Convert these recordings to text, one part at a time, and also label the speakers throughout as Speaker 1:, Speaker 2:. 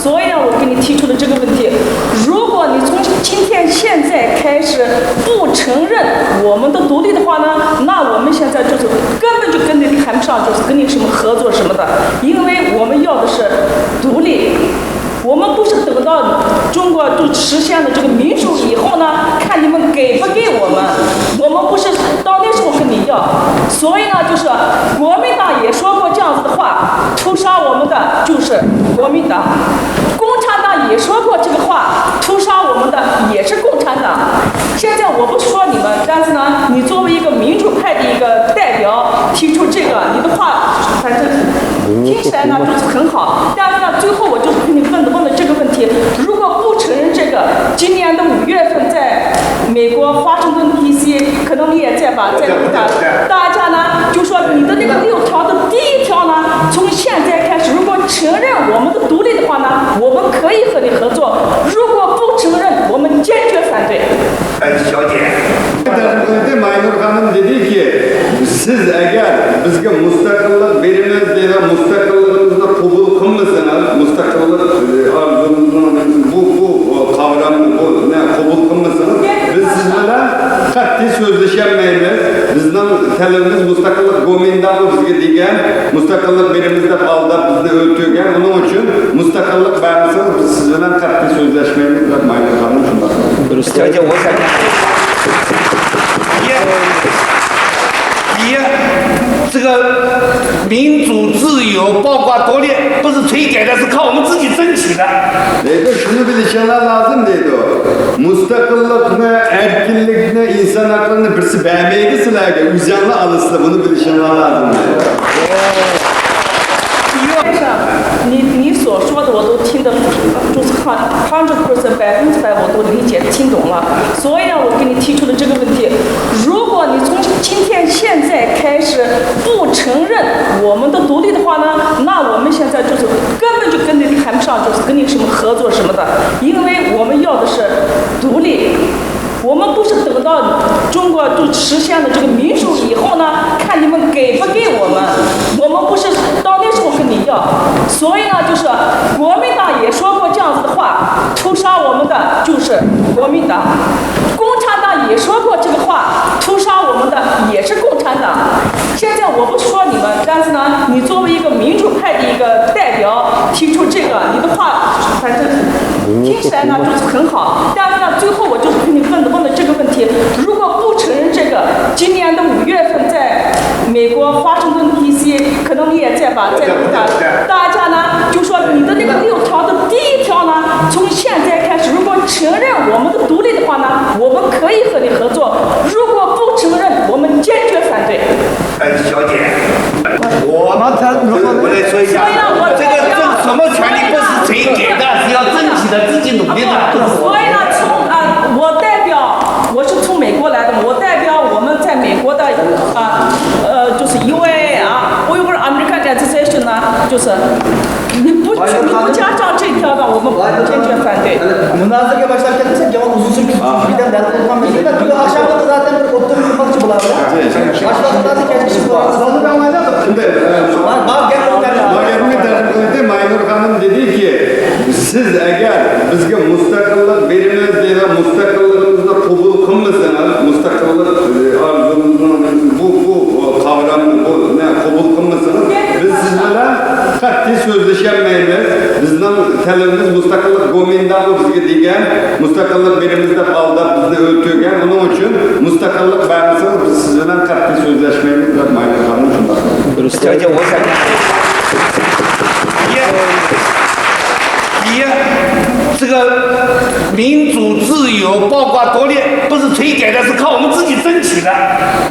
Speaker 1: 所以呢，我给你提出的这个问题，如果你从今天现在开始不承认我们的独立的话呢，那我们现在就是根本就跟你谈不上，就是跟你什么合作什么的，因为我们要的是独立。我们不是等到中国就实现了这个民主以后呢，看你们给不给我们，我们不是到那时候跟你要。所以呢，就是国民党也说过这样子的话，屠杀我们的就是国民党，共产党也说过这个话，屠杀我们的也是共产党。现在我不说你们，但是呢，你作为一个民主派的一个代表提出这个，你的话反正听起来呢就是很好，但是呢，最后我就跟你问的这个问题，如果不承认这个，今年的5月份在美国华盛顿 DC， 可能你也在吧，在大家呢就说你的那个6条的第1条呢，从现在开始，如果承认我们的独立的话呢，我们可以和你合作；如果不承认，我们坚决反对。
Speaker 2: 小姐。
Speaker 3: Maynur Hanım dedi ki siz eğer bizge müstakillik verimiz dedi müstakillığımızda kabul kılmazsanız müstakillik arzumuzun bu kavramını bu ne kabul kılmazsanız biz sizlerle katli sözleşemeyiz. Bizden talebimiz müstakillik gomindanı bizge diyen müstakillik verimizde kaldı bizni öldürgen onun için müstakillik vermişsiniz biz sizlerle katli sözleşmeyiz. Maynur Hanım şunlar.
Speaker 2: 小姐，我想一，这个民主自由包括独立不是谁给的，是靠我们自己争取的。
Speaker 3: Dedi şunu bilişenler lazım dedi o. Müstakillik ne, erkinlik ne, insan haklarını birisi beğenmeydi silahı, üzyanlı alıştı bunu bilişenler lazım dedi.
Speaker 1: 你所说的我都听得就是100%我都理解听懂了，所以呢，我给你提出的这个问题，如果你从今天现在开始不承认我们的独立的话呢，那我们现在就是根本就跟你谈不上，就是跟你什么合作什么的，因为我们要的是独立。我们不是等到中国就实现了这个民主以后呢，看你们给不给我们，我们不是到那时候跟你要。所以呢，就是国民党也说过这样子的话，屠杀我们的就是国民党，共产党也说过这个话，屠杀我们的也是共产党。现在我不说你们，但是呢，你作为一个民主派的一个代表提出这个，你的话反正听起来呢就是很好，但是呢，最后我就跟你问的这个问题，如果不承认这个，今年的5月份在美国华盛顿 DC， 可能你也在吧，在大家呢就说你的那个6条的第1条呢，从现在开始，如果承认我们的独立的话呢，我们可以和你合作；如果不承认，我们坚决反对。
Speaker 2: 小姐，我来说一下，这个什么权利不是谁给的，是要争取的，自己努力的。
Speaker 1: 所以呢，我代表我是从美国来的，我代表我们在美国的就是 UA 啊，我有个 American Association 呢，就是你不加上这条的，我们坚决反对。
Speaker 4: Münazıraya başlarken sen cevap uzun sürdü. Birden dert olmam mesela. Dün akşamda da zaten bir oturum yapmakçı bulardı. Başlarında da kendisi bulardı.
Speaker 3: Sonra ben anladım. Şimdi Maynur Hanım dedi ki siz eğer bizge müstakillik verimiz dedi müstakillığımızda kabul kılmazsanız müstakillik arzumuzun bu kavramını bu ne kabul kılmazsanız biz sizlerle katli sözleşemeyiz. Bizden talebimiz müstakillik gomindanı bizge diyen müstakillik verimizde kaldı bizni öldürgen onun için müstakillik vermişsiniz biz sizlerle katli sözleşmeyiz. Maynur Hanım şunlar.
Speaker 2: 小姐，我想这个民主自由包括独立不是谁给的，是靠我们自己争取的。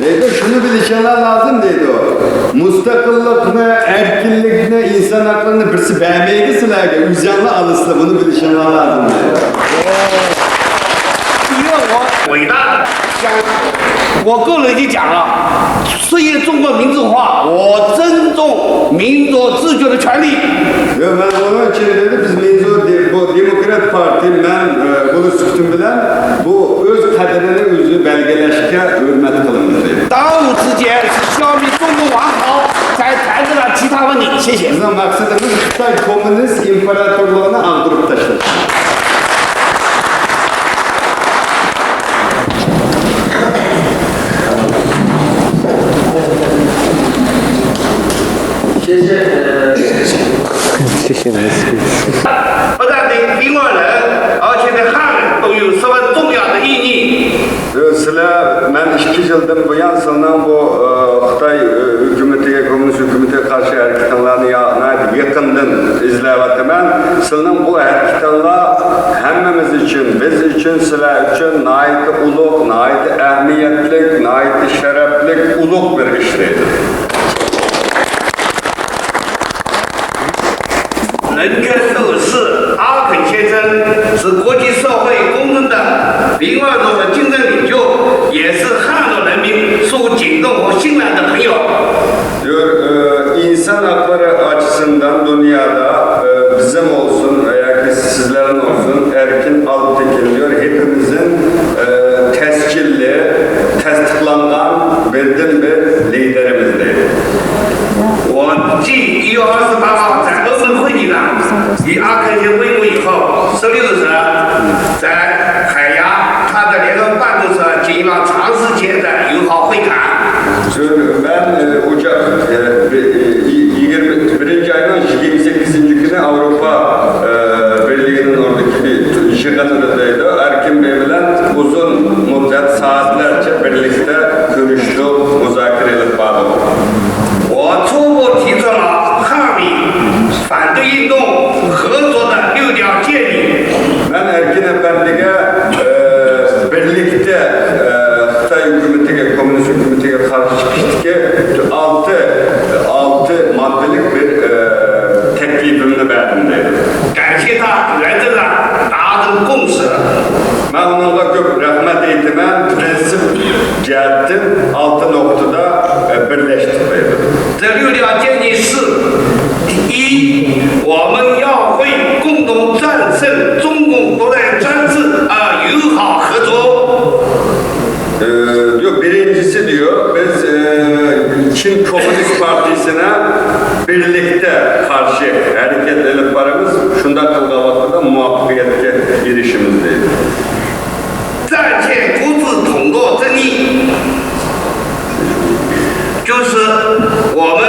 Speaker 3: Dedi şunu bilişenler lazım dedi o. Müstakillik ne, erkinlik ne, insan haklarını birisi beğenmeydi silahı, üzyanlı alıştı bunu bilişenler lazım dedi.
Speaker 2: 因为我伟大的想，我个人就讲了，实现中国民主化，我尊重民主自觉的权利。
Speaker 3: Ve ben onun için dedi biz bu Demokrat Parti ben bunu süktüm bilen bu öz kaderini özü belgeleşke hürmet kılınır dedi.
Speaker 2: 当务之急是消灭中国王朝，才谈到了其他问题。谢谢。
Speaker 3: Bizim maksadımız Xitay Komünist İmparatorluğunu aldırıp taşımak.
Speaker 2: Şey, 不但对平外人，而且对汉人都有十分重要的意义。
Speaker 3: Sizler, ben 2 yıldan bu yan sanılan bu Xitay hükümetiye, komünist hükümete karşı hareketlerini yakından izleyemem. Sizlerin bu hareketler hemmemiz için, biz için, sizler için nayeti uluk, nayeti ehemmiyetlik, nayeti şereflik, uluk bir işleydi.
Speaker 2: 人权斗士阿肯先生是国际社会公认的平外族的精神领袖，也是汉族人民受敬重和信赖的朋友。
Speaker 3: Diyor, insan hakları açısından dünyada bizim olsun veya ki sizlerin olsun Erkin Altekin diyor hepimizin tescilli, tasdiklangan bildim bir liderimizdir.
Speaker 2: 我继1月28号在欧盟会议上与阿肯先会晤以后，16日在海牙他的联合办公室进行了长时间的友好会谈。
Speaker 3: Ben Ocak 21. ayının 28. günü Avrupa Birliği'nin oradaki bir şirketindeydi. Erkin Bey ile uzun müddet saatlerce birlikte görüştük, müzakere edip bağladık.
Speaker 2: 我初步提出了抗美反对运动合作的6条建议。
Speaker 3: Ben Erkin Efendi'ye birlikte Xitay hükümetine, komünist hükümetine karşı çıkıştık 6 maddelik bir teklifimini verdim dedi.
Speaker 2: 感谢他原则上达成共识。
Speaker 3: Ben onunla çok rahmet eğitimen, prensip cihettin 6 noktada birleştik dedi.
Speaker 2: 这6条建议是：第一，我们要为共同战胜中共独裁专制而友好合作。
Speaker 3: Diyor, birincisi diyor, biz Çin Komünist Partisi'ne birlikte karşı hareket edip varımız, şunda kılgavatıda muvaffakiyetke girişimizdeydi.
Speaker 2: 暂且不自统络争议，就是我们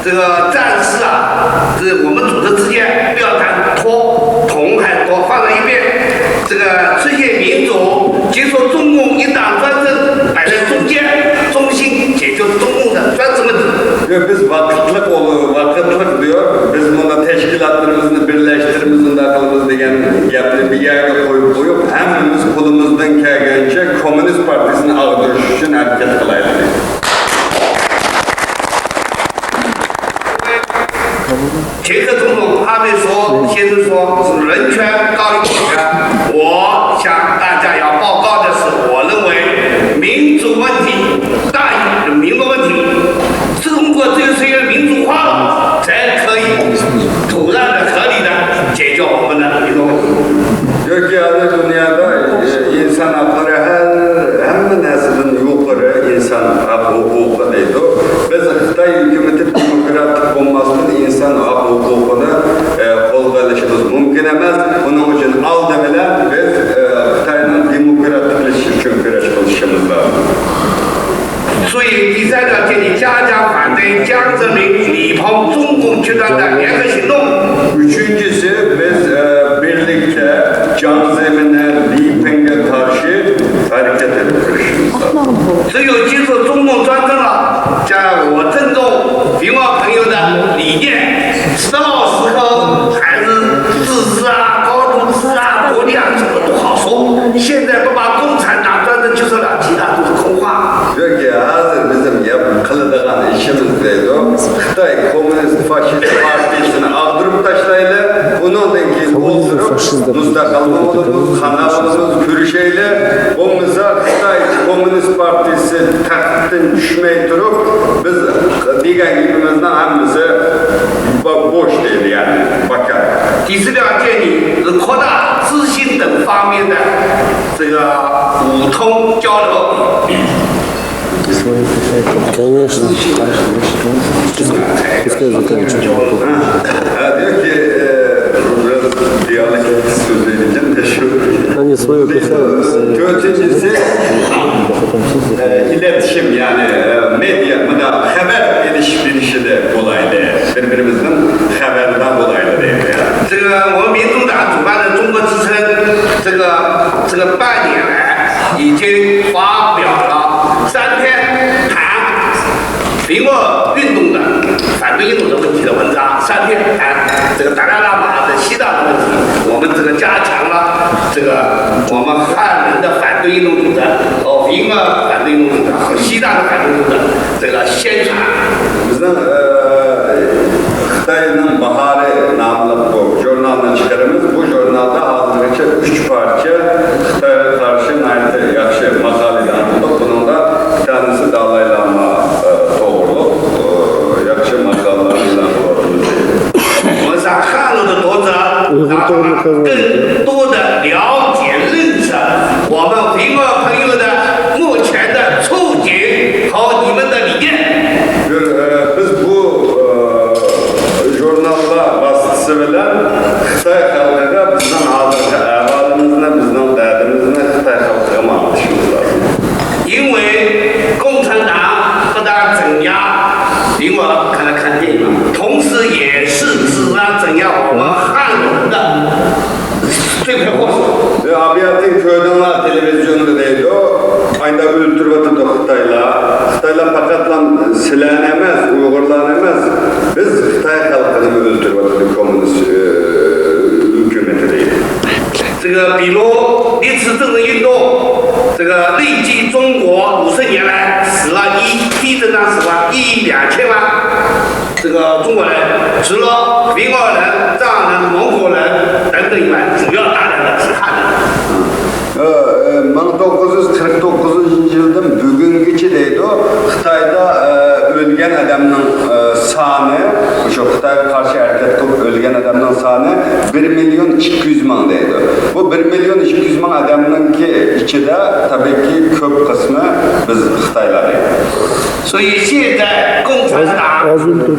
Speaker 2: 这个战士啊，这我们组织之间不要谈统还是统放在一边，这个这些民族接受中共一党专政摆在中间，中心解决中共的专制问题。
Speaker 3: Diyor, biz vakıtlık diyor, biz bunda teşkilatlarımızı birleştirmemiz, akılımız degen yaptığı bir yere koyup hemimiz kolumuzdan gelgence Komünist Partisi'ni ağdırış için hareket kılaydı.
Speaker 2: 捷克总统哈梅说，先生说是人权高于国权。我向大家要报告的是，我认为民主问题大于民族问题。中国只有随着民主化了，才可以土然的、合理的解决我们的民族问题。
Speaker 3: Diyor ki yani dünyada insan hakları hem neslin yukarı insan hukuku neydi o? Biz Xitay hükümeti demokratik olmasının insan hukukunu kolgalışımız mümkün emez. Bunun için al demilen biz Xitay'ın demokratikleşi için güreş kılışımız lazım.
Speaker 2: 所以第3条建议加强反对江泽民、李鹏中共集团的联合行动。
Speaker 3: Üçüncüsü biz birlikte Can Zemin'e, Li Peng'e karşı hareket edip girişimiz lazım.
Speaker 2: 只有接受中共专政了，像我郑重平外朋友的理念，到时候还是自治啊、高度自治啊、独立啊，这个都好说。现在不把共产党专政接受了，其他都是空话。
Speaker 3: Diyor ki hazır bizim kılıdığan işimizdeydi o. Xitay Komünist Faşist Partisi'ni aldırıp taşlayla, onun ki oldurup müstakalımız, kanalımız, kürüşeyle, omuza Xitay Komünist Partisi taktıktan düşmeyi durup, biz diğer gibimizden hemimize boş değil yani, bakar.
Speaker 2: 第4条建议是扩大资讯等方面的这个互通交流。
Speaker 5: Конечно. Пускай заканчивает.
Speaker 3: Diyor ki biraz diyalektik söyleyeceğim de şu.
Speaker 5: Они свое касаются.
Speaker 3: Dördüncüsü iletişim yani medya, bu da haber ilişkisi de kolaydı. Birbirimizden haberden kolaydı değil mi?
Speaker 2: 这个我们民主党主办的中国之声，这个半年来已经发表了3篇谈维吾尔运动的反对运动的问题的文章，3篇谈这个达赖喇嘛的西藏的问题，我们这个加强了这个我们汉人的反对运动组织和维吾尔反对运动组织和西藏的反对运动的这个宣传。
Speaker 3: Bizden Xitay'ın Baharı namlı bu jurnalını çıkarımız. Bu jurnalda hazırlıkça 3 parça Xitay'a karşı neyse yakşı makale anıldı. Bunun da bir tanesi Dalai Lama doğruluk, yakşı makalelerden doğruluk.
Speaker 2: 我们让汉人的读者更多的了解、认识我们维吾尔朋友的目前的处境和你们的理念。
Speaker 3: Biz bu jurnalla vasıtasıyla Xitay halkına bizden hazırlıklı ahvalımızla, bizden derdimizle Xitay halkına anlatışımız lazım.
Speaker 2: 因为共产党不但镇压维吾尔，看电影，同时也是自然镇压我们汉人的罪魁祸首。
Speaker 3: Abiyatın köyden televizyonda değil o. Aynı öldürüp atıp Xitayla pakatla silenemez, uygurlanemez. Biz Xitay halkını öldürüp atıp komünist hükümeti değil.
Speaker 2: 这个比如历次政治运动，这个累计中国50年来死了地震上死了12000万这个中国人，除了维吾尔人、藏人、蒙古人等等以外，主要大量的是汉人。
Speaker 3: 1949 yıldan bugünküçe deydi o. Xitayda ölgen adamın sanı, şu Xitay'a karşı hareket kılıp ölgen adamın sanı 1.200.000 deydi. Bu 1.200.000 adamın ki içinde tabii ki köp kısmı biz Xitaylar.
Speaker 2: 所以现在共产党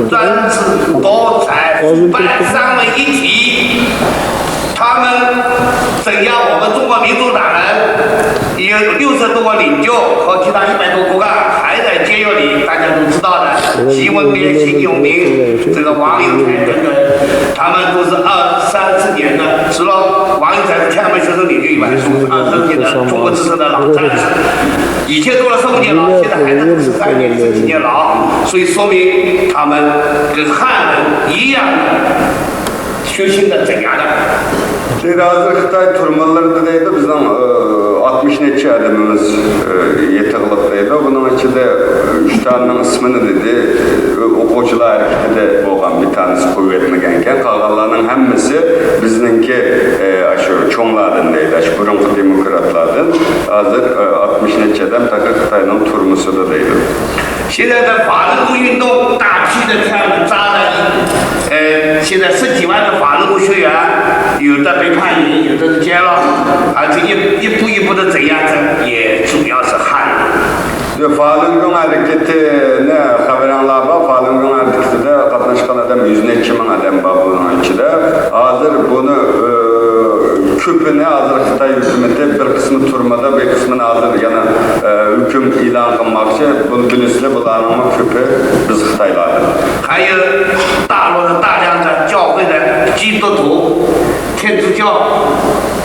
Speaker 2: 专制独裁腐败三位一体，他们镇压我们中国民主党人，有60多个领袖和其他100多骨干还在监狱里，大家都知道的，习文边、邢永明、这个王有才等等，他们都是2、3、4年的，除了王有才是天安门学生领袖以外，是20年的中国之声的老战士，以前坐了15年牢，现在还在13年、10几年牢，所以说明他们跟汉人一样的血腥的镇压的。
Speaker 3: Şimdi hazır Xitay turmalarında deydi bizden 60 neçe adamımız yeterlikliydi. Bunun içinde 3 tanenin ismini dedi, okucular hareketi de olgan bir tanesi kuvvetmegenken, kalganlarının hemmisi bizninki aşı çoğunlardan deydi, aşı burunku demokratlardan. Hazır 60 neçe adam takı Xitay'ın turmusu da deydi.
Speaker 2: 现在的法轮功运动大批的这样扎了现在10几万的法轮功学员，有的被判刑，有的是监了，而且一步一步的镇压着，也主要是汉人。
Speaker 3: Falun Gong hareketine haberanlar var. Falun Gong hareketinde katlaşkan adam 100 neçe min adam var bunun içinde. Hazır bunu küpüne hazır Xitay hükümeti bir kısmı turmada, bir kısmını hazır yana hüküm ilan kılmakçı. Bunu bilinçli bulanma küpü biz Xitaylardır.
Speaker 2: 还有大陆的大量的教会的基督徒、天主教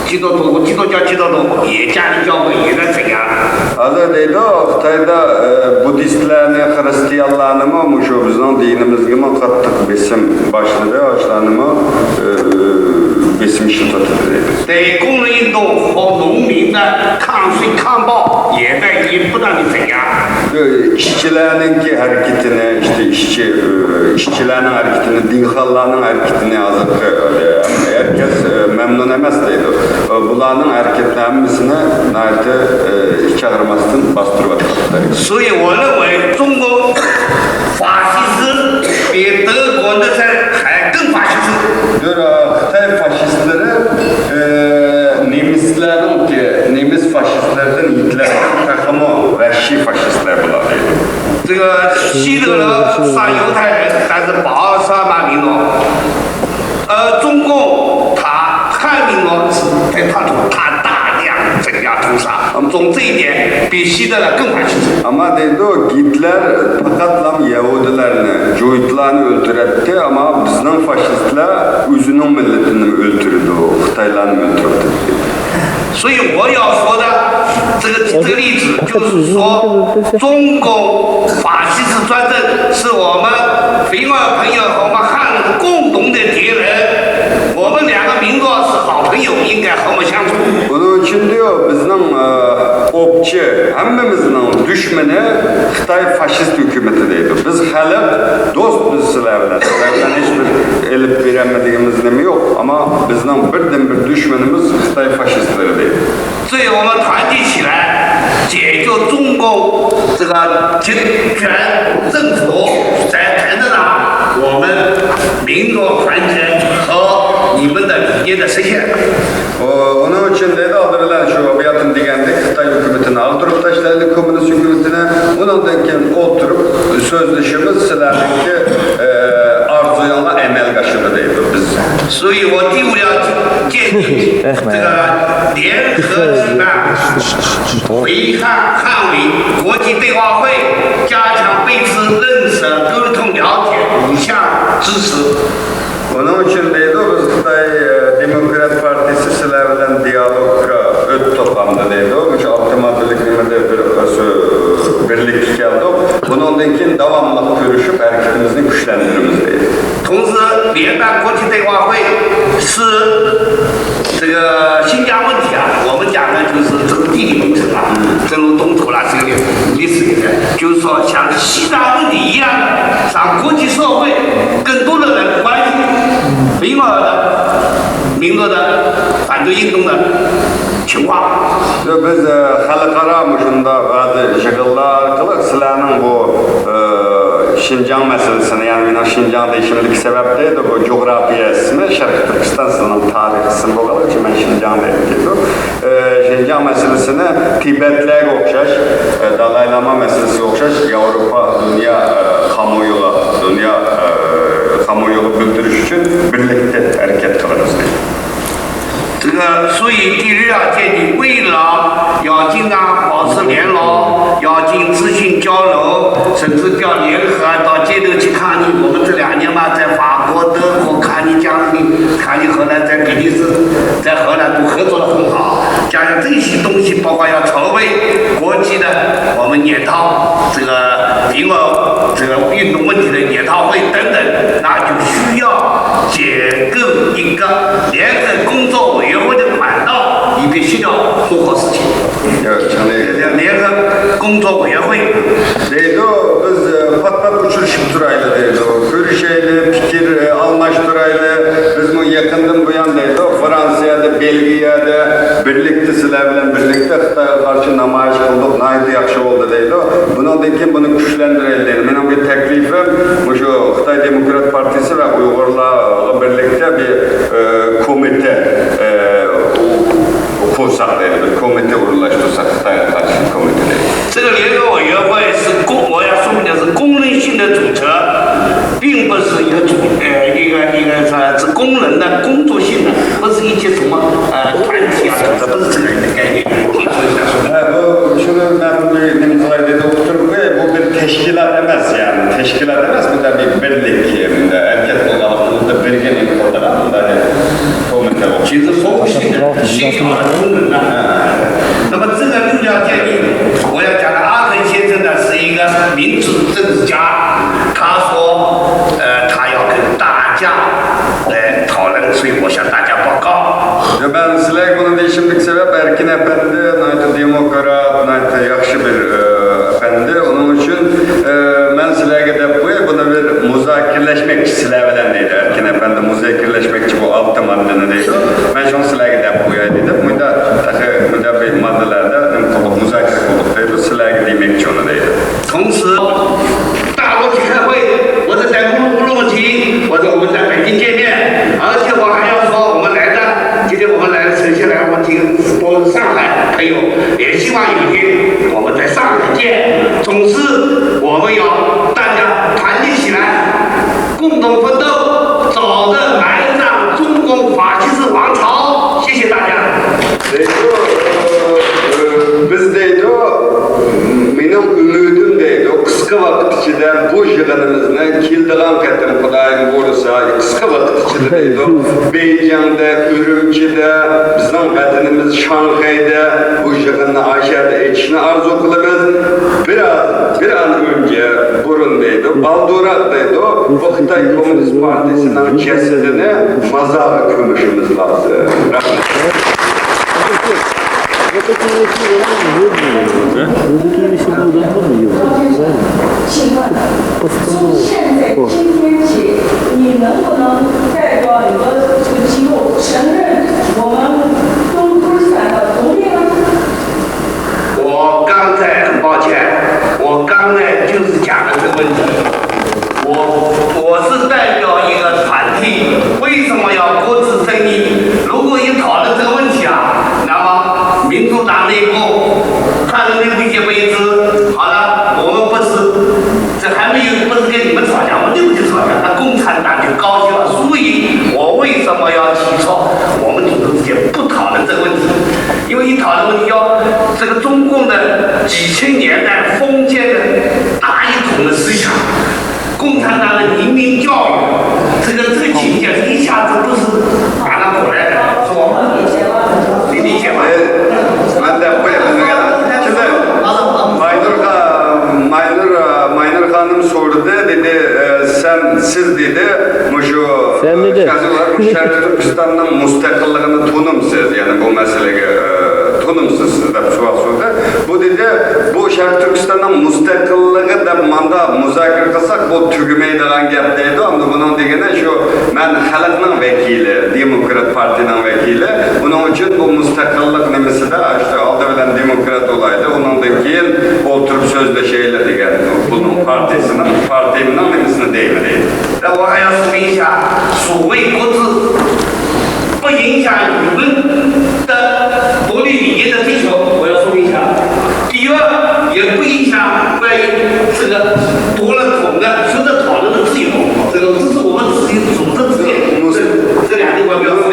Speaker 2: 基督徒、基督徒也加入教会，也在镇压。
Speaker 3: Hazır deydi o, Xitayda Budistlerini, Hristiyanlarını mı, şu bizim dinimizge mi kattık besim başladı, başlarını mı besim işi tuttu deydi.
Speaker 2: 对工人运动和农民的抗税抗暴也在不断的镇压。
Speaker 3: İşçilerininki hareketini, işte işçilerin hareketini, dinhallarının hareketini hazır herkes memnun emez deydi. Bunların hareketlenmesini nerede çağırmasın bastırıp atmaktadır.
Speaker 2: 所以我认为中国法西斯比德国那些还更法西斯。
Speaker 3: Diyor Xitay faşistleri Nemislerin ki, Nemis faşistlerden Hitler'in takımı vahşi faşistler bular deydi.
Speaker 2: 个希特勒杀犹太人，但是82万民众，中共他汉民族是在他大量增加屠杀，从这一点比希特勒更反清楚。
Speaker 3: Ama deydi o Hitler fakat lam Yahudilerini, Joytlarını öldüretti ama bizden faşistler özünün milletini öldürdü, Xitaylarını öldürdü.
Speaker 2: 所以我要说的这个例子，就是说，中共法西斯专政是我们菲尔朋友和我们汉人共同的敌人，我们两个民族是好朋友，应该和睦相处。
Speaker 3: Bunun için diyor bizden opçu, hemmimizin düşmanı Xitay faşist hükümeti deydi. Biz halk dost biz sizlerle. Sizlerden hiçbir elip veremediğimiz nemi yok ama bizden birden bir düşmanımız Xitay faşistleri deydi.
Speaker 2: 所以我们团结起来，解救中共这个集权政府，才能让我们民族团结和你们的理念的实现。
Speaker 3: Onun için dedi aldırılan şu abiyyatın digendik Xitay hükümetini aldırıp taşlardı komünist hükümetine. Onun denken oturup sözleşimiz sizlerdeki arzuyana emel kaşını deydi biz.
Speaker 2: 所以我第五要建议这个联合举办维汉捍卫国际对话会，加强彼此认识、沟通、了解，互相支持。
Speaker 3: Onun için deydi biz Xitay Demokrat Partisi sizlerle diyaloga öt toplamda deydi. Üç altıma birlikliğinde birlik geldi. Bunun denken devamlı görüşüp hareketimizi güçlendiririz deydi.
Speaker 2: 同时，联办国际对话会是这个新疆问题啊，我们讲的就是这个地理名称啊，正如东土啦，这个历史里面，就是说像西藏问题一样的，让国际社会更多的人关心维吾尔的民族的反对运动的情况。
Speaker 3: Biz halkara müşunda bazı şekiller kılık silahının bu Şincan meselesini yani Şincan'da şimdiki sebep değil de bu coğrafya ismi Şarkı Türkistan'ın tarihi ismi olarak için ben Şincan'da yapıyordum. Şincan meselesini Tibet'le okşaş, dalaylama meselesi okşaş, Avrupa dünya kamuoyu bildiriş için birlikte hareket kılırız diye.
Speaker 2: 这个，所以第日要建议，为了要经常保持联络，要进资讯交流，甚至要联合到街头去抗议。我们这2年嘛，在法国、德国抗议加利、抗议荷兰，在比利时、在荷兰都合作得很好。加上这些东西，包括要筹备国际的我们研讨这个维吾尔这个运动问题的研讨会等等，那就需要建构一个联合工作委员会的管道，以便协调做好事情。联合工作委员会。
Speaker 3: Deydi o, biz pat pat uçuruşup durayla deydi o. Görüşeyle, fikir almaştırayla, biz bu yakından bu yan deydi o. Fransa'da, Belgiye'de birlikte sizlerle birlikte Xitay'a karşı namayiş kıldık, naydı yakşı oldu deydi o. Bunun denken bunu güçlendirelim deydi. Benim bir teklifim, bu şu Xitay Demokrat Partisi ve Uygurlarla birlikte bir komite kursak deydi, bir komite uğurlaştırsak Xitay'a karşı komite deydi.
Speaker 2: 这个联合委员会是我要说明的是功能性的组织，并不是一个是功能的工作性的，不是一些什么团体啊，这不是这个概念。
Speaker 3: Bu şunu ben bir dedi oturup bu bir teşkilat demez yani teşkilat demez bu da bir birlik yerinde erkek olarak da birgenin olarak da komite o.
Speaker 2: 其实服务性的协调的功能呢，那么这个六条建议，我要讲的阿肯先生呢是一个民主政治家，他说他要跟大家来讨论，所以我向大家报告。
Speaker 3: Ben sizler bunu değişimlik sebep Erkin Efendi, naytı demokrat, naytı yakşı bir efendi. Onun için ben sizlerge de bunu bir muzakirleşmekçi sizlerle deydi. Erkin Efendi muzakirleşmekçi bu altı maddeni deydi. Ben şunu sizlerge de dedim. Müda bir maddelerde muzakir kıldık deydi. Sizlerge deymekçi onu deydi.
Speaker 2: 同时，大陆去开会，我是在乌鲁木齐，我说我们在北京见面，而且我还要说我们来的，今天我们来的城市来，我听我上海，还有联系网有天我们在上海见。总之，我我们要大家团结起来，共同奋斗，早日埋葬中共法西斯王朝。谢谢大家。
Speaker 3: biz deydi, mening ümidim deydi, qisqa vaqt ichida bu yig'inimizni keldigan qatim Xudoyim bo'lsa, qisqa vaqt ichida deydi, Beyjingda, Urumchida, bizning vatanimiz Shanxayda bu yig'inni ashada etishni arzu qilamiz. Bir an önce burun deydi, baldurak deydi, bu Xitoy Kommunist Partiyasining jasadini mazaga ko'mishimiz lazım. Rahmat.
Speaker 1: 从现在今天起，你能不能代表你的这个机构承认我们东突厥的独立呢？
Speaker 2: 我刚才很抱歉，我刚才就是讲了这个问题。我是代表一个团体，为什么要各自争议？如果一讨论这个问题啊，那么民主党内部他人内部一些位置，好了，我们不是这还没有不是跟你们吵架，我内部就吵架，那共产党就高兴了。所以我为什么要提出我们组织之间不讨论这个问题？因为一讨论问题要这个中共的几千年代封建的大一统的思想。 共产党的移民教育，这个情节一下子不是马上过来的，是吧？你理解吗？
Speaker 3: Ben de şimdi Maynur Hanım sordu dedi siz dedi
Speaker 5: Sen dedi.
Speaker 3: Şarkı Türkistan'ın müstakillığını tunumsiz yani bu meseleye tunumsiz deb sual sordu. Bu dedi bu Şarkı Türkistan'ın müstakillığı deb manda muzokara qilsak bu tugmaydigan gap deydi. Ama bunun degani şu men xalqning vakili, Demokrat Partiyaning vakili. Bunun için bu müstakillik nimasida işte aldı bilen demokrat olaydı. Ondan keyin oturup sözleşeyle degan. Bunun partiyamning nimasini deymi deydi.
Speaker 2: 那我还要说明一下，所谓各自不影响你们的独立理念的追求，我要说明一下。第二，也不影响关于这个独了统的、随着讨论的自由。这是我们自己组织之间这两点我表示。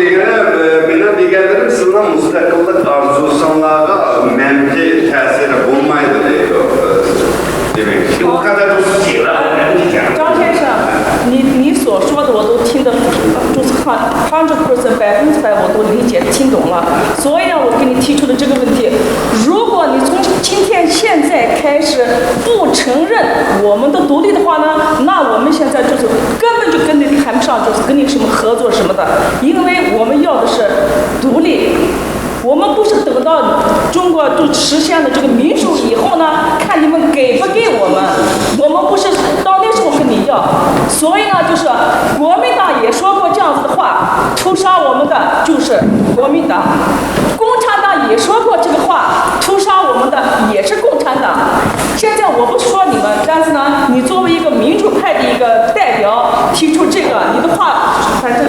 Speaker 3: Benim deganlarim sizning mustaqillik arzusinglarga manfiy ta'siri bo'lmaydi deydi. Demek.
Speaker 2: 我刚才都是写了，我来不及讲。
Speaker 1: 张先生，你所说的我都听得就是100%我都理解听懂了。所以呢，我给你提出的这个问题，如果你从今天现在开始不承认我们的独立的话呢，那我们现在就是根本就跟你谈不上，就是跟你什么合作什么的，因为我们要的是独立。 我们不是等到中国就实现了这个民主以后呢，看你们给不给我们，我们不是到那时候跟你要。所以呢，就是国民党也说过这样子的话，屠杀我们的就是国民党，共产党也说过这个话，屠杀我们的也是共产党。现在我不说你们，但是呢，你作为一个民主派的一个代表提出这个，你的话反正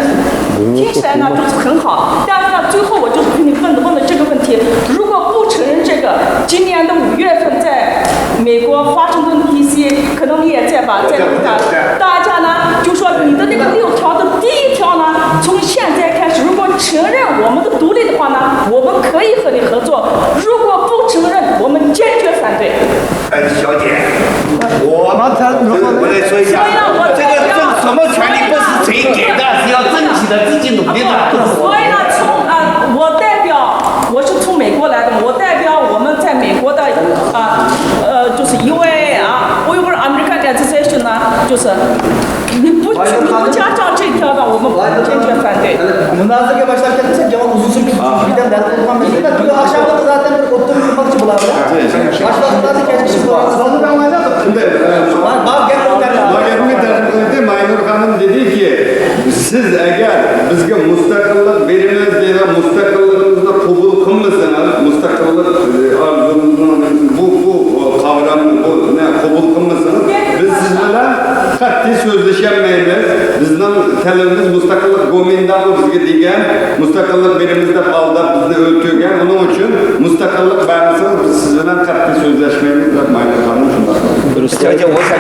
Speaker 1: 听起来呢就是很好，但是呢，最后我就跟你问的这个问题，如果不承认这个，今年的5月份在美国华盛顿 DC， 可能你也在吧，在大家呢就说你的那个6条的第1条呢，从现在开始，如果承认我们的独立的话呢，我们可以和你合作；如果不承认，我们坚决反对。
Speaker 2: 小姐，我再说一下，这什么权利不是谁给的，是要争取的，自己努力的。
Speaker 1: 所以呢，我代表，我是从美国来的，我代表我们在美国的就是 UAA 啊 ，Uyghur American Association 呢，就是你不加上这条的，我们坚决反对。
Speaker 4: Münazıraya başlarken ise cevap uzun sürdü. Birden dert olmam mesela. Dün akşamda da zaten bir oturum kurmakçı bulardı. Başlarında kendisi bulardı.
Speaker 3: Magafimga tarjima Maynur Hanım dedi ki siz eğer bizga mustaqillik berimiz dedi, mustaqilligimizni qabul qilmasangiz, mustaqillik arzumuzni bu kavramni qabul qilmasangiz biz siz bilan qat'iy so'zlasholmaymiz. Bizning talabimiz mustaqillik go'mindagi bizga degan mustaqillik berimiz deb aldab bizni o'ltirgan. Uning uchun mustaqillik bermasangiz biz siz bilan qat'iy so'zlashmaymiz deb Maynur Hanım shunday.
Speaker 2: 小姐，我想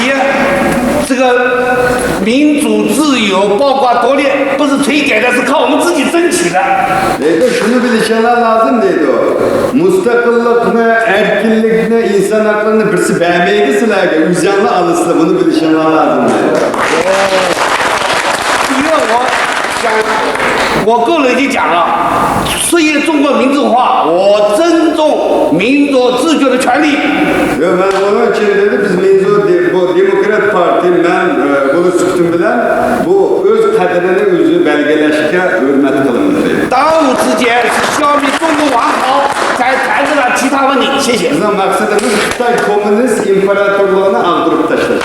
Speaker 2: 也这个民主自由包括独立不是推给的，是靠我们自己争取的。
Speaker 3: Dedi şunu bilişenler lazım dedi o. Müstakillikni, erkinlikni, insan haklarını birisi beğenmeydi silahı. Üzerine alıslı bunu bilişenler lazım dedi.
Speaker 2: 因为我个人就讲了，实现中国民主化，我尊重民主自决的权利。
Speaker 3: Ve ben onun için dedi biz bu Demokrat Parti ben bunu sıktım bilen bu öz kaderini özü belgeleşke hürmet kılındı dedi.
Speaker 2: 当务之急是消灭中国王朝，才谈得了其他问题。谢谢。
Speaker 3: Bizim maksadımız Xitay Komünist İmparatorluğunu aldırıp taşlamak.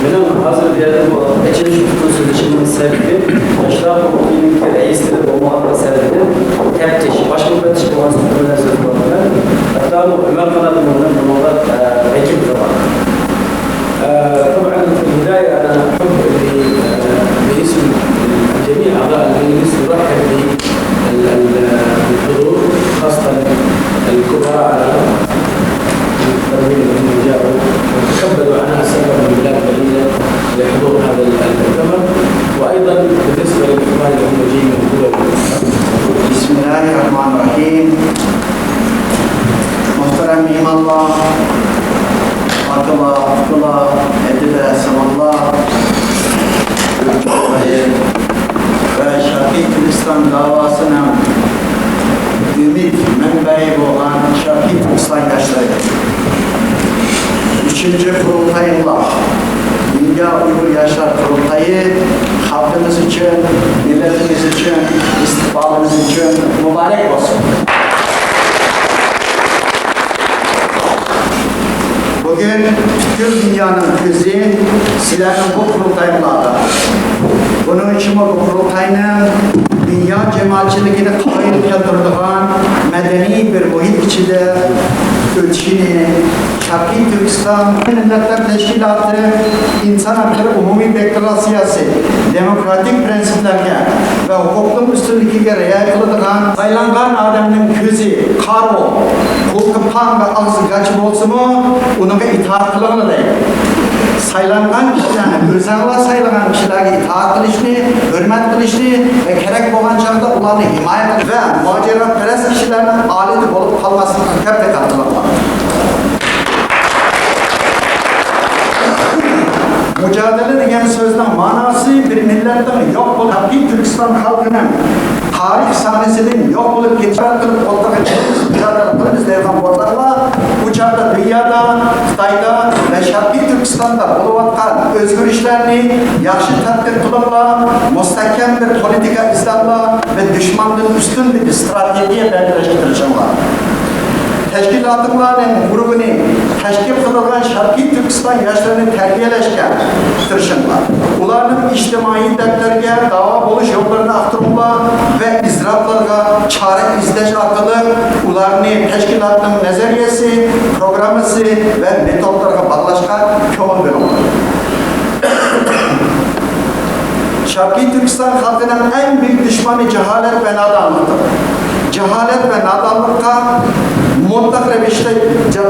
Speaker 6: Benim hazır verdiğim bu Eçeli Şükrü Sözleşmenin sebebi, Yaşlar Kurulu'nun reisleri olmakla sebebi, teptiş, başka müfettiş olması türüne söz konular. Hatta bu Ömer Kanadım'ın bunlar vekil de var. طبعا في البداية أنا أحب باسم جميع أعضاء المجلس أرحب بالحضور خاصة الكبراء على التربية الذين جاءوا وتكبدوا عنها سفر من بلاد بعيدة لحضور هذا المؤتمر وأيضا بالنسبة للإخوان اللي هم جايين من دول.
Speaker 4: بسم الله الرحمن الرحيم. محترم ميم الله Akıllah, Fıkıllah, Edile, Samallah, ve Şarkı Kürdistan davasına ümit menbeyi olan Şarkı Kürdistan yaşları. 3. kurultayınla Dünya Uygur Yaşlar Kurultayı halkımız için, milletimiz için, istikbalimiz için mübarek olsun. Bugün tüm dünyanın gözü sizlerin bu kurultaylarda. Bunun için bu kurultayının dünya cemaatçiliğini kayıt yatırdığın medeni bir muhit içinde ölçüni, Şarkı Türkistan Milletler Teşkilatı İnsan Hakları Umumi Deklarasiyası demokratik prensiplerine ve hukukun üstünlüğüne riayet kılıdığın sayılangan adamın közü, karo, kulkıpan ve ağzı kaçı olsun mu onun itaat kılığını değil. Sayılangan kişilerine, özellikle sayılangan kişilerine itaat kılışını, hürmet kılışını ve gerek olan çağda onları himayet ve muhaciratperest kişilerine aleti olup kalmasını hep de katılırlar. Mücadele degen sözden manası bir milletten yok olup Türkistan halkının tarih sahnesinin yok olup geçer kılıp ortaya mücadele kılımız devran borlarla bu çağda dünyada, Xitayda ve Şarkı Türkistan'da oluvatkan özgür işlerini yaxşı tatbik kılıpla, müstahkem bir politika izlemla ve düşmanlığın üstün bir stratejiye belirleştireceğimler. Teşkilatlarının grubunu teşkil kılınan Şarkı Türkistan yaşlarını terbiyeleşken tırşınlar. Onların içtimai dertlerine dava buluş yollarını aktarımla ve izraflarına çare izleyici akıllı onların teşkilatının nezariyesi, programısı ve metotlarına bağlaşkan çoğun bölümler. Şarkı Türkistan halkının en büyük düşmanı cehalet ve nadanlıktır. Cehalet ve nadanlıkta mutlak revişte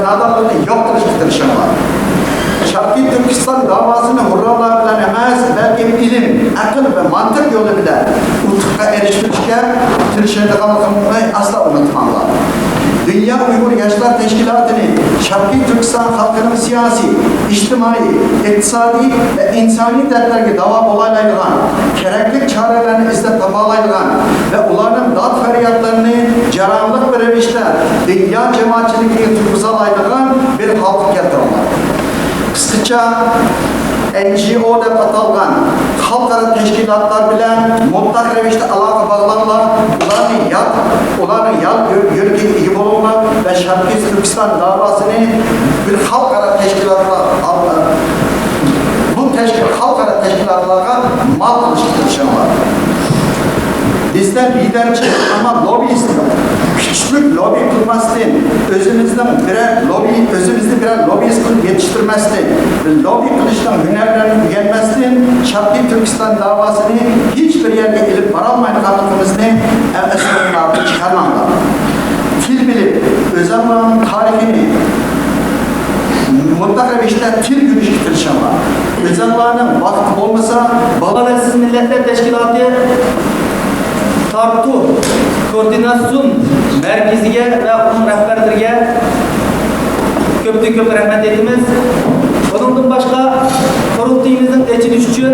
Speaker 4: nadanlığını yok kılıştırışınlar. Şarkı Türkistan davasını hurralar bilen emez, belki ilim, akıl ve mantık yolu bile utukka erişmişken tırşırdı kalkınmayı asla unutmazlar. Dünya Uygur Yaşlar Teşkilatı'nı Şarkı Türkistan halkının siyasi, içtimai, iktisadi ve insani dertlerine dava olaylayılan, gerekli çarelerini istetme bağlayılan ve onların dat feryatlarını caranlık bir revişte dünya cemaatçiliğini tutkuzalayılan bir halk getirirler. Kısaca NGO deb atalgan xalqaro teşkilatlar bilen mutlak revişte alaka bağlanlar, ularni yal yürüge ega bolurlar ve Şarkı Türkistan davasını bir xalqaro teşkilatlar bu xalqaro teşkilatlarga mal qilishga tirishadilar. bizden liderçi ama lobbyist yok. Küçük lobi kurmasın, özümüzde birer lobbyist kılıp yetiştirmezsin, lobi kılıştan hünerlerini gelmezsin, Şarkı Türkistan davasını hiçbir yerde ilip varamayacağımızını esnafın altına çıkarmamlar. Til bilip, Özalman'ın tarihini, mutlaka işte til gülüş getirişim var. Özalman'ın vakti olmasa,
Speaker 6: Bağdaşsız Milletler Teşkilatı Tartu Koordinasyon Merkezi'ge ve onun rehberlerine köp rahmet etimiz. Ondan başka kurultayımızın geçiriş için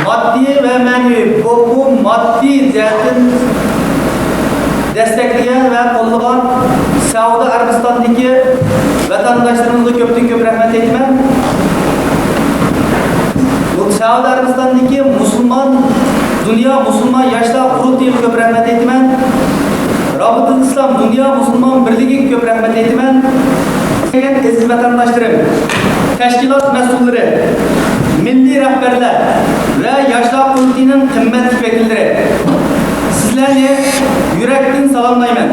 Speaker 6: maddi ve manevi bu maddi cihetin destekleyen ve kollayan Saudi Arabistan'daki vatandaşlarımızı köp rahmet etmem. Saudi Arabistan'daki Dünya Müslüman Yaşlar Kurultayı köp rahmet etmem. Rabıta İslam Dünya Müslüman Birliği köp rahmet etmem. Aziz vatandaşlarım, teşkilat mesulleri, milli rehberler ve Yaşlar Kurultayı'nın kıymetli vekilleri, sizlerle yürekten salamlayman.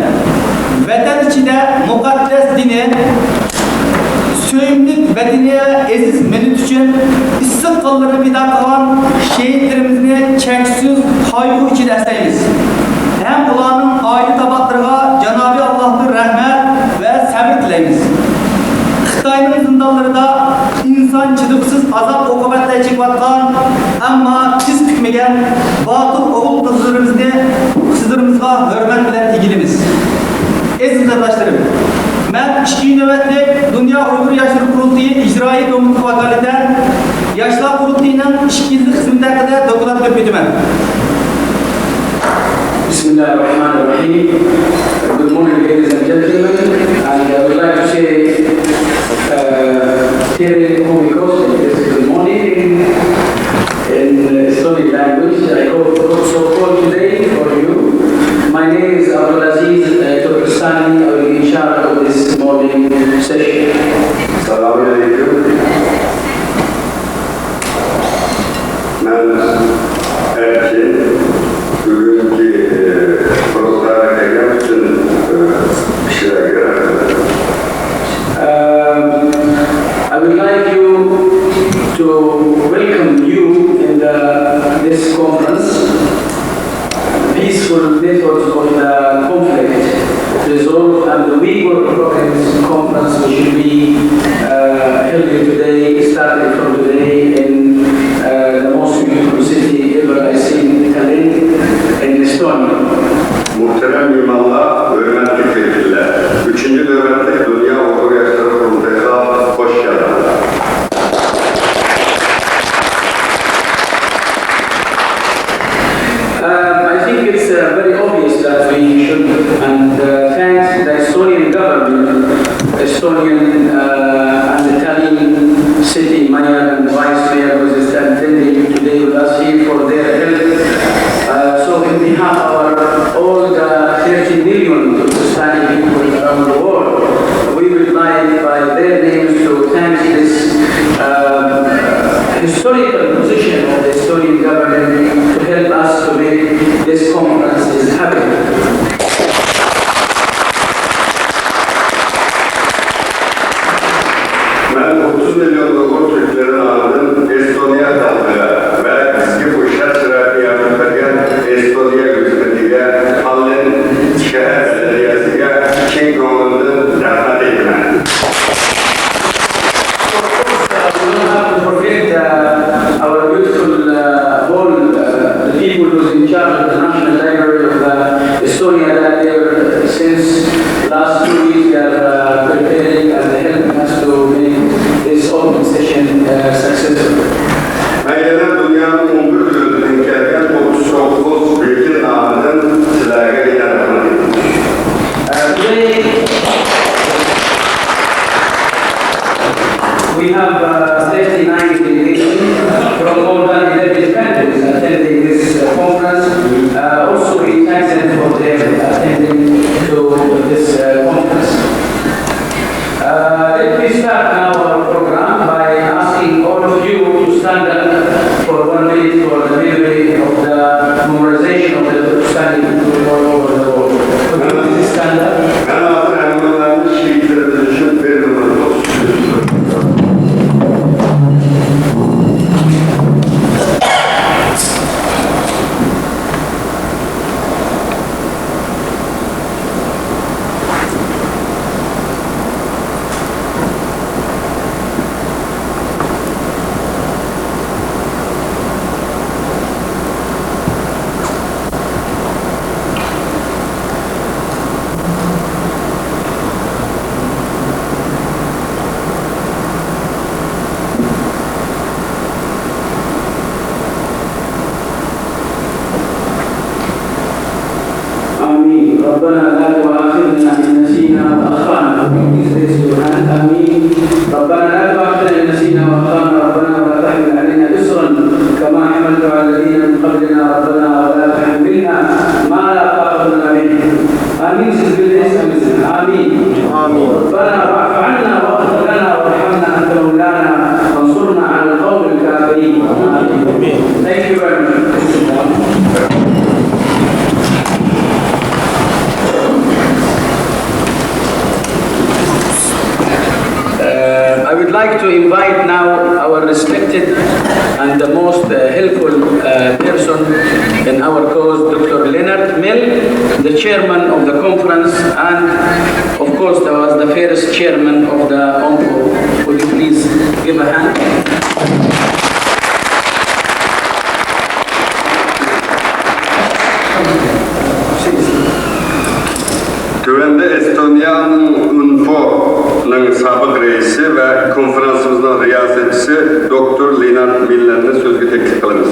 Speaker 6: Vatan içinde mukaddes dini, söyümlük bedeniye aziz menüt için issiq qollarını bir daha kalan şehitlerimizni çeksiz kaygı içinde eseymiz. Hem ularning aile tabaklarına Cenab-ı Allah'ın rahmet ve sabır dileymiz. Xitoyning zindonlarida inson chidiqsiz azob oqibatlar chekayotgan ammo tiz tugmagan botir o'g'il qizlarimizga hurmat bilan tegilimiz. Aziz qardoshlarım, ben 2 navbatlik Dünya Uyghur Yaşlar Kurultayı icraî komiteti vakaleten Yaşlar Kurultayı'nın 2 yıllık hizmeti hakkında dokulat verip ediyorum.
Speaker 7: Bismillahirrahmanirrahim. Good morning, ladies and gentlemen. And I would like to say, here in Komikos, good morning in Estonian language. I hope so called today for you. My name is Abdulaziz Turkestani. I will be in charge of this morning session.
Speaker 3: Selamünaleyküm. Ben Erkin, bugünkü programda gelen bütün kişilere göre
Speaker 7: I would like you to welcome you in this conference, peaceful methods of the conflict resolved, and the Uyghur Progress Conference which will be held today, starting from today in the most beautiful city ever I seen in Tallinn, in Estonia.
Speaker 3: muhterem mimarlar, hürmetli vekiller, 3. nöbetlik Dünya Uyghur Yaşları Kurultayı'na hoş geldiniz.
Speaker 7: I think it's very obvious that we should thank the Estonian government, Estonian and the Tallinn city mayor and vice mayor who is attending today with us here for their help. So in behalf of all the 30 million Pakistani people around the world, we would like by their names to thank this historical position of the Estonian government to help us to make this conference is happening.
Speaker 3: Ben 30 milyon Uyghur Türklerin ağırlığın Estonya halkına ve bizgi bu şartlara yardım eden Estonya hükümetiyle Tallinn şehir belediyesiyle King Kong'un rahmet eylemen.
Speaker 7: We don't have to forget our beautiful the people who's in charge of the National Library of Estonia that they're since last 2 weeks they are preparing and helping us to make this open session successful.
Speaker 3: Meyyeler dünyanın 11 ülkeden gelgen 39 vekil namının sizlere yardım
Speaker 7: Today we have 39 delegations from more than 11 countries attending this conference. Also, we thank them for their attending to this conference. Let me start now our program by asking all of you to Please raise your hand. آمين. ربنا لا تؤاخذنا إن نسينا وأخطأنا ربنا ولا تحمل علينا إصرا كما حملت على الذين من قبلنا ربنا ولا تحملنا ما لا طاقة لنا به. آمين. آمين. آمين. ربنا واعف عنا واغفر لنا وارحمنا أنت مولانا وانصرنا على القوم الكافرين. آمين. Thank you very much. I would like to invite now our respected and the most helpful person in our cause, Dr. Leonard Mill, the chairman of the conference, and of course there was the first chairman of the ONCO. Would you please give a hand?
Speaker 3: Tövrende Estonya'nın UNFO'nun sabık reisi ve konferansımızın riyasetçisi Dr. Leonard Miller'ine sözü teklif kılınız.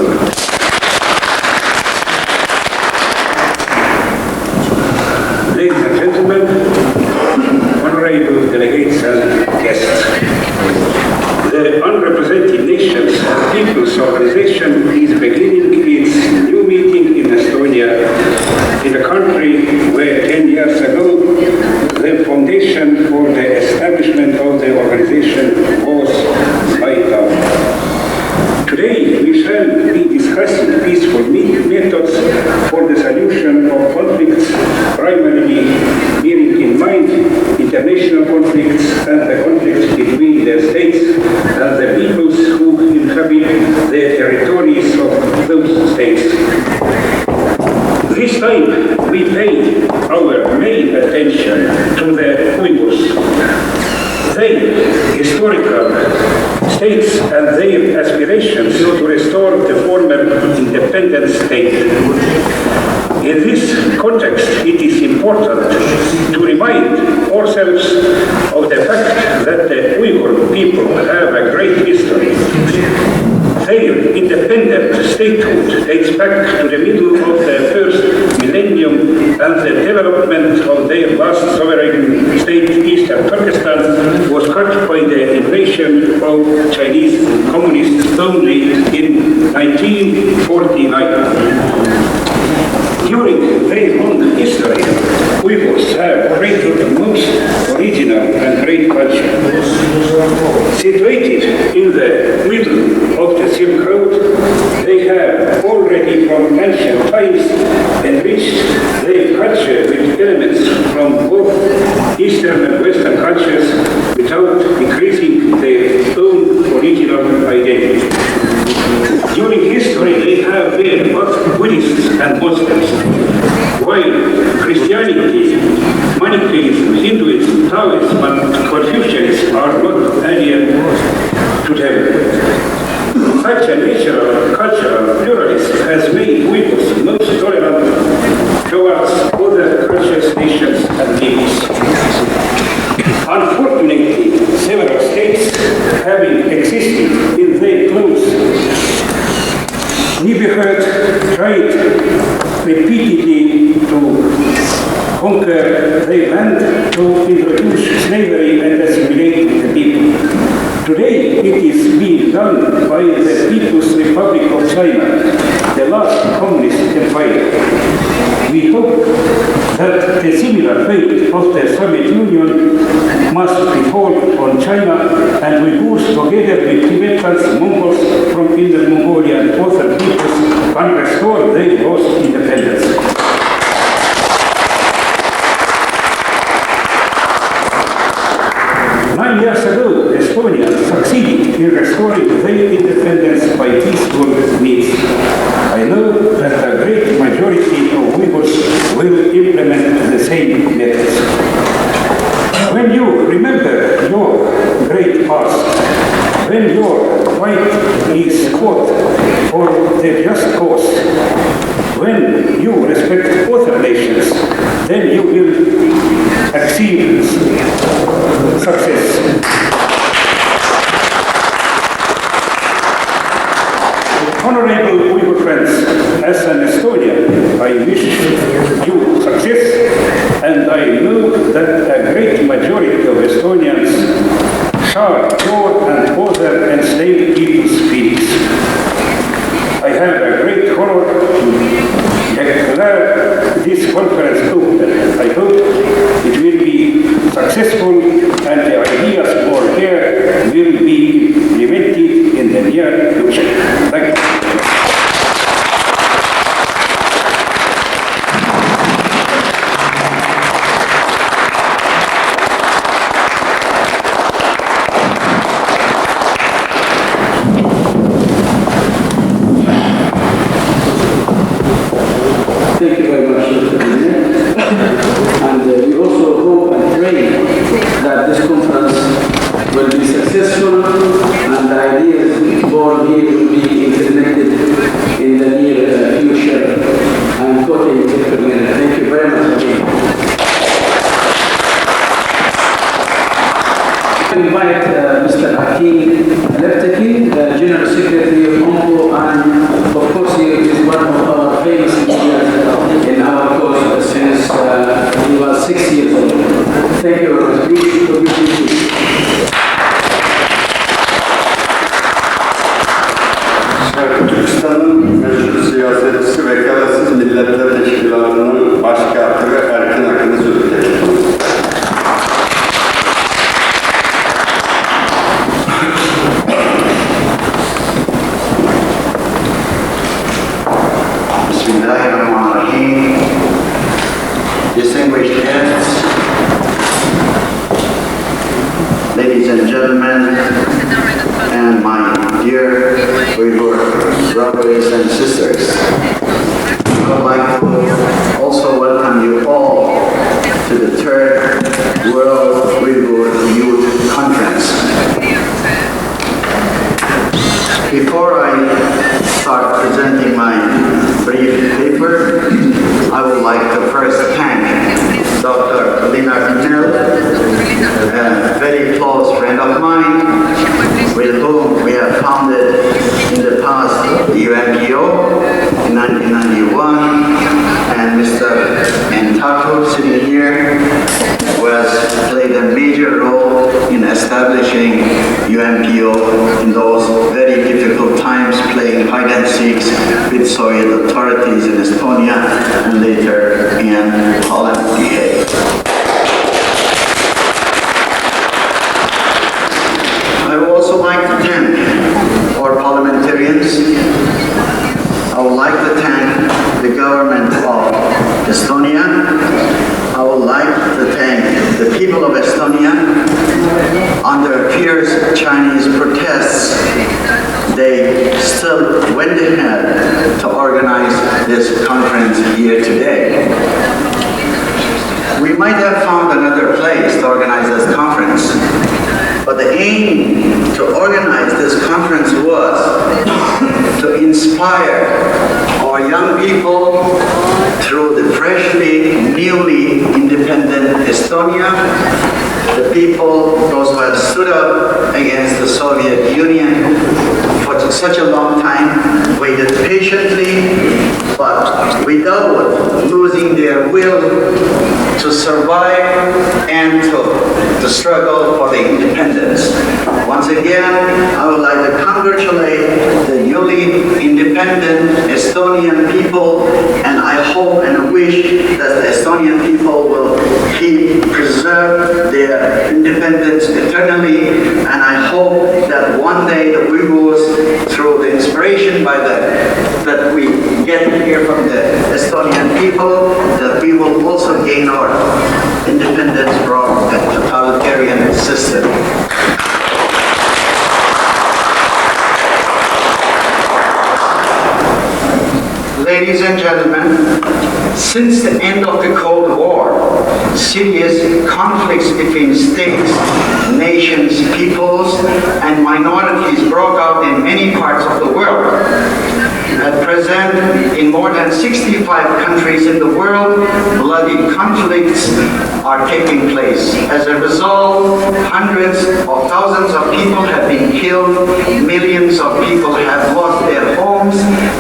Speaker 8: Ladies and gentlemen, honorable delegates and guests, the Unrepresented Nations People's Organization is beginning its new meeting in Estonia, in a country where 10 years ago the foundation for the establishment of the organization was laid down. Today we shall be discussing peaceful methods for the solution of conflicts, primarily bearing in mind international conflicts and the conflicts between the states and the peoples who inhabit the territories of those states. This time we paid our main attention to the Uyghurs. Their historical states and their aspirations to restore the former independent state. In this context, it is important to remind ourselves of the fact that the Uyghur people have a great history. Their independent statehood dates back to the middle of the first millennium, and the development of their last sovereign state, Eastern Turkestan, was cut by the invasion of Chinese communists only in 1949. During their long history, Uyghurs have created the most original and great culture. Situated in the middle of the Silk Road, they have already from ancient times enriched their culture with elements from both Eastern and Western cultures without decreasing their own original identity. During history, they have been both Buddhists and Muslims, while Christianity, Manichaeism, Hinduism, Taoism, and Confucianism are not alien to them. Such a natural cultural pluralism has made Uyghurs most tolerant towards other cultures, nations, and peoples. Unfortunately, several states having existed in their close neighborhood tried repeatedly to conquer their land, to introduce slavery and assimilate the people. Today it is being done by the People's Republic of China, the last communist empire. We hope that the similar fate of the Soviet Union must befall on China, and Uyghurs together with Tibetans, Mongols from Inner Mongolia and other peoples can restore their lost independence. Nine years ago, Estonia succeeded in restoring their independence by peaceful means. I know that a great majority of Uyghurs will implement the same methods. When you remember your great past, when your fight is fought for the just cause, when you respect other nations, then you will achieve success. Honorable Uyghur friends, as an Estonian, I wish you success, and I know that a great majority of successful and the ideas born here will be implemented in the near future. Thank you.
Speaker 7: Thank you very much, Mr. President. And we also hope and pray that this conference will be successful and the ideas born here will be implemented in the near future. I'm quoting Mr. President. Thank you very much again. I invite Mr. Hakim Leftaki, the General Secretary of UNCO, and of course he is one of our famous leaders in our cause since he was 6 years old. Thank you very much.
Speaker 3: Türkistan'ın meşhur siyasetçisi Vekalatsız Milletler Teşkilatı'nın başkatiri Erkin Akın'ı sözü tekrar.
Speaker 4: Bismillahirrahmanirrahim. Distinguished guests, ladies and gentlemen, and my dear Uyghur brothers and sisters, I would like to also welcome you all to the third World Uyghur Youth Conference. Before I start presenting my brief paper, I would like to first thank Dr. Lina Knell, a very close friend of mine, with whom we have founded in the past the UNPO in 1991, and Mr. Ntatu sitting here, who has played a major role in establishing UNPO in those very difficult times, playing hide and seeks with Soviet authorities in Estonia and later in Holland. I would also like to thank our parliamentarians. I would like to thank the government of Estonia. I would like to thank the people of Estonia. Under fierce Chinese protests, they still went ahead to organize this conference here today. We might have found another place to organize this conference, but the aim to organize this conference was to inspire our young people through the freshly, newly independent Estonia, the people, those who have stood up against the Soviet Union for such a long time, waited patiently, but without losing their will to survive and to struggle for the independence. Once again, I would like to congratulate the newly independent Estonian people, and I hope and wish that the Estonian people will preserve their independence eternally, and I hope that one day the Uyghurs, through the inspiration that we get here from the Estonian people, that we will also gain our independence from a totalitarian system. Ladies and gentlemen, since the end of the Cold War, serious conflicts between states, nations, peoples, and minorities broke out in many parts of the world. At present, in more than 65 countries in the world, bloody conflicts are taking place. As a result, hundreds of thousands of people have been killed, millions of people have lost their homes,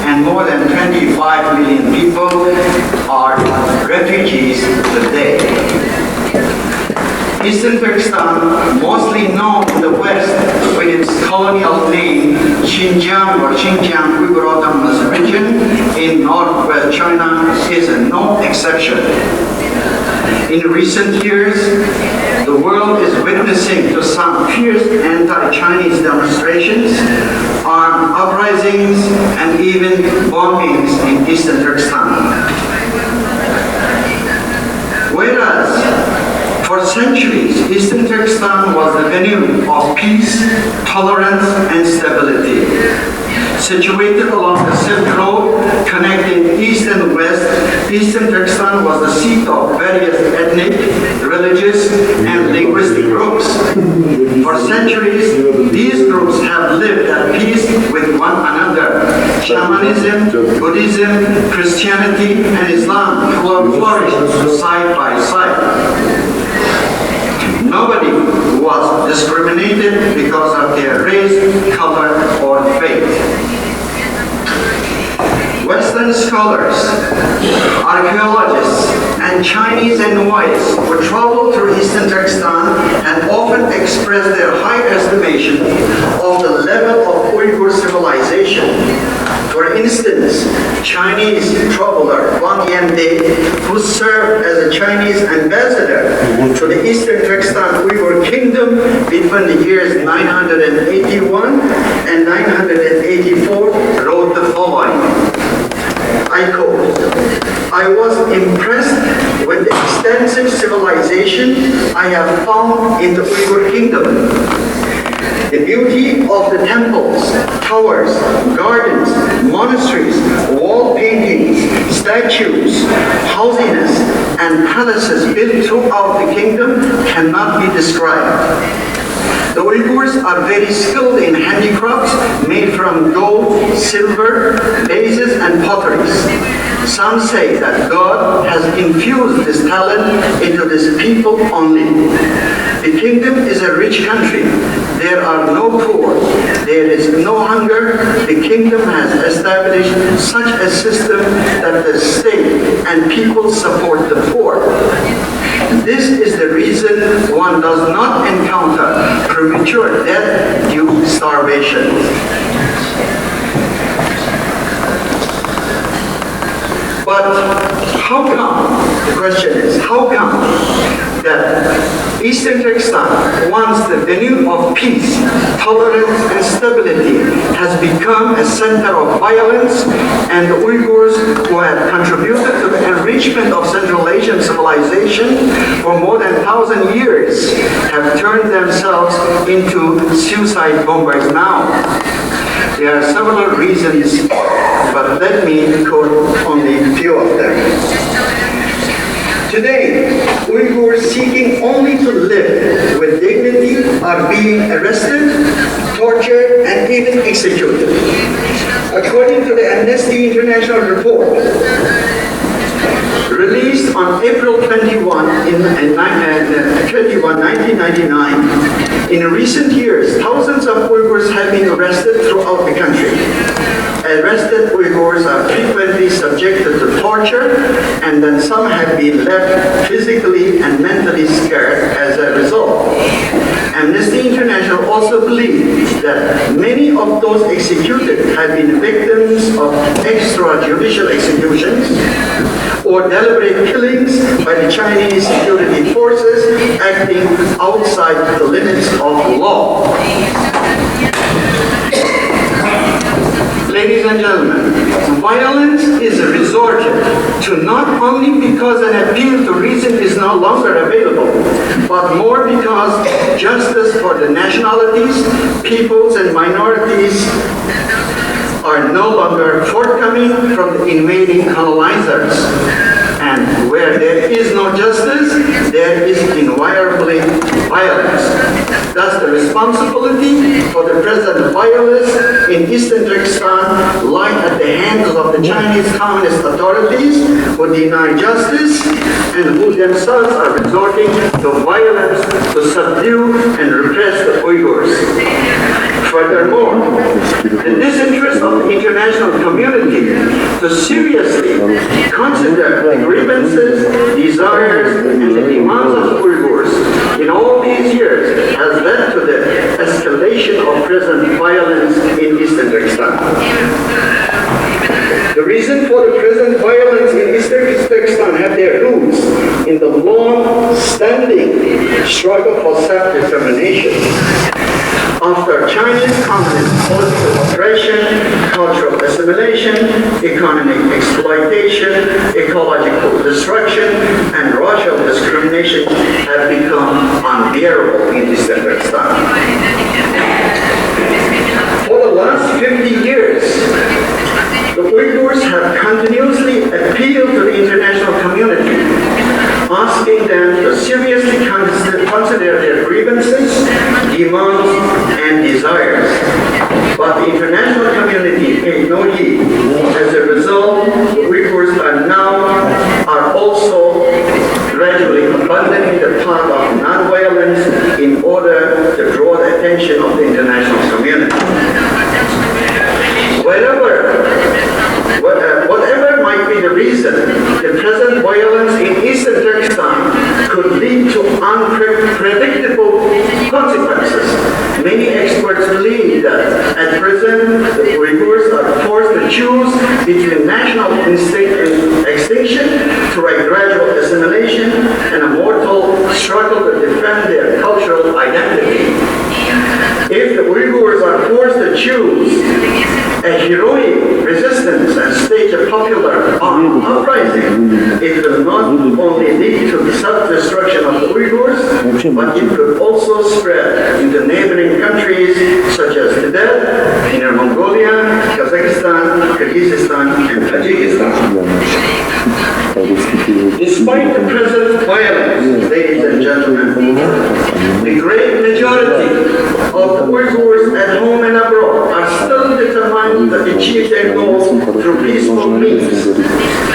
Speaker 4: and more than 25 million people are refugees today. Eastern Turkestan, mostly known in the West with its colonial name Xinjiang or Xinjiang Uyghur Autonomous Region in northwest China, is no exception. In recent years, the world is witnessing to some fierce anti-Chinese demonstrations, armed uprisings, and even bombings in Eastern Turkestan. Whereas, for centuries, Eastern Turkestan was the venue of peace, tolerance, and stability. Situated along the Silk Road, connecting East and West, Eastern Turkestan was the seat of various ethnic, religious, and linguistic groups. For centuries, these groups have lived at peace with one another. Shamanism, Buddhism, Christianity, and Islam flourished side by side. Nobody was discriminated because of their race, color, or faith. Western scholars, archaeologists, and Chinese and whites would travel through Eastern Turkestan and often express their high estimation of the level of Uyghur civilization. For instance, Chinese traveler Wang Yande, who served as a Chinese ambassador to the Eastern Turkestan Uyghur Kingdom between the years 981 and 984, wrote the following. I quote, "I was impressed with the extensive civilization I have found in the Uyghur Kingdom. The beauty of the temples, towers, gardens, monasteries, wall paintings, statues, houses, and palaces built throughout the kingdom cannot be described. The Uyghurs are very skilled in handicrafts made from gold, silver, vases, and potteries. Some say that God has infused this talent into this people only. The kingdom is a rich country. There are no poor. There is no hunger. The kingdom has established such a system that the state and people support the poor. This is the reason one does not encounter premature death due to starvation." But how come, the question is, how come that Eastern Turkestan, once the venue of peace, tolerance, and stability, has become a center of violence, and the Uyghurs, who have contributed to the enrichment of Central Asian civilization for more than 1,000 years, have turned themselves into suicide bombers now? There are several reasons, but let me quote only a few of them. Today, Uyghurs seeking only to live with dignity are being arrested, tortured, and even executed. According to the Amnesty International report, released on April 21, 1999, in recent years, thousands of Uyghurs have been arrested throughout the country. Arrested Uyghurs are frequently subjected to torture, and then some have been left physically and mentally scared as a result. Amnesty International also believes that many of those executed have been victims of extrajudicial executions or deliberate killings by the Chinese security forces acting outside the limits of law. Ladies and gentlemen, violence is resorted to not only because an appeal to reason is no longer available, but more because justice for the nationalities, peoples, and minorities are no longer forthcoming from the invading colonizers. And where there is no justice, there is invariably violence. Thus, the responsibility for the present violence in Eastern Turkestan lie at the hands of the Chinese Communist authorities who deny justice and who themselves are resorting to violence to subdue and repress the Uyghurs. Furthermore, the disinterest of the international community to seriously consider the grievances, desires, and the demands of Uyghurs in all these years has led to the escalation of present violence in Eastern Turkestan. The reason for the present violence in Eastern Turkestan have their roots in the long
Speaker 9: standing struggle for self-determination. After Chinese communist political oppression, cultural assimilation, economic exploitation, ecological destruction, and racial discrimination have become unbearable in Eastern Turkestan. For the last 50 years, the Uyghurs have continuously appealed to the international community, asking them to seriously consider their grievances, demands, and desires. But the international community paid no heed. As a result, the Uyghurs are also gradually abandoning the path of non-violence in order to draw the attention of the international community. Whatever might be the reason, the present violence in Eastern Turkestan could lead to unpredictable consequences. Many experts believe that at present the Uyghurs are forced to choose between national extinction through a gradual assimilation and a mortal struggle to defend their cultural identity. If the Uyghurs are forced to choose a heroic resistance and stage a popular uprising, it will not only lead to the self-destruction of the Uyghurs, but it could also spread into neighboring countries such as Tibet, Inner Mongolia, Kazakhstan, Kyrgyzstan, and Tajikistan. Despite the present violence, ladies and gentlemen, the great majority of the Uyghurs at home and abroad are still determined to achieve their goals through peaceful means.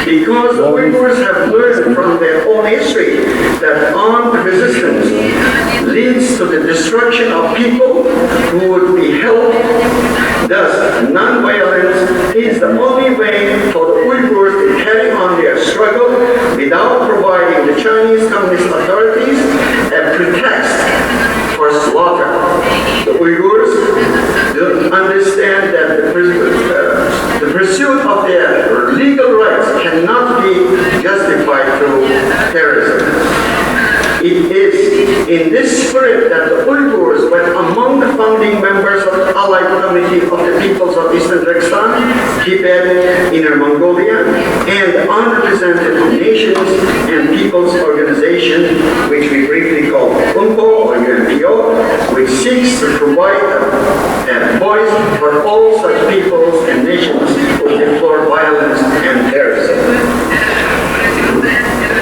Speaker 9: Because the Uyghurs have learned from their own history that armed resistance leads to the destruction of people who would be helped. Thus, non-violence is the only way for the Uyghurs to carry on their struggle without providing the Chinese Communist authorities a pretext for slaughter. The Uyghurs don't understand that the pursuit of their legal rights cannot be justified through terrorism. It is in this spirit that the Uyghurs were among the founding members of the Allied Committee of the Peoples of Eastern Turkestan, Tibet, Inner Mongolia, and the Unrepresented Nations and Peoples Organization, which we briefly call UNPO or UNPO, which seeks to provide a voice for all such peoples and nations who deplore violence and terrorism.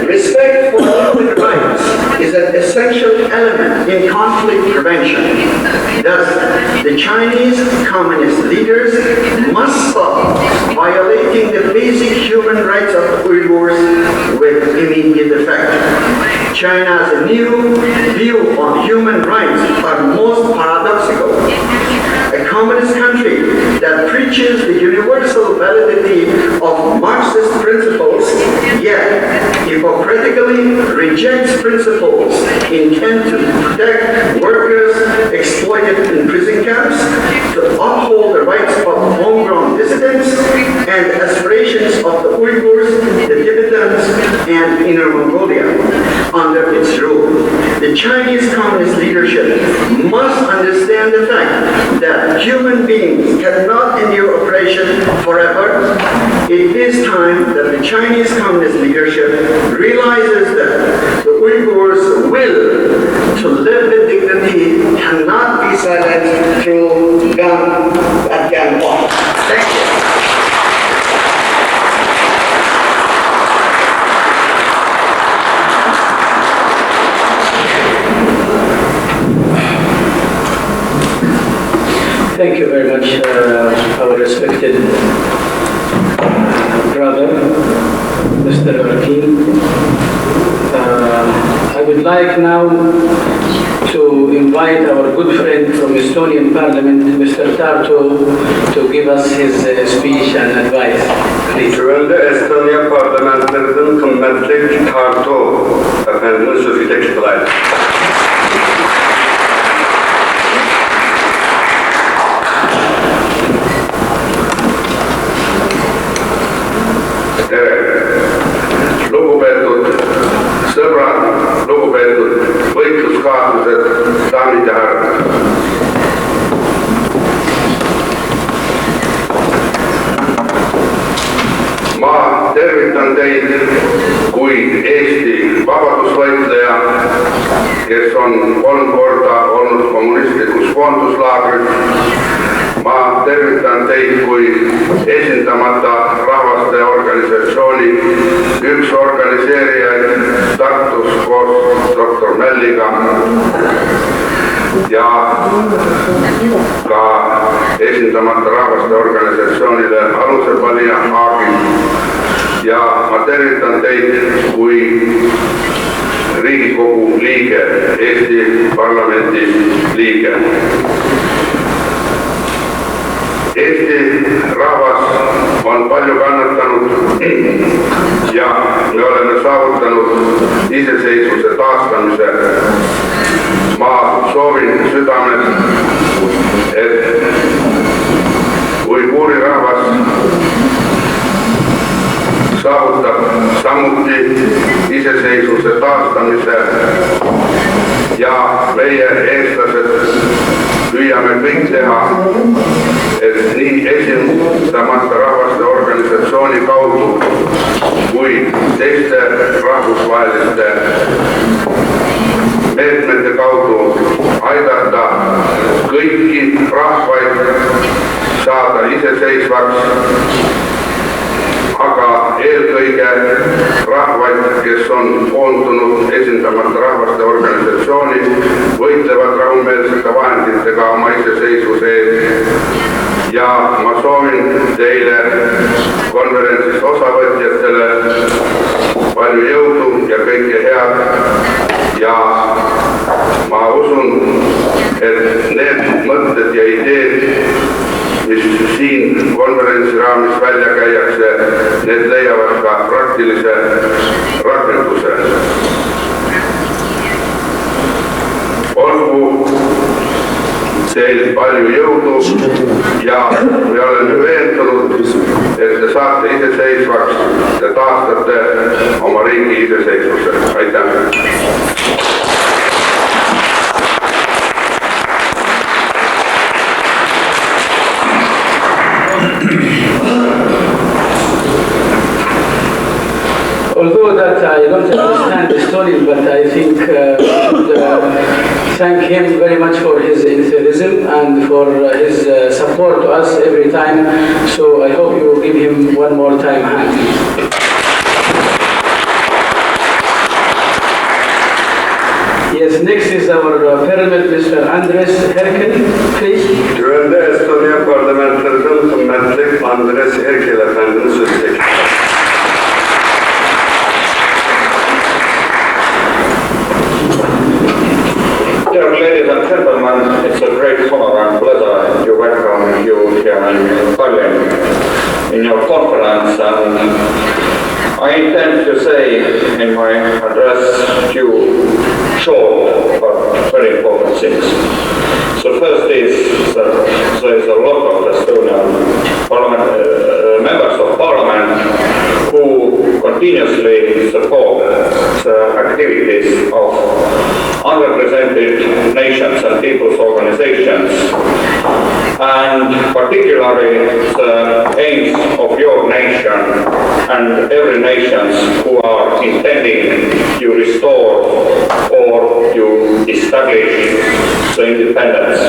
Speaker 9: Respect for human rights is an essential element in conflict prevention. Thus, the Chinese communist leaders must stop violating the basic human rights of the Uyghurs with immediate effect. China's new view on human rights are most paradoxical. A communist country that preaches the universal validity of Marxist principles, yet hypocritically rejects principles intent to protect workers exploited in prison camps, to uphold the rights of homegrown dissidents, and aspirations of the Uyghurs, the Tibetans, and Inner Mongolia under its rule. The Chinese communist leadership must understand the fact that human beings cannot endure oppression forever. It is time that the Chinese communist leadership realizes that the Uyghurs' will to live with dignity cannot be silenced through gun at gunpoint. Thank you.
Speaker 7: Thank you very much, our respected brother, Mr. Rakim. I would like now to invite our good friend from Estonian Parliament, Mr. Tarto, to give us his speech and advice. Please.
Speaker 5: Güvende Estonya Parlamenterinin kıymetli Tarto efendinin sözü tekrar.
Speaker 2: Lugupeetud sõbrad, lugupeetud
Speaker 5: teid kui Eesti vabadusvõitleja, kes on 3 korda olnud kommunistlikus koonduslaagris. Ma tervitan teid kui esindamata rahvaste organisatsiooni üks organiseerijaid Tartus koos doktor Melliga ja ka esindamata rahvaste organisatsioonile alusepanija Haagil. Ja ma tervitan teid kui Riigikogu liige, Eesti parlamendi liige. Eesti rahvas on palju kannatanud ja me oleme saavutanud iseseisvuse taastamise. Ma soovin südamest, et uiguuri rahvas saavutab samuti iseseisvuse taastamise ja meie eestlased püüame kõik teha, et nii esindamata rahvaste organisatsiooni kaudu kui teiste rahvusvaheliste meetmete kaudu aidata kõiki rahvaid saada iseseisvaks, aga eelkõige rahvaid, kes on koondunud esindamata rahvaste organisatsiooni, võitlevad rahumeelsete vahenditega oma iseseisvuse eest. Ja ma soovin teile konverentsist osavõtjatele palju jõudu ja kõike head. Ja ma usun, et need mõtted ja ideed, mis siin konverentsi raamis välja käiakse, need leiavad ka praktilise rakenduse. Olgu teil palju jõudu ja me oleme veendunud, et te saate iseseisvaks ja taastate oma riigi iseseisvuse. Aitäh!
Speaker 7: Although that I don't understand Estonian, but I think we should thank him very much for his enthusiasm and for his support to us every time. So I hope you give him one more time hand. Yes, next is our Parliament, Mr. Andres Herkel, please.
Speaker 5: Güvende Estonya parlamenterinin kıymetli Andres Herkel efendinin sözü.
Speaker 10: Dear ladies and gentlemen, it's a great honor and pleasure to welcome you here in Tallinn in your conference, and I intend to say in my address few short but very important things. So first is that there is a lot of Estonian members of parliament who continuously support the activities of unrepresented nations and people's organizations, and particularly the aims of your nation and every nations who are intending to restore or to establish the independence.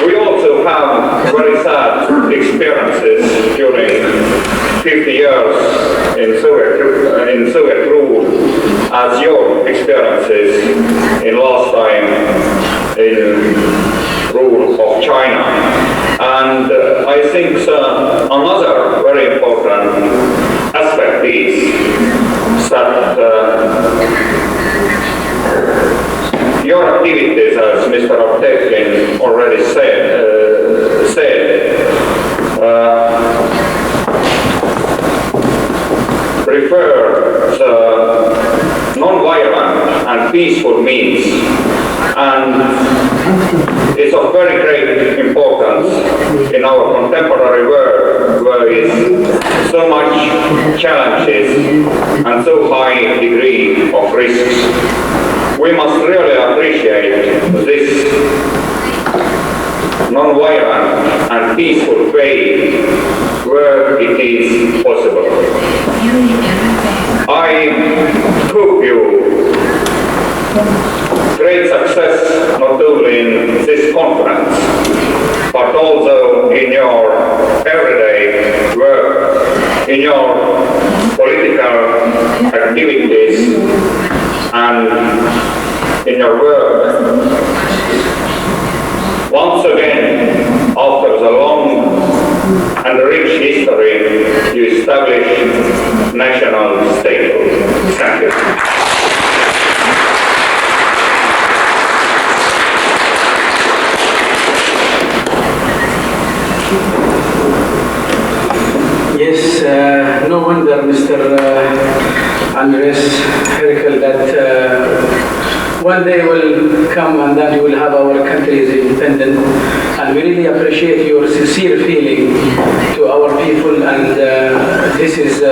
Speaker 10: We also have very sad experiences during 50 years in Soviet rule, as your experiences in last time in rule of China. And I think another very important aspect is that your activities, as Mr. Aptekin already said, prefer the non-violent and peaceful means, and it's of very great importance in our contemporary world, where is so much challenges and so high degree of risks. We must really appreciate this non-violent and peaceful way where it is possible. I hope you great success not only in this conference, but also in your everyday work, in your political activities, and in your work. Once again, after the long and rich history, you establish national statehood. Thank you.
Speaker 7: Yes, no wonder, Mr. Andres Herkel, that one day will come and then you will have our country is independent. And we really appreciate your sincere feeling to our people, and this is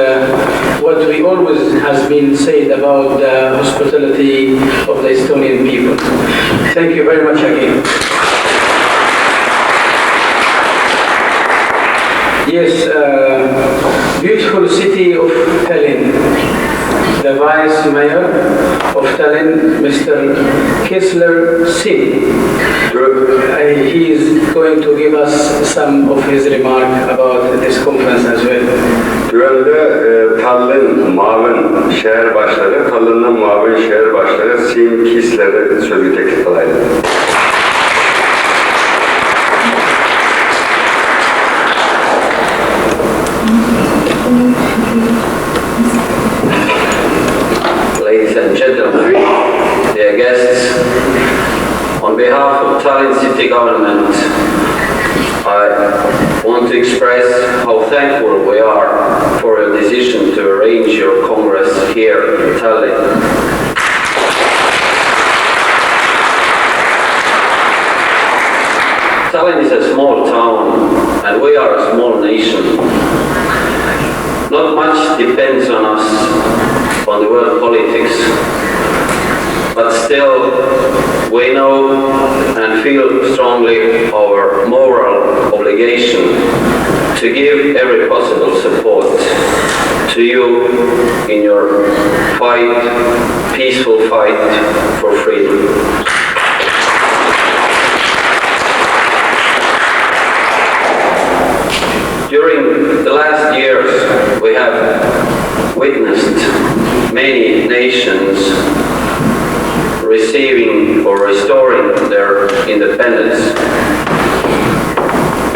Speaker 7: what we always has been said about the hospitality of the Estonian people. Thank you very much again. Yes, beautiful city of Tallinn. The Vice Mayor of Tallinn, Mr. Kessler Singh. He is going to give us some of his remarks about this conference as well.
Speaker 3: Güvende Tallinn Mavin Şehir Başkanı, Tallinn'in Mavin Şehir Başkanı Sim Kissler'e sözü teklif alaydı.
Speaker 11: Ladies and gentlemen, dear guests, on behalf of Tallinn City Government, I want to express how thankful we are for your decision to arrange your Congress here in Tallinn. Tallinn is a small town and we are a small nation. Not much depends on us, on the world politics, but still we know and feel strongly our moral obligation to give every possible support to you in your fight, peaceful fight for freedom. During the last years, we have witnessed many nations receiving or restoring their independence.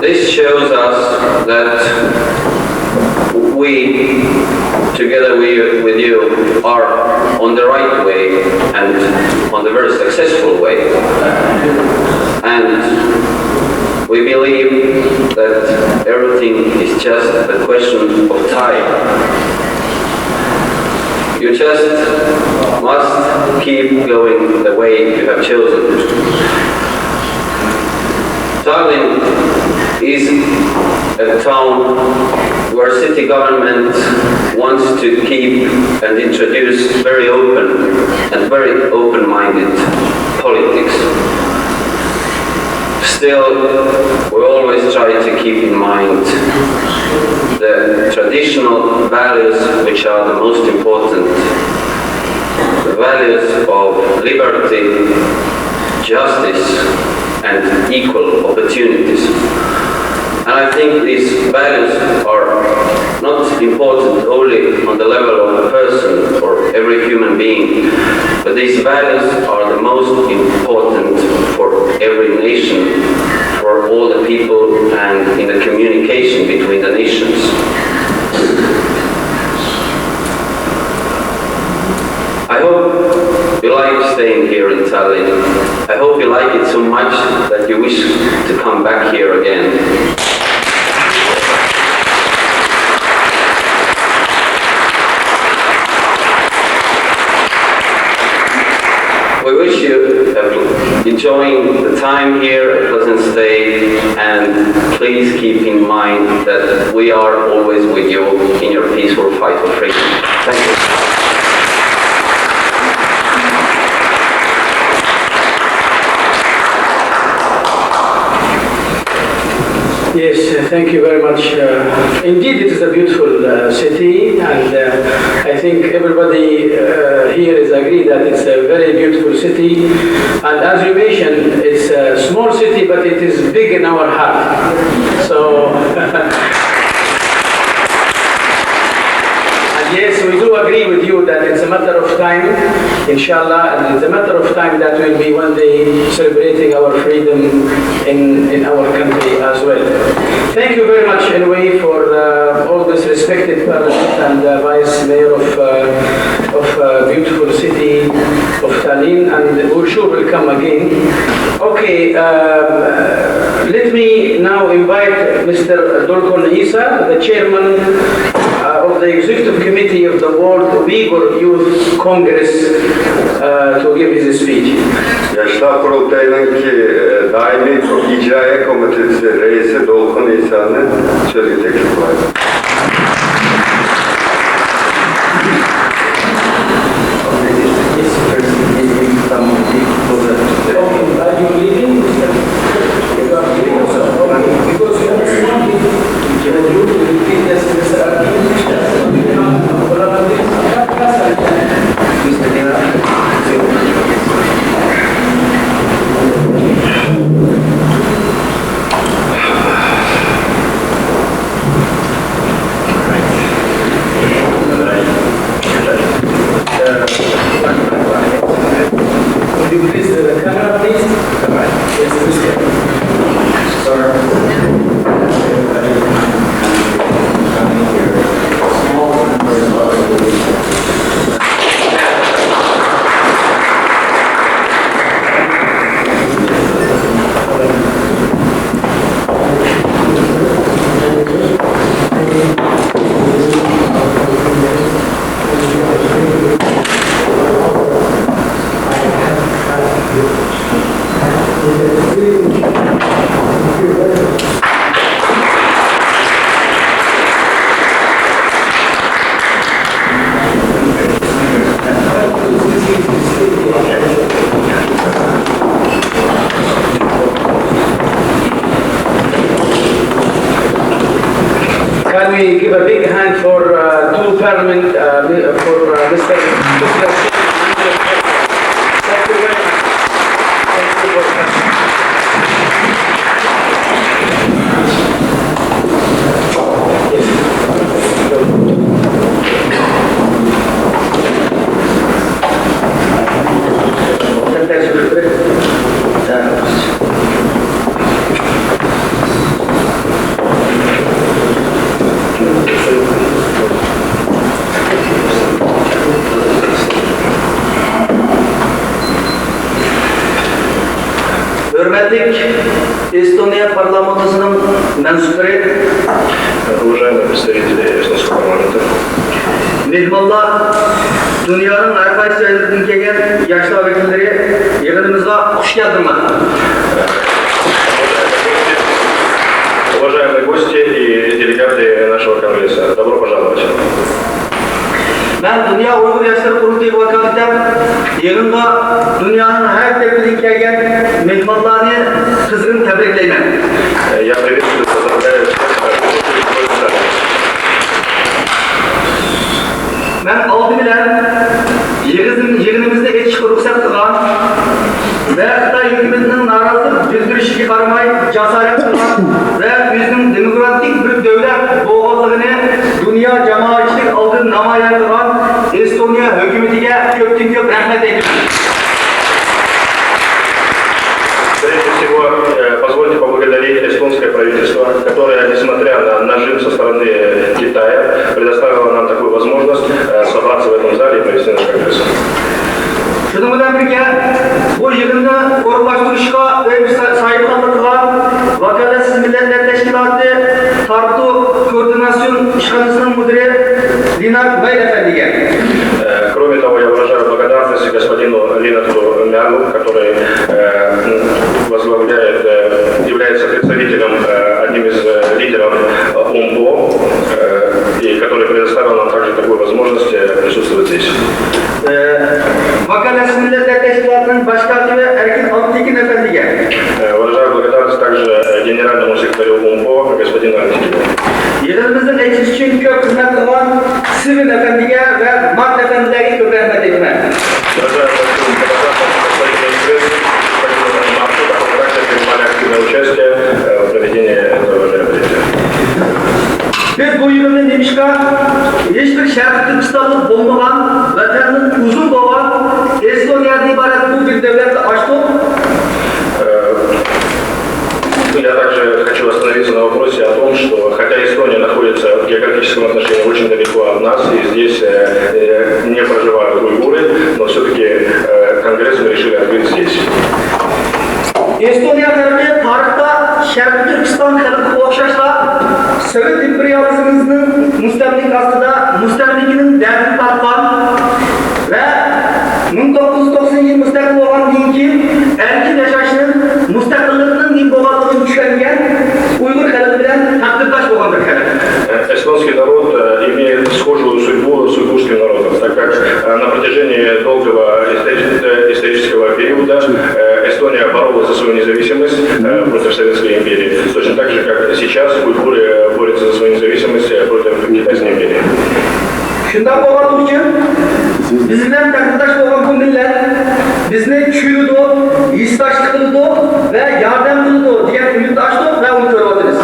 Speaker 11: This shows us that we, together with you, are on the right way and on the very successful way. And we believe that everything is just a question of time. You just must keep going the way you have chosen. Tallinn is a town where city government wants to keep and introduce very open and very open-minded politics. Still, we always try to keep in mind the traditional values which are the most important. The values of liberty, justice, and equal opportunities. And I think these values are not important only on the level of a person or every human being, but these values are the most important for every nation, for all the people, and in the communication between the nations. I hope you like staying here in Tallinn. I hope you like it so much that you wish to come back here again. We wish you enjoying the time here, a pleasant stay, and please keep in mind that we are always with you in your peaceful fight for freedom. Thank you.
Speaker 7: Yes, thank you very much. Indeed, it is a beautiful city, and I think everybody here is agreed that it's a very beautiful city. And as you mentioned, it's a small city, but it is big in our heart. So, yes, we do agree with you that it's a matter of time, inshallah, and it's a matter of time that we'll be one day celebrating our freedom in our country as well. Thank you very much, anyway, for all this respected Parliament and Vice Mayor of beautiful city of Tallinn, and we're sure will come again. Okay, let me now invite Mr. Dolkon Isa, the Chairman of the Executive Committee of the World Uyghur Youth Congress, to give his speech.
Speaker 3: Yaşlar Kurultayı'nın ki daimi icraya komitesi reisi Dolkun İsa'nın sözü teklif var.
Speaker 7: Can we give a big hand for two Parliament, for Mr. Thank you very much. Thank you very much.
Speaker 9: Hürmetlik Estonya Parlamentosunun mensupları,
Speaker 10: Уважаемые представители эстонского парламента,
Speaker 9: mehmonlar, dünyanın her qaysi yerlerinden kelgan yaşlı vekilleri yig'inimizga xush keldilar.
Speaker 10: уважаемые гости и делегаты нашего конгресса, добро пожаловать.
Speaker 9: Ben Dünya Uyghur Yaşları Kurultayı vakaleten yığında dünyanın her tepkiden kelgan mehmonlarni kızgın tebrikleymen.
Speaker 10: Я приветствую, поздравляю всех.
Speaker 9: Ben aldı bilen yığınımızda geçişe ruhsat kılan ve Xitay hükümetinin narazılık bildirişine karamay cesaret kılan ve bizim demokratik bir devlet boğazlığını dünya cemaatçilik aldığı namayar kılan Estonya hükümetine köpten köp rahmet eylesin.
Speaker 10: Прежде всего, позвольте поблагодарить эстонское правительство, которое, несмотря на нажим со стороны Китая, предоставило нам такую возможность собраться в этом зале и провести наш конгресс.
Speaker 9: Şunun bilen birge, bu yığını orunlaştırışka ve sayıklanlı kılan Vakalatsiz Milletler Teşkilatı Tartu Koordinasyon İşhanısının müdürü Linar Bey Efendi'ye.
Speaker 10: Кроме того, я выражаю благодарность господину Линату Мяну, который возглавляет, является представителем, одним из лидеров ОМБО, и который предоставил нам также такую возможность присутствовать здесь.
Speaker 9: Vakalatsiz Milletler Teşkilatı'nın Başkatibi Erkin Alptekin Efendi'ye.
Speaker 10: Выражаю благодарность также генеральному секретарю удовлетворил УМПО господина Антипова.
Speaker 9: Yığınımızın geçiş için çok hizmet olan Sivin Efendi'ye ve Mart Efendi'ye çok rahmet etmek.
Speaker 10: Участие в проведении этого мероприятия.
Speaker 9: Biz bu yılın demişken hiçbir Şarkı Türkistan'ın bulmadan, vatanının uzun boğan Estonya'dan ibaret bu bir devleti açtık.
Speaker 10: Я также хочу остановиться на вопросе о том, что хотя Эстония находится в географическом отношении очень далеко от нас, и здесь не проживают уйгуры, но все-таки Конгресс мы решили открыть здесь.
Speaker 9: Estonya tarafı tarihte Şarkı Türkistan halkı okşaşla Sovyet İmperyalizmimizin müstemlikasında müstemlikinin derdini tartan ve 1990 yıl müstakil olan dinki erkin yaşayışının müstakilliğinin nimboğallığını düşengen Uygur halkı bilen takdirdaş olan bir halk.
Speaker 10: Эстонский народ имеет схожую судьбу с уйгурским народом, так как на протяжении долгого исторического периода Эстония боролась за свою независимость против Советской империи, точно так же, как сейчас уйгуры борются за свою независимость против Китайской империи.
Speaker 9: Şundan boğaldığı için bizimle takdirdaş olan bu millet bizni küyüdü, istaşlık kıldı ve yardım kıldı diye ümit açtı ve onu körüldünüz.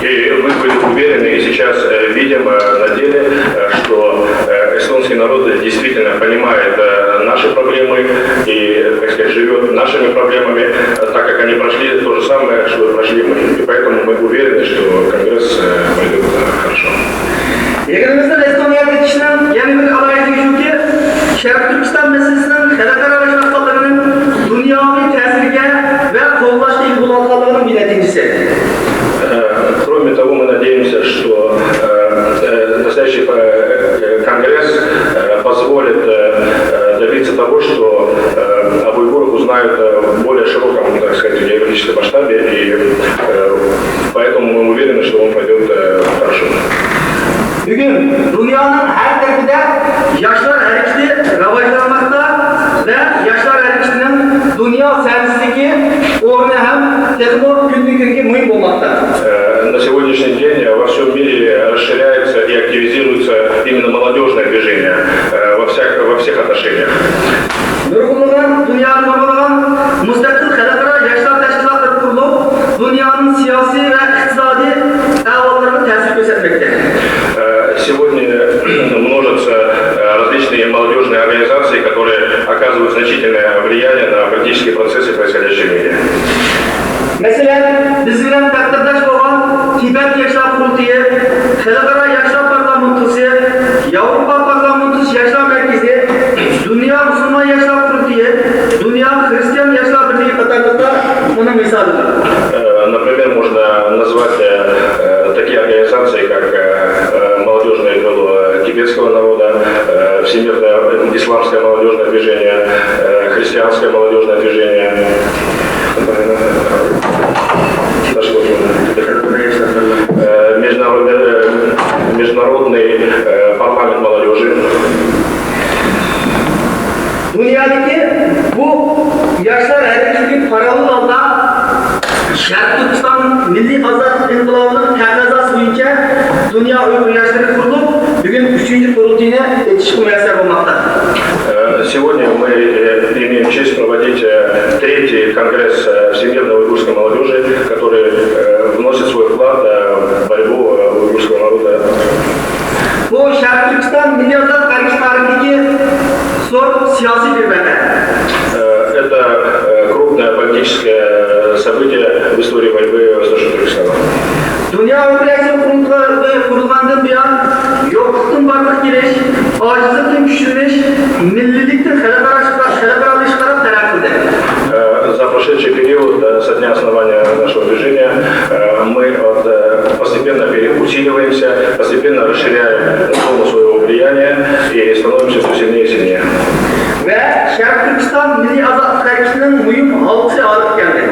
Speaker 10: И мы были уверены и сейчас видим на деле, что эстонский народ действительно понимает наши проблемы и, так сказать, живет нашими проблемами, так как они прошли то же самое, что прошли мы. И поэтому мы уверены, что Конгресс пойдет хорошо.
Speaker 9: Yığınımızın Estonya'ya geçişinin yeni bir alayeti şu ki Şarkı Türkistan meselesinin halkara ve şartlarının dünyavi tesirge ve kollaşlı ilgili bir neticesi.
Speaker 10: Кроме того, мы надеемся, что настоящий Конгресс позволит добиться того, что об уйгурах узнают в более широком, так сказать, географическом масштабе, и поэтому мы уверены, что он пойдет хорошо.
Speaker 9: Bugün dünyanın her tarafında yaşlar hareketi ravaçlanmakta ve yaşlar hareketinin dünya servisindeki ornu hem teknolojik günlükleri mühim olmakta.
Speaker 10: На сегодняшний день во всем мире расширяется и активизируется именно молодежное движение во всех отношениях.
Speaker 9: Nurgulluğun, dünyanın nurgulluğun müstakil halkara yaşlar teşkilatları kurulup dünyanın siyasi ve iktisadi ahvallarını tesir göstermekte.
Speaker 10: Сегодня множатся различные молодежные организации, которые оказывают значительное влияние на политические процессы, происходящие в мире.
Speaker 9: Mesela bizimle takdirdaş olan Tibet Yaşlar Kurultayı, Halkara Yaşlar Parlamentosu, Avrupa Parlamentosu Yaşlar Merkezi, Dünya Müslüman Yaşlar Kurultayı, Dünya Hristiyan Yaşlar Birliği katarlıkta bunun misalıdır.
Speaker 10: Например, можно назвать такие организации, как молодежное крыло тибетского народа, всемирное исламское молодежное движение, христианское молодежное движение. Международный парламент молодежи.
Speaker 9: Dünyadaki bu yaşlar hareketinin paralel alda Şarkı Türkistan Milli Azadlık İnkılabı'nın tehnazası boyunca Dünya Uygur Yaşları kurulup bugün 3. kurultayına yetişkin müyesser olmakta.
Speaker 10: Сегодня мы имеем честь проводить третий конгресс всемирной уйгурской молодежи, который вносит свой вклад в борьбу уйгурского народа.
Speaker 9: Bu Şarkı Türkistan Milli Azadlık Hareketi tarihindeki zor siyasi bir vatan.
Speaker 10: Это крупное политическое событие в истории борьбы Восточного Туркестана.
Speaker 9: Dünya Uygur Yaşları kurulgandan bir an yokluktan varlık giriş, acizlikten küçülmüş, millilikten halkaralaştırarak terakkide.
Speaker 10: За прошедший период со дня основания нашего движения мы постепенно усиливаемся, постепенно расширяем зону своего влияния и становимся все сильнее и сильнее.
Speaker 9: Ve Şarkı Türkistan Milli Azadlık Hareketi'nin mühim halkası haline geldi.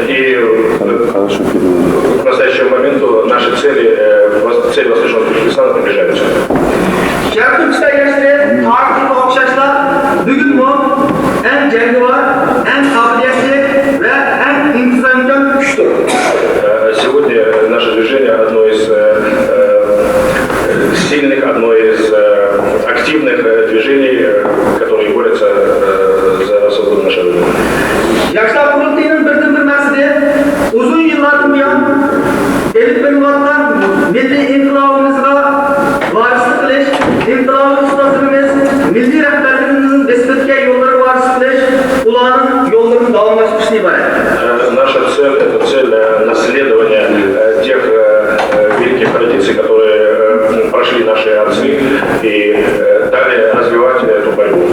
Speaker 10: И к настоящему моменту наши цели Восточного Туркестана приближаются.
Speaker 9: Şarkı Türkistan yaşları tarihi okşaşlar bugün bu en cengivar, en kabiliyetli ve en intizamcı güçtür.
Speaker 12: сильных, одно из активных движений, которые борются за свободу нашей Родины.
Speaker 9: Yaşlar Kurultayı'nın bir məqsədi uzun yıllardan bu yan elib belulatdan milli inkılabımızga varislik qilish, inkılabı ustasımız, milli rəhbərliğimizin besbetke yolları varislik qilish, ulanın yollarının davamlaşmışlığı ibaret.
Speaker 12: Наша цель – это цель наследования тех великих традиций, которые прошли наши отцы, и далее развивать эту борьбу.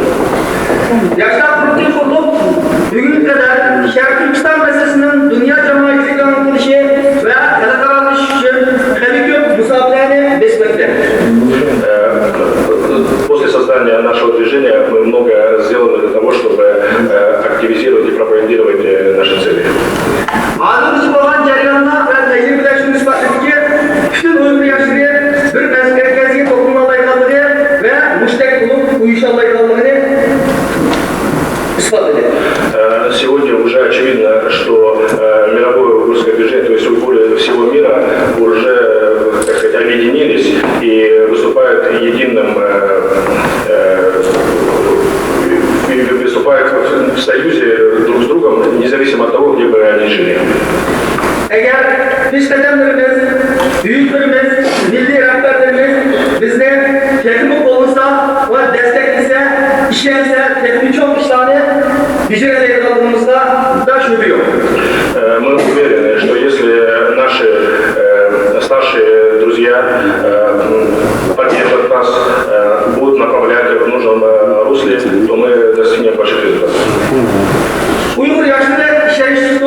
Speaker 9: Yaşlar Kurultayı kurulup, bugüne kadar Şərq Türkistan meselesinin dünya cemaatine anlatılışı ve halkaralaşışı için hali köp müsaadelerini besbetler.
Speaker 12: После создания нашего движения мы много сделали для того, чтобы активизировать и пропагандировать наши цели.
Speaker 9: Adımızı olan ceryanlar ve tecrübeleştiğini ispat etti ki, bütün Uygur yaşları bir merkezi topluma layıkaldığını ve müştek bulup uyuşa layıkaldığını ispat etti.
Speaker 12: Сегодня уже очевидно, что мировое уйгурское движение, то есть уйгуры всего мира уже, так сказать, объединились и выступают единым, выступают в союзе друг с другом, независимо от того, где бы они жили.
Speaker 9: Eğer pişkedemlerimiz, büyüklerimiz, milli rehberlerimiz bizden teknik olursa ve desteklese, işlense, teknik çok işlerini beceremeyi kaldığımızda da şüphe yok.
Speaker 12: Мы уверены, что если наши старшие друзья поддержат нас, будут направлять в нужном русле, то мы достигнем больших результатов.
Speaker 9: Uygur yaşları şeriştir,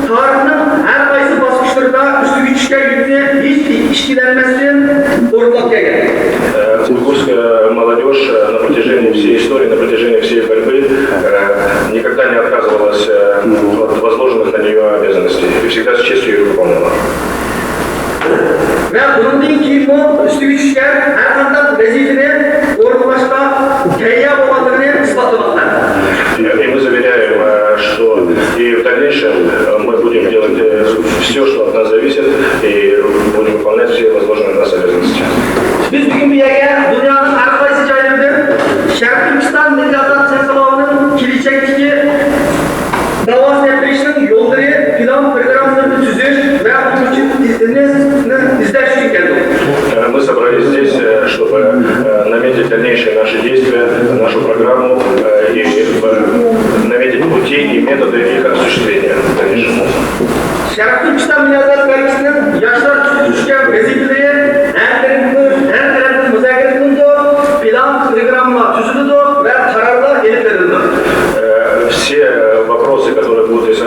Speaker 9: tarihinin her kaysı basmışlarında üstü güçken yükle hiç işkilenmezsin, ortak geldi.
Speaker 12: Уйгурская молодежь на протяжении всей истории, на протяжении всей борьбы никогда не отказывалась от возложенных на нее обязанностей и всегда с честью их выполняла.
Speaker 9: Ve bunun değil ki bu üstü güçken her kandan vazifini ortalaşma teyyap olmalarını ispatlamaklar.
Speaker 12: И мы заверяем, что и в дальнейшем мы будем делать все, что от нас зависит, и будем выполнять все возложенные на нас обязанности.
Speaker 9: Biz bugün bir yere dünyanın her kaysı caylarıdır. Şərq Türkistan Milli Azad Sensalavanın Kilicek'teki davası yapışının yolları, plan, programlarını tüzür ve bunun için izler şu geldi.
Speaker 12: Мы собрались здесь, чтобы наметить дальнейшие наши действия, нашу программу и наметить пути и методы их осуществления в дальнейшем.
Speaker 9: Şərq Türkistan Milli Azad Partisi'nin yaşlar düşüşken vezifeleri her taraflı müzakere edildi, plan, programlar tüzüldü ve kararlar gelip verildi.
Speaker 12: Все вопросы, которые будут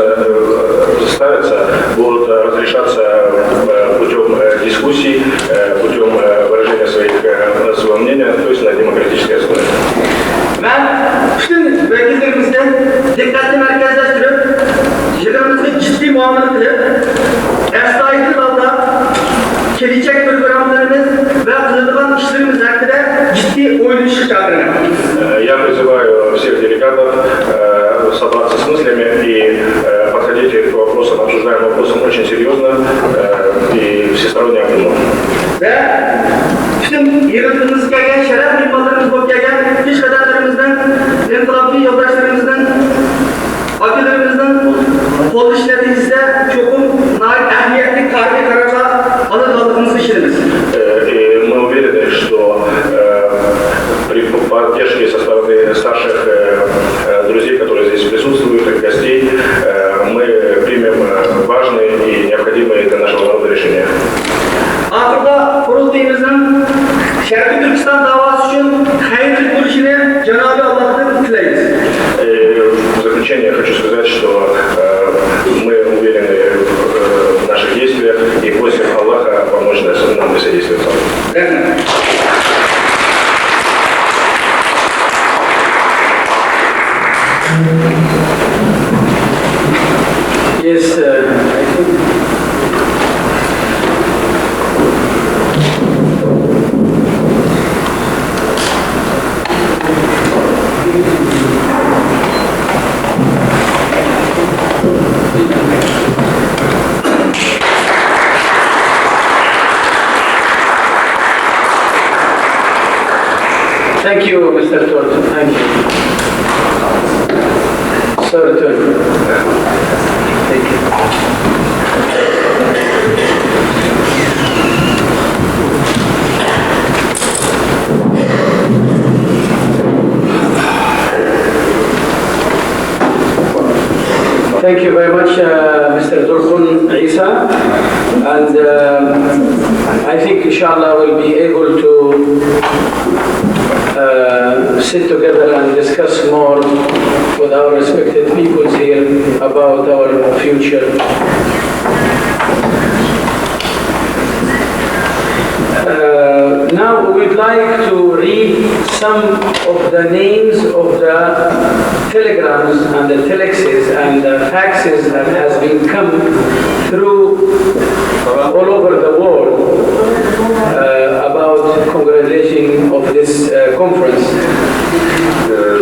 Speaker 12: ставиться, будут разрешаться путем дискуссий, путем выражения своего мнения, то есть на демократической основе.
Speaker 9: Ben bütün vekillerimizden dikkatli merkezleştirip, yıllarımızda ciddi muamele edip, esnaflık dalda gelecek programlarımız ve kılınan işlerimiz hakkında ciddi oyuncu çağırırım.
Speaker 12: Я призываю всех делегатов собраться с мыслями и подходить к вопросам, обсуждаемым вопросам очень серьезно и всесторонне обдуманно.
Speaker 9: Ve bütün yığıldığımız gelen, şeref mimbarlarımız bulup gelen, iş kaderlerimizden, inkılaplı yoldaşlarımızdan, akıllarımızdan, kol işlerimizde çok ehemmiyetli kararlar alır kaldığımız işlerimiz.
Speaker 12: Мы уверены, что при поддержке со стороны старших друзей, которые здесь присутствуют, и гостей, мы примем важные и необходимые для нашего народа решения.
Speaker 9: Ahırda kurultayımızın Şərq Türkistan davası için hayırlı görüşünü Cenab-ı Allah'tan dileriz.
Speaker 12: В заключение хочу сказать, что мы уверены в наших действиях и просим Аллаха помочь нам посодействовать.
Speaker 6: Yes, I think
Speaker 7: Thank you, Mr. Thornton. Thank you. Sir, return. Thank you. Thank you very much, Mr. Durkun Isa, and I think inshallah we'll be able to sit together and discuss more with our respected peoples here about our future. Now we'd like to read some of the names of the telegrams and the telexes and the faxes that has been come through all over the world about congratulating of this conference.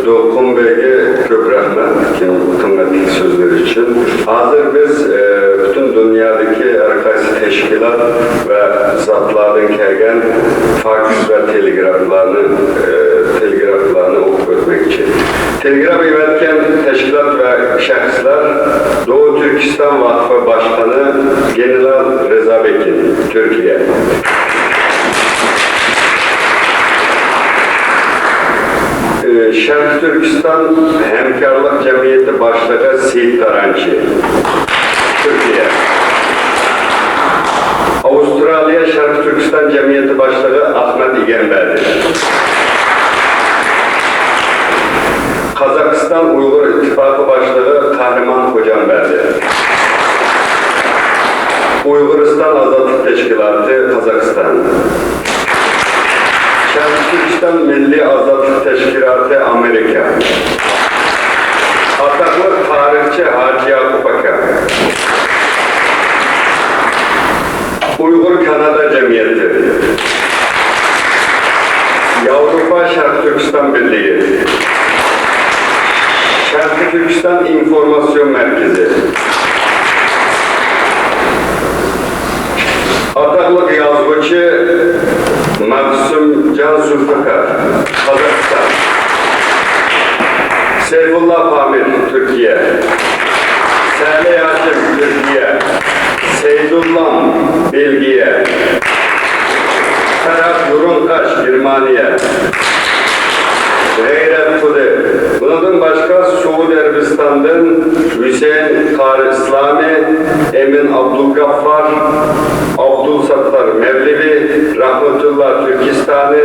Speaker 3: Dokun Bey'e çok rahmet, kıymetli sözler için. Hazır biz bütün dünyadaki herkesi teşkilat ve zatların kelgen fax ve telegraflarını okup ötmek için. Telegraf iletken teşkilat ve şahıslar Doğu Türkistan Vakfı Başkanı General Reza Bekin, Türkiye. Şarkı Türkistan Hemkarlık Cemiyeti Başkanı Seyit Tarançı, Türkiye. Avustralya Şarkı Türkistan Cemiyeti Başkanı Ahmet İgenberdi. Kazakistan Uygur İttifakı Başkanı Kahraman Kocanberdi. Uyguristan Azadlık Teşkilatı Kazakistan. Şarkı Türkistan Milli Azadlık Teşkilatı Amerika. Ataklı tarihçi Hacı Yakup Aka. Uygur Kanada Cemiyeti. Avrupa Şarkı Türkistan Birliği. Şarkı Türkistan İnformasyon Merkezi. Ataklı yazgıcı Maksum Can Zülfikar, Kazakistan. Seyfullah Pamir, Türkiye. Salih Haşim, Türkiye. Seydullah, Belgiye. Ferhat Yuruntaş, Germaniye. Gayret Kude. Bundan başka Suudi Arabistan'dan Hüseyin Kari İslami, Emin Abdülgaffar, Abdülsattar Mevlevi, Rahmetullah Türkistan'ı,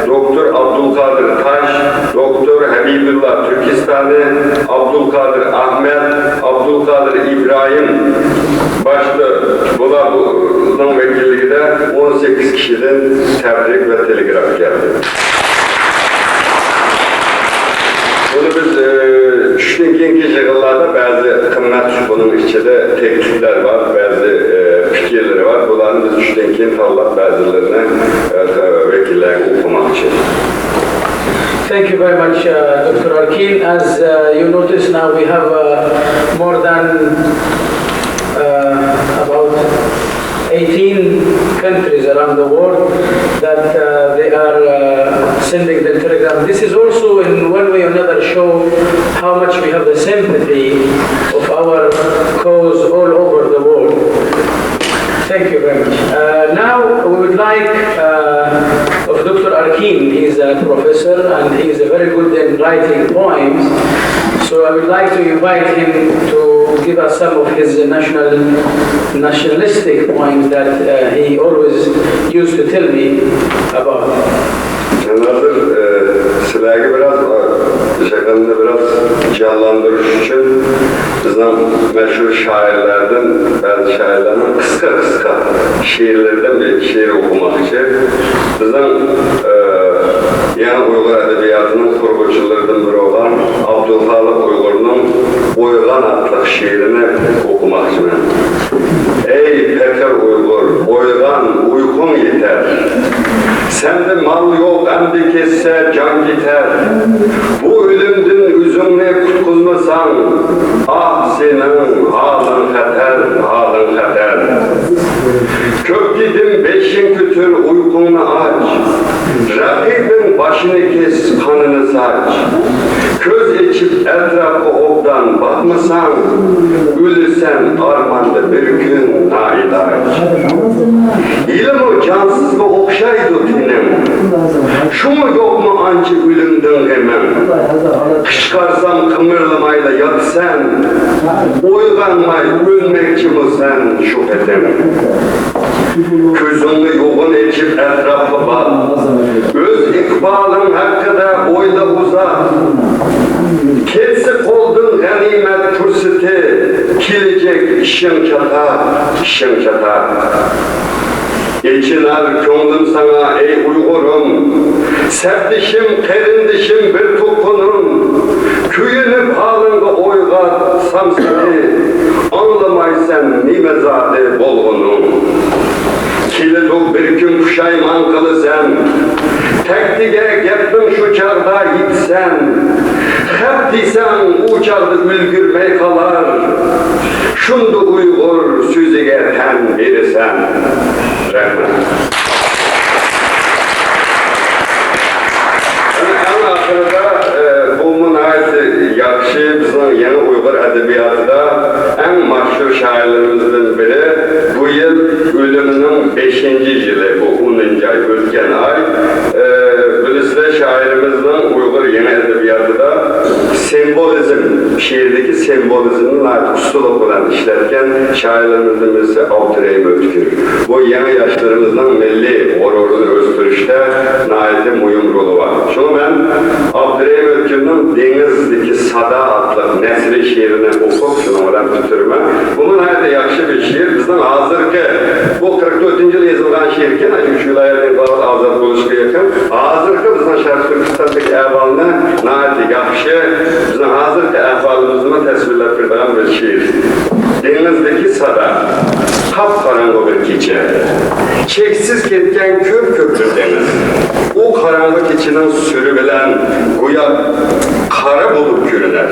Speaker 3: Doktor Abdülkadir Taş, Doktor Habibullah Türkistan'ı, Abdülkadir Ahmet, Abdülkadir İbrahim başta bunun vekilliği de 18 kişiden tebrik ve telegraf geldi. Bunu biz üçten keyinki yığınlarda bazı kıymet bunun içinde teklifler var, bazı fikirleri var. Bunların biz üçten keyin tanlap bazılarını vekillerini okumak için.
Speaker 7: Thank you very much, Dr. Arkin. As you notice now, we have more than about 18 countries around the world that they are sending the telegram. This is also in one way or another show how much we have the sympathy of our cause all over the world. Thank you very much. Now we would like of Dr. Arkin. He's a professor and he is very good in writing poems. So I would like to invite him to give us some of his nationalistic poems that he always used to tell me about.
Speaker 3: Hazır silahı biraz şakanını biraz canlandırış için bizim meşhur şairlerden, bazı şairlerden kısa şiirlerden bir şiir okumak için bizim yani Uygur Edebiyatı'nın kurgucularından biri olan Abdülhalik Uygur'un Uygan adlı şiirini okumak için. Ey Peker Uygur, Uygan uykun yeter. Sende mal yok, emdi kesse can gider. Bu ölümdün üzümünü kutkulmasan, ah senin halın xəter. Kök dedim beşin kütür uykunu aç. Rakibin başını kes, kanını saç. Göz içip etrafı obdan bakmasan, ölürsen armanda bir gün nailaç. İlim cansızga okşaydı tinem. Şu mu yok mu anca ölümdün hemen? Kışkarsam kımırlamayla yat sen, oyganmay ölmekçi mi sen şüphetem? Gözünü yoğun içip etrafı bak, öz ikbalın hakkında oyla uzak. Kesip oldun ganimet fürseti, kilecek işin çatar. İçinar könlüm sana ey Uygurum, sertişim, kerindişim bir tukunum. Küyünüp halınga oygatsam seni, anlamaysan nimezade bolgunum. Kiliduk bir gün puşayman kılı sen, tekdige geptin şu çarda gitsen, hep disen u çarda ülgürmey kalar, şundu Uygur süzüge ten verirsen. Rahmet. En ahırda bu münayeti yakşı bizim yeni Uygur edebiyatıda en maşhur şairlerimizden biri bu yıl ölümünün 5. yılı, bu 10. ay, ötken ay. Bilisle şairimizden Uygur yeni edebiyatıda sembolizm, şiirdeki sembolizmin ait usulü olan işlerken şairlerimizden birisi Abdurrahim Ötkür. Bu yeni yaşlarımızdan milli gururunu öztürüşte naiti mühim rolü var. Şunu ben Abdurrahim Ötkür'ün Denizdeki Sada adlı nesri şiirini okup şunu oradan tuturma. Bunun naiti yakşı bir şiir. Bizden hazırki bu 44. yıl yazılgan şiirken, şu vilayetden kalan azad buluşku yakın. Hazırki bizden Şarkı Türkistan'daki ehvalına naiti yakşı, bizden hazırki ehvalımızın tasvirler kırdıran bir şiir. Denizdeki Sada, kapkaranlık bir gece. Çeksiz ketken köp köptür deniz. O karanlık içinin sürübilen güya kara bulup görüner.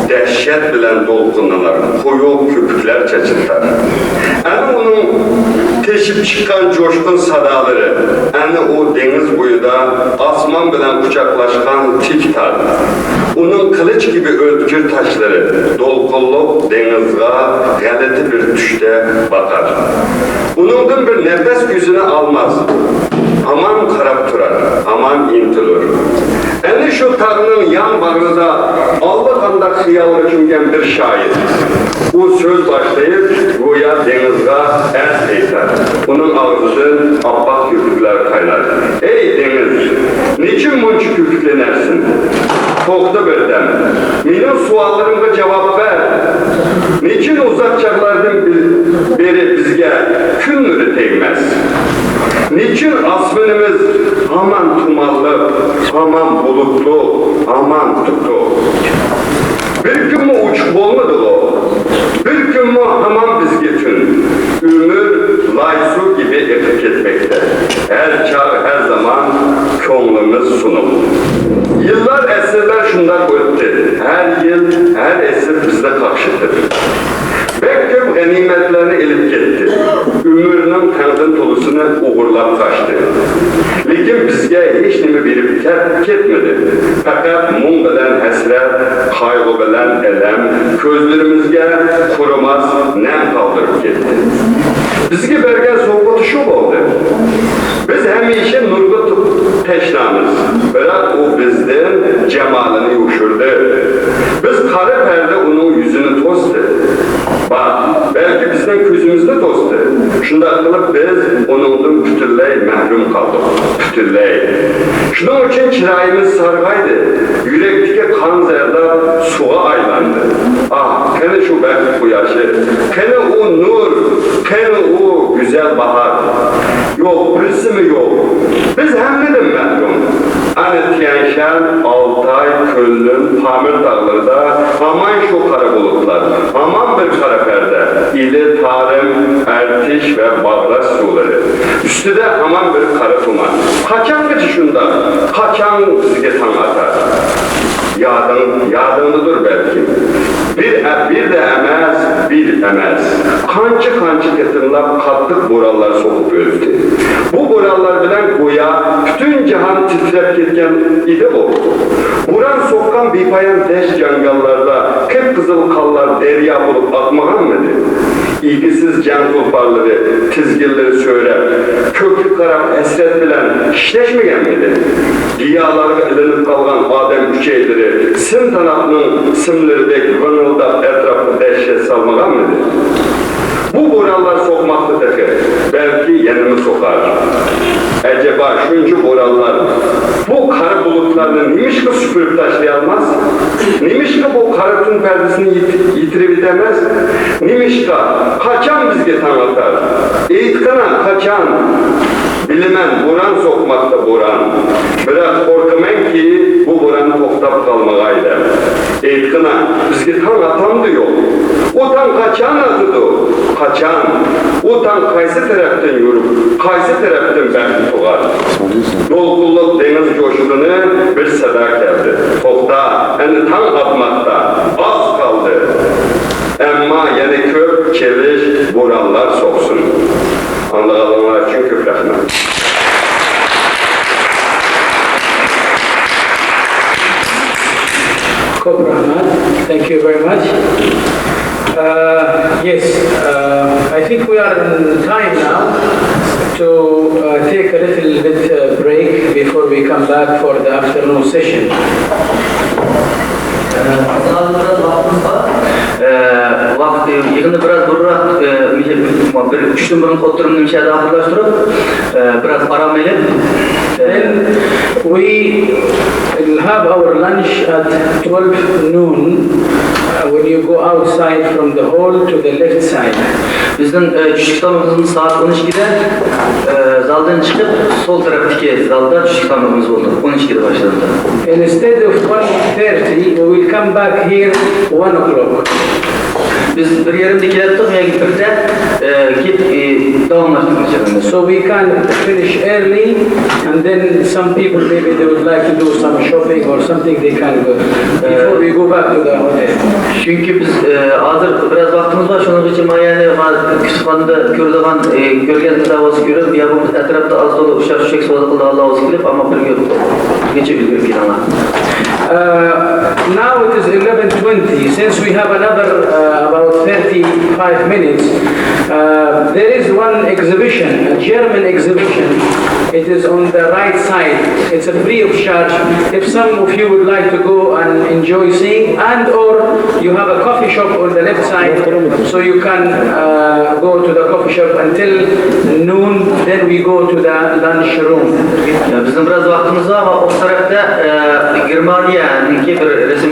Speaker 3: Dehşet bilen dolkunlar, koyu köpükler çeçitter. Yani onun teşip çıkan coşkun sadaları, yani o deniz boyuda asman bilen kucaklaşkan tiktar. Onun kılıç gibi ötkür taşları dolkullup denizga galeti bir düşte bakar. Onundan bir nefes yüzüne almaz. Aman karap durar, aman intilur. Yani şu tağının yan bağında Allah'ında hıyal hükümgen bir şair. O söz başlayıp güya denizga es eyler. Onun ağzından abbak köpükler kaynar. Ey deniz, niçin bunca köpüklenersin? Toktu birden. Benim suallarımda cevap ver. Niçin uzak çağlardan beri bizge gün nuru değmez? Niçin asmınımız aman tumallı, aman bulutlu, aman tutu? Bir gün mü uçup olmadı o? Bir gün mü aman biz geçin? Ömür laysu gibi ekip etmekte. Her çağ, her zaman könlümüz sunum. Yıllar, esirler şundan öttü. Her yıl, her esir bizde karşıdır. Bek köp ganimetlerini elip gitti. Ömrünün kanıdın tolusunu uğurlap kaçtı. Lekin bizge hiç nimi verip terk etmedi. Fakat mum bilen hesret, kaygı bilen elem, közlerimizge kurumaz nem kaldırıp gitti. Bizge bergen sohbeti şu oldu. Biz hemişe nurga teşnamız. Bırak o bizden cemalini yuşurdu. Biz kara perde onun yüzünü tostu. Bak, belki bizden közümüzde tostu. Şunda kılıp biz onundan pütürley mahrum kaldık. Pütürley. Şunun için çırayımız sargaydı. Yürekteki kan zerda suğa aylandı. Ah, kene şu belki bu yaşı. Kene o nur, kene o güzel bahar. Yok, birisi mi yok? Biz hemmedim mahrum. Hani Tiyanşen, Altay, Köllüm, Pamir dağlarında aman şu kara bulutlar, aman bir kara perde, İli, Tarım, Ertiş ve Bağdaş suları. Üstüde aman bir kara tuman. Kaçan geçi şunda, kaçan bizge tan atar.
Speaker 5: yadındadır belki. Bir de emez. Kançı ketirlap kattık borallar sokup öldü. Bu borallar bilen goya bütün cihan titrep ketken idi o. Buran sokkan bir payan deş cangallarda kıpkızıl kallar derya bulup atmagan mıydı? İlgisiz can kulparları, tizgilleri söyler, köklü karak esret bilen işleşmegen miydi? Diyalarga ilinip kalgan Adem üçeyleri, sim tanapının simleri bek vınıldap etrafı dehşet salmagan mıydı? Bu borallar sokmaktı teke, belki yenimi sokar. Acaba şuncu borallar bu kara bulutlarını nimiş ki süpürüp taşlayamaz? Nimiş ki bu karatın perdesini yitirip edemez? Nimiş ki kaçan bizge tanıtar? Eğitkana kaçan? Bilemen boran sokmakta boran. Biraz korkamen ki bu boran toktap kalmagaydı. Eğitkana bizge tanıtam diyor. O tan kaçan atıdı. Kaçan. O tan kaysı taraftan yürüp, kaysı taraftan belki tuğar. Dolkulluk deniz coşkunu bir sada geldi. Tokta, yani tan atmakta az kaldı. Ama yani köp, çeviş, boranlar soksun. Anladığımlar için köp rahmet.
Speaker 7: Thank you very much. I think we are in time now to take a little bit break before we come back for the afternoon session.
Speaker 6: Yığını biraz dururaq, bir üçtün burun qotturumunu müşahede ahırlaştırıp, biraz aram edip.
Speaker 7: Then we will have our lunch at 12 noon when you go outside from the hall to the left side.
Speaker 6: Bizden çocuklarımızın saat 12'de zaldan çıkıp sol taraftaki zalda çocuklarımız oldu. 12'de başladı.
Speaker 7: Instead of 1:30, we will come back here 1 o'clock.
Speaker 6: Biz bir yerimdeki yaptık ya gittik de devamlaştırmak.
Speaker 7: So we can finish early and then some people maybe they would like to do some shopping or something they can go before we go back to the hotel.
Speaker 6: Çünkü biz hazır biraz vaktimiz var. Şunun için yani kütüphanede körüdüğün görgen davası görüp ya bu etrafta az dolu uşak şuşak soğuduğunda Allah olsun gelip ama bir gece bir görgen ama.
Speaker 7: Now it is 11:20. Since we have another about 35 minutes, there is one exhibition, a German exhibition. It is on the right side. It's a free of charge. If some of you would like to go and enjoy seeing, and or you have a coffee shop on the left side, so you can go to the coffee shop until noon. Then we go to the lunch room.
Speaker 6: Bizim biraz vaktimiz var ama o tarafta Germaniya bir resim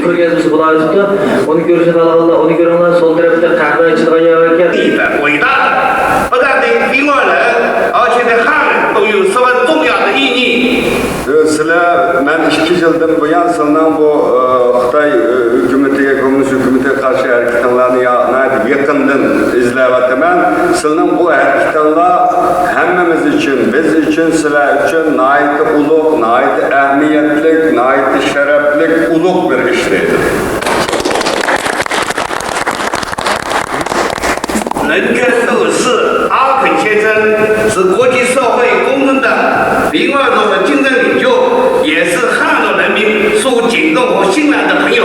Speaker 6: görgezmesi bulayıptı. Onu görüşen Allah, onu görenler sol tarafta kahve içtiği yerken.
Speaker 2: 伟大的，不但对另外人，而且对汉人都有十分重要的意义。
Speaker 3: Sizler, ben 2 yıldan bu yan sanılan bu Xitay hükümetiye, komünist hükümete karşı hareketlerini yakından izleyemedim. Sizlerin bu hareketler hemmemiz için, biz için, sizler için nayet uluk, nayet ehemmiyetlik, nayet şereflik, uluk bir işleydi.
Speaker 2: 人权斗士阿肯先生是国际社会公认的另外一种的精神领袖，也是汉族人民受敬重和信赖的朋友。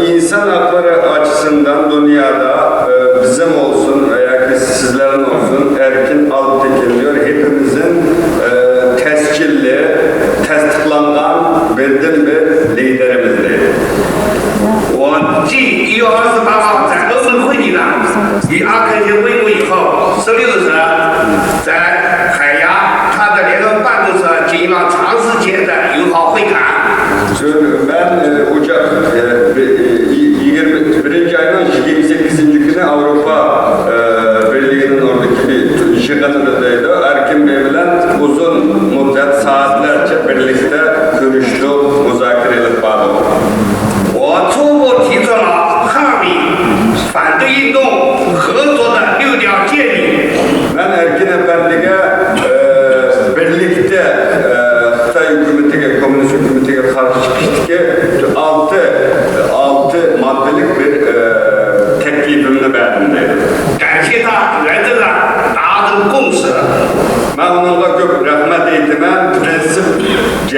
Speaker 3: İnsan hakları açısından dünyada bizim olsun veya ki sizlerin olsun Erkin Alptekin diyor hepimizin tescilli, tasdiklangan bildim bir liderimizdi.
Speaker 2: 我继1月28号在欧盟会议上以阿肯先回国以后，16日在海牙他的联合办公室进行了长时间的友好会谈。
Speaker 3: Ben Ocak 21. ayının 28. günü Avrupa Birliği'nin oradaki bir şirketindeydi. Erkin Bey ile uzun müddet saatlerce birlikte görüştük, müzakere edip bağladık.
Speaker 2: 我初步提出了汉民反对运动合作的6条建议。
Speaker 3: Ben Erkin Efendi'ye birlikte Xitay hükümetine, komünist hükümetine karşı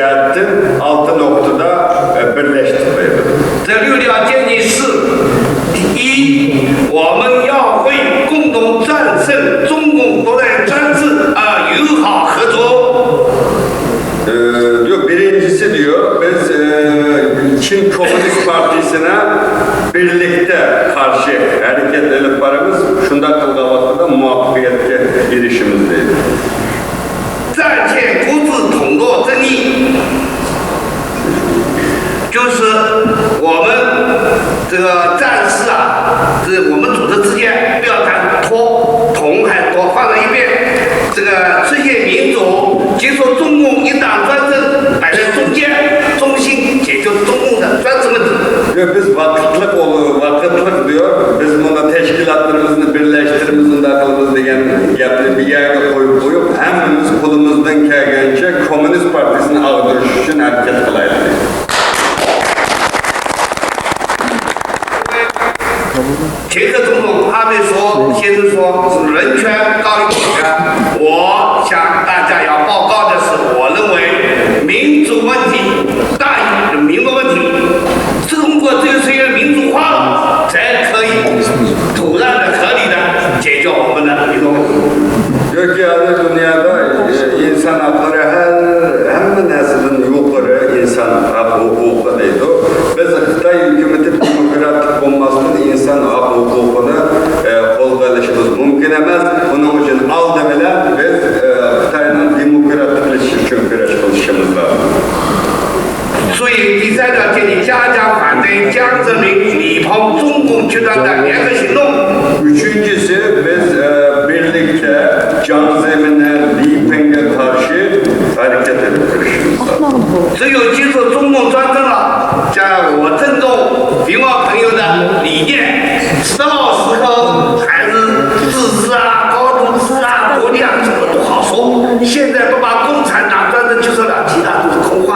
Speaker 3: cihetten 6 noktada birleştirmeyi.
Speaker 2: 这6条建议是：第一，我们要会共同战胜中共独裁专制而友好合作。
Speaker 3: Diyor, birincisi diyor, biz Çin Komünist Partisi'ne birlikte karşı hareket edip varımız, şunda kılgavatıda muvaffakiyete erişimizdeydi.
Speaker 2: 暂且不自统络争议，就是我们这个战士啊，这我们组织之间不要谈脱统还是脱，放在一边。这个实现民主，接受中共一党专政，摆在中间，中心解决中共的专制问题。
Speaker 3: Diyor, biz vakıtlık diyor, biz bunda teşkilatlarımızı birleştirmemizin akılımız degen gapni bir yerine koyup hemimiz kolumuzdan kelgence Komünist Partisi'ni ağdırış için hareket kılaydı.
Speaker 2: 前个总统阿贝索先生说是人权高于国权，我向大家要报告的是，我认为民主问题大于民主问题，中国只有实现民主化了，才可以土然的、合理的解决我们的民主问题。
Speaker 3: Diyor ki yani dünyada insan hakları hem neslin yukarı insan hukuku deydi. Biz Xitay hükümeti demokratik olmasının insan hukukunu kolga alışımız mümkün emez. Bunun için aldı bile biz Xitay'ın demokratikleşir için güreş kılışımız lazım.
Speaker 2: 所以第3条建议加强反对江泽民、李鹏中共集团的联合行动。
Speaker 3: Üçüncüsü biz birlikte Can Zemin'e, Li Peng'e karşı hareket edip kırışımız.
Speaker 2: 只有接受中共专政了，像我郑重平望朋友的理念，时到时候还是自治啊、高度自治啊、国力啊，这个都好说。现在不把共产党专政接受了，其他都是空话。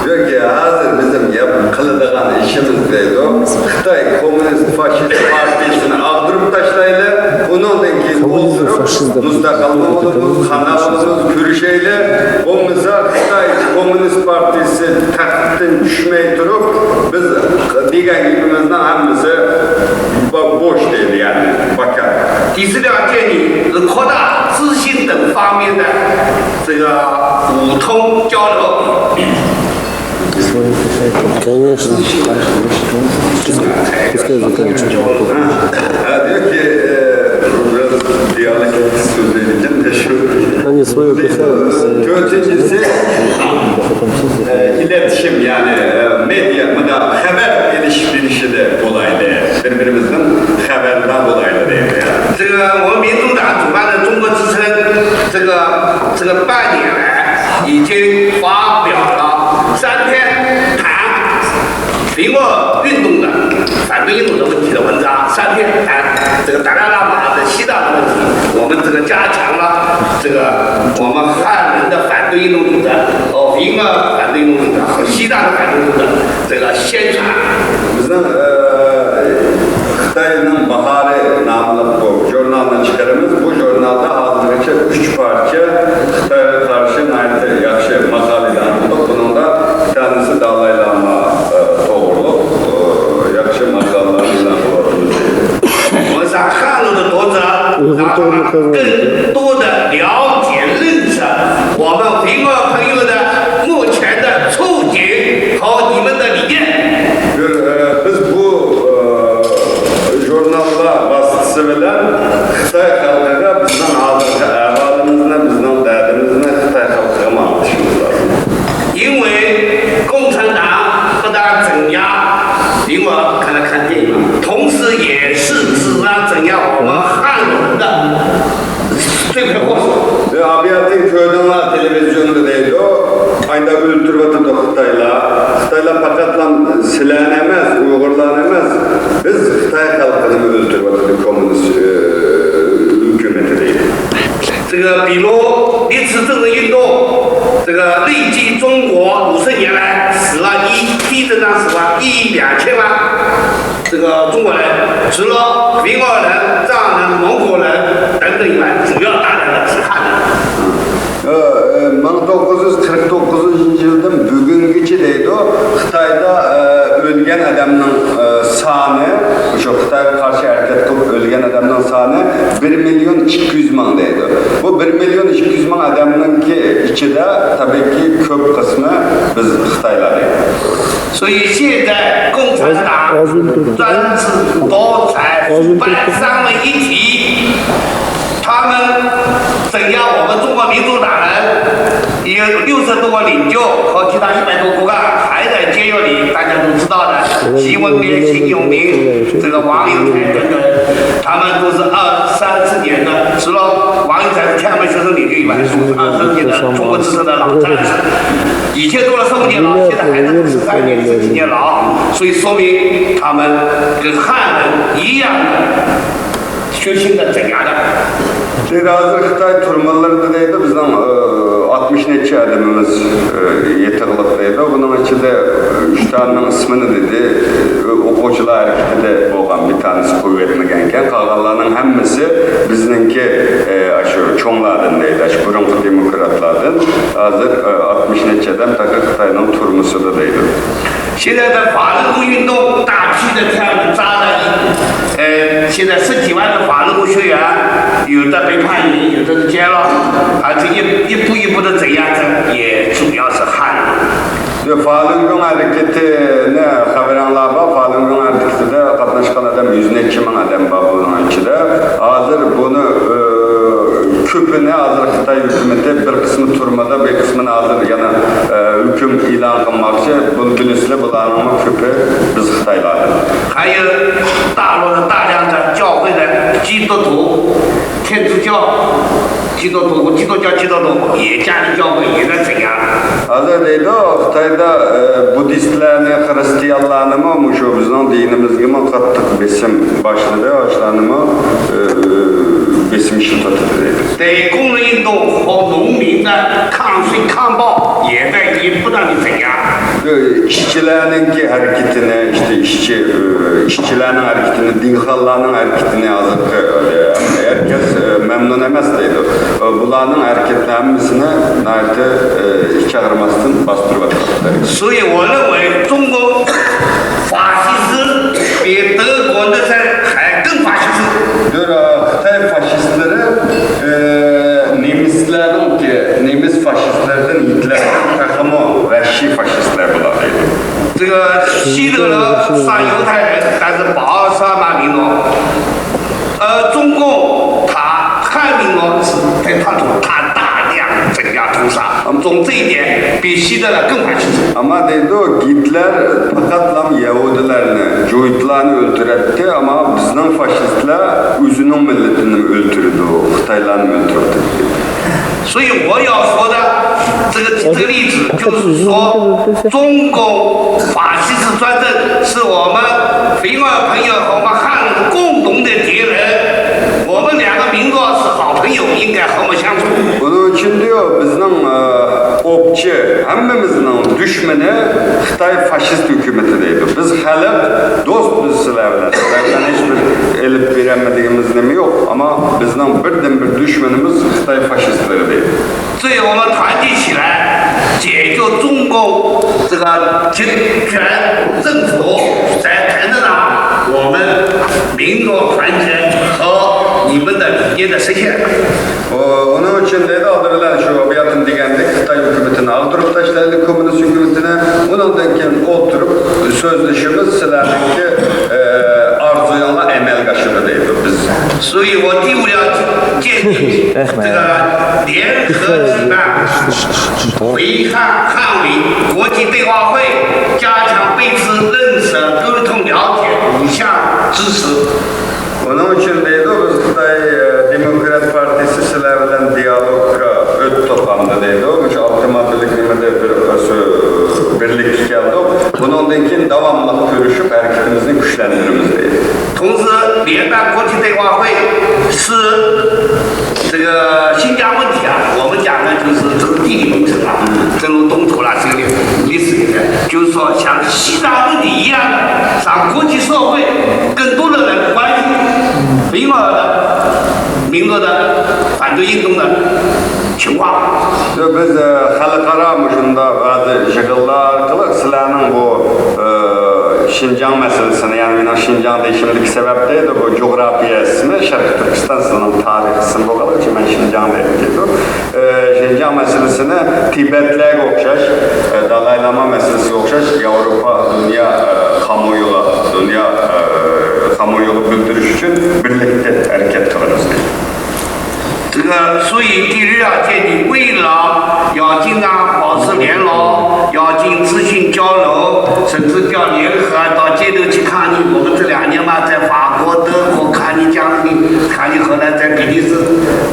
Speaker 3: Diyor ki hazır bizim kılıdığan işimizdeydi o. Xitay Komünist Faşist Partisi'ni aldırıp taşlayla, onundan keyin oldurup, müstakilliğimiz, kanalımız, kürüşeyle, o mesela Xitay Komünist Partisi tahttan düşmeyi durup, biz diğer gibimizden hemimizi boş değil yani, bakar.
Speaker 2: 第4条建议是扩大资讯等方面的这个互通交流。
Speaker 13: Конечно. Пускай заканчивает.
Speaker 3: Diyor ki, biraz diyalektik söyleyeceğim de şu.
Speaker 13: Они свое писали.
Speaker 3: Dördüncüsü iletişim yani medya, haber ilişkisi de kolaydı. Birbirimizden haberden kolaydı değil mi?
Speaker 2: 这个我们民主党主办的中国之声，这个半年来已经发表了3篇谈平沃运动的反对印度的问题的文章，3篇谈这个达赖喇嘛的西藏的问题，我们这个加强了这个我们汉人的反对运动组织和平沃反对运动组织和西藏的反对运动组织这个宣传。
Speaker 3: Bizden Xitay'ın Baharı namlı bu jurnaldan çıkarımız. Bu jurnalda hazırlıkça 3 parça Xitay'a karşı nayeti yakşı makaleler bulduk. Bunun da bir tanesi Dalai Lama doğruluk, yakşı makalelerle bulduk.
Speaker 2: 我们让汉人的读者，让他们更多的了解、认识我们平沃朋友的目前的处境和你们的理念。
Speaker 3: Biz bu jurnalla vasıtasıyla Xitay halkına bizden hazırlıklı ahvalımızla, bizden derdimizle Xitay halkına anlatışımız lazım.
Speaker 2: 因为共产党不但镇压，因为我看了看电影，同时也是自然镇压我们汉人的罪魁祸首。
Speaker 3: Ve Abiyat'ın köyden televizyonda değil o. Aynı öldürüp atıp Xitayla pakatlan silenemez, uygurlanemez. Biz Xitay halkını öldürüp atıp komünist hükümeti değil.
Speaker 2: 这个比如历次政治运动，这个累计中国50年来死了地震上死亡1亿2千万，这个中国人除了维吾尔人、藏人、蒙古人等等以外，主要大量的是汉人。
Speaker 3: 1949 yıldan adamның sani, şu Xitayga qarşı hərəkət qılıb ölgən adamның sani 1.200.000 deydi. Bu 1.200.000 adamның ki içində tabii ki köp qismi biz Xitaylar.
Speaker 2: 所以现在共产党专制独裁办三位一体，他们怎样我们中国民主党人有60多个领袖和其他100多骨干还在监狱里，大家都知道的，习文边、辛永明、这个王有才等等，他们都是24年的，除了王有才是天安门学生领袖以外，都是24年的中国资深的老战士，以前坐了15年牢，现在还在13年、17年牢，所以说明他们跟汉人一样的血腥的镇压的。
Speaker 3: Hazır Xitay turmalarında deydi, bizden 60 neçe adamımız yeterlik deydi. Bunun içinde 3 tanenin ismini dedi, okucular hareketi de olgan bir tanesi kuvvetligenken, kalganlarının hemmisi bizninki şu çoğunlardan deydi, şu burunku demokratlardan. Hazır 60 neçe adam takı Xitay'ın turmusu da deydi.
Speaker 2: 现在的法轮功运动大批的这样的扎了现在10几万的法轮功学员，有的被判刑，有的是监了，而且一步一步的镇压着，也主要是汉人。
Speaker 3: Falun Gong hareketine haberanlar var. Falun Gong hareketinde katlaşkan adam 100.000 adam var bunun içinde. Hazır bunu küpüne hazır Xitay hükümeti bir kısmı turmada, bir kısmını hazır yana hüküm ilan kılmakçı. Bunu bilinçli bulanma küpü biz Xitaylardır.
Speaker 2: 还有大陆的大量的教会的基督徒、天主教、基督徒、基督教基督徒也加入教会，也在镇压。
Speaker 3: Hazır deydi o, Xitayda Budistlerini, Hristiyanlarını mı, şu bizim dinimizde mi kattık besim başladı, başlarını mı besim şirketi deydi.
Speaker 2: 对工人运动和农民的抗税抗暴也在不断的镇压。
Speaker 3: İşçilerinin hareketine, işte işçilerin hareketine, dinhallarının hareketine hazır herkes memnun emez deydi. Bunların hareketlenmesine nerede çağırmasın bastırıp atmaktadır.
Speaker 2: 所以我认为中国法西斯比德国那些还更法西斯。
Speaker 3: Diyor Xitay faşistleri Nemislerin ki Nemis faşistlerden Hitler'den takımı vahşi faşistler bunlar deydi.
Speaker 2: 这个希特勒杀犹太人，但是保杀马民族。中共汉民族是在他大量镇压屠杀，从这一点比希特勒更法西斯。
Speaker 3: Ama deydi o Hitler fakat Yahudilerini, Joyitlerini öldüretti ama bizden faşistler özünün milletini öldürdü, Xitaylarını öldürdü.
Speaker 2: 所以我要说的这个例子就是说，中共法西斯专政是我们菲尔朋友和我们汉人共同的敌人，我们两个民族是好朋友，应该和睦相处。
Speaker 3: Bunun için diyor bizden opçı, hemmimizin düşmanı Xitay faşist hükümeti deydi. Biz halk dost biz sizlerle, sizlerden hiçbir elip veremediğimiz nemi yok ama bizden birden bir düşmanımız Xitay faşistleri deydi.
Speaker 2: 所以我们团结起来，解救中共这个集权政府在台子上，我们民族团结和你们的理念的实现。
Speaker 3: Onun için dedi aldırılan şu abiyyatın digendik Xitay hükümetini aldırıp taşlaydı komünist hükümetine. Onundan keyin oturup sözleşimiz sizlerdeki arzuyla emel kaşıdı deydi biz.
Speaker 2: 所以我第5要建议这个联合举办维汉汉委国际对话会，加强彼此认识、沟通、了解，互相支持。
Speaker 3: Onun için deydi biz Xitay Demokrat Partisi sizlerden diyaloga öt toplamda deydi. Şu avtomobillikimizde birlik geldi. Bunundan keyin devamlı görüşüp hareketimizni güçlendiririz deydi.
Speaker 2: 同时，联办国际对话会是这个新疆问题啊，我们讲的就是这个地理名称啊，正如东土啦，这个历史里面，就是说像西藏问题一样的，让国际社会更多的人关心维吾尔的民族的反对运动的情况。
Speaker 3: Biz halkara müşunda bazı şekiller kılık silahının bu Şinjan meselesini, yani benim Şinjan'da işimdeki sebep değil de bu coğrafya ismi, Şarkı Türkistan'ın tarih ismi bu kadar ki ben Şinjan'da ettim. Şinjan meselesini Tibet'le okşaş, Dalai Lama meselesi okşaş, Avrupa, dünya kamuoyu bildiriş için birlikte hareket kılırız.
Speaker 2: 这个，所以第2届的为了要经常保持联络，要进资讯交流，甚至要联合到街头去抗议。我们这2年嘛，在法国、德国抗议将领，抗议荷兰，在比利时，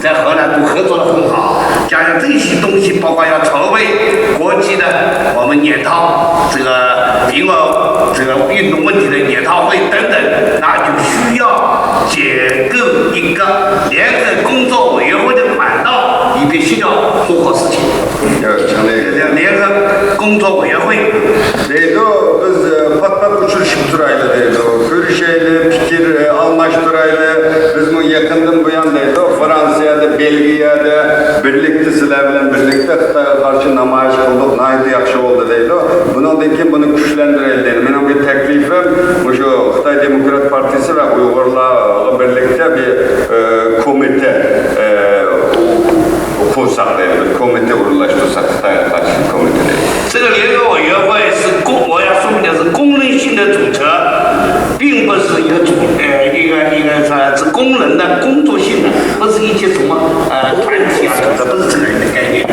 Speaker 2: 在荷兰都合作得很好。加上这些东西，包括要筹备国际的我们研讨这个平俄这个运动问题的研讨会等等，那就需要建构一个联合工作委员会的管道，以便协调做好事情。联合工作委员会。
Speaker 3: Deydi biz pat pat uçuruşup duraylı deydi. Görüşeyle, fikir almaştıraylı. Biz bu yakından bu yan deydi. Fransa'da, Belgiye'de birlikte sizlerle birlikte Xitay'a karşı namayiş kıldık. Naydı yakşı oldu deydi. Bunun için bunu güçlendirelim deydi. Benim bir teklifim şu Xitay Demokrat Partisi ve Uygurlarla birlikte bir komite kursak deydi. Bir komite uğurlaştırsak Xitay'a karşı komite deydi.
Speaker 2: 这个联合委员会是我要说明的是功能性的组织，并不是一个是功能的工作性的，不是一些什么团体啊，这不是这个概念。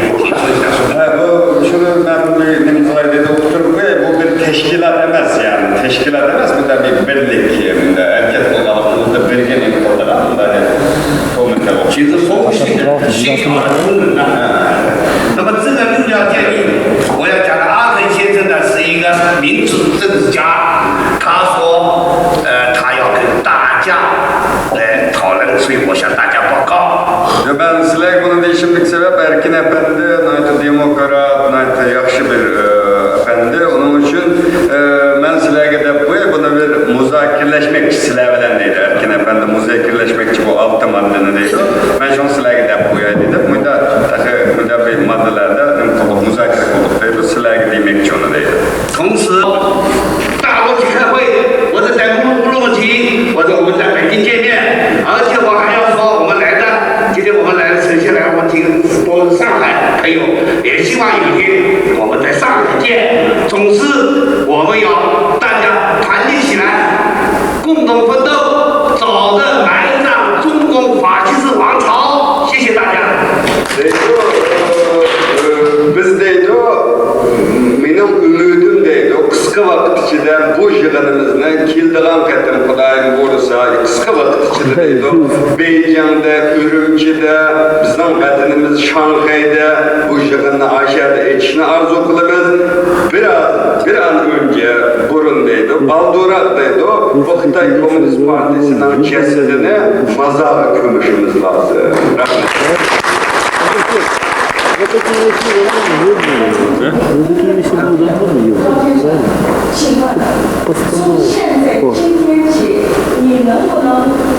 Speaker 3: Bu şunu ben dedi oturup bu bir teşkilat emez yani teşkilat emez bu da bir birlik yerinde erkek olarak da birlik olarak da komite oldu.
Speaker 2: 其实风性的信号的功能呢，那么这个6条建议，我要讲的阿肯先生呢是一个民主政治家，他说他要跟大家来讨论，所以我向大家报告。
Speaker 3: Ben sizler bunu değişimlik sebep Erkin Efendi, naytı demokrat, naytı yakşı bir efendi. Onun için ben sizlerge de bunu bir muzakirleşmekçi sizler bilen deydi. Erkin Efendi muzakirleşmekçi bu altı maddeni deydi. Ben şunu sizlerge de dedim. Müda bir maddelerde muzakir kılıp deydi. Sizlerge demekçi onu deydi.
Speaker 2: 同时，大陆去开会，我是在乌鲁木齐，我们在北京见面，而且我还要说，我们来的，今天我们来的首先来我们听都是上海朋友，也希望有天我们在上海见。总之，我们要大家团结起来，共同奋斗，早日埋葬中共法西斯王朝。谢谢大家。
Speaker 3: Biz deydi benim ümidim deydi o kısa vakit içinde bu yığınımızdan kildiğen ketim Kuday'ın olursa kısa vakit içinde deydi Beycan'da, Ürümçi'de, bizim vatanımız Şanghay'da bu yığını aşağıda etişini arzu kılımız bir an önce burun deydi Baldurak deydi bu Xitay Komünist Partisi'nin kesidini mazağa kömüşümüz lazım.
Speaker 1: 请问，从现在今天起，你能不能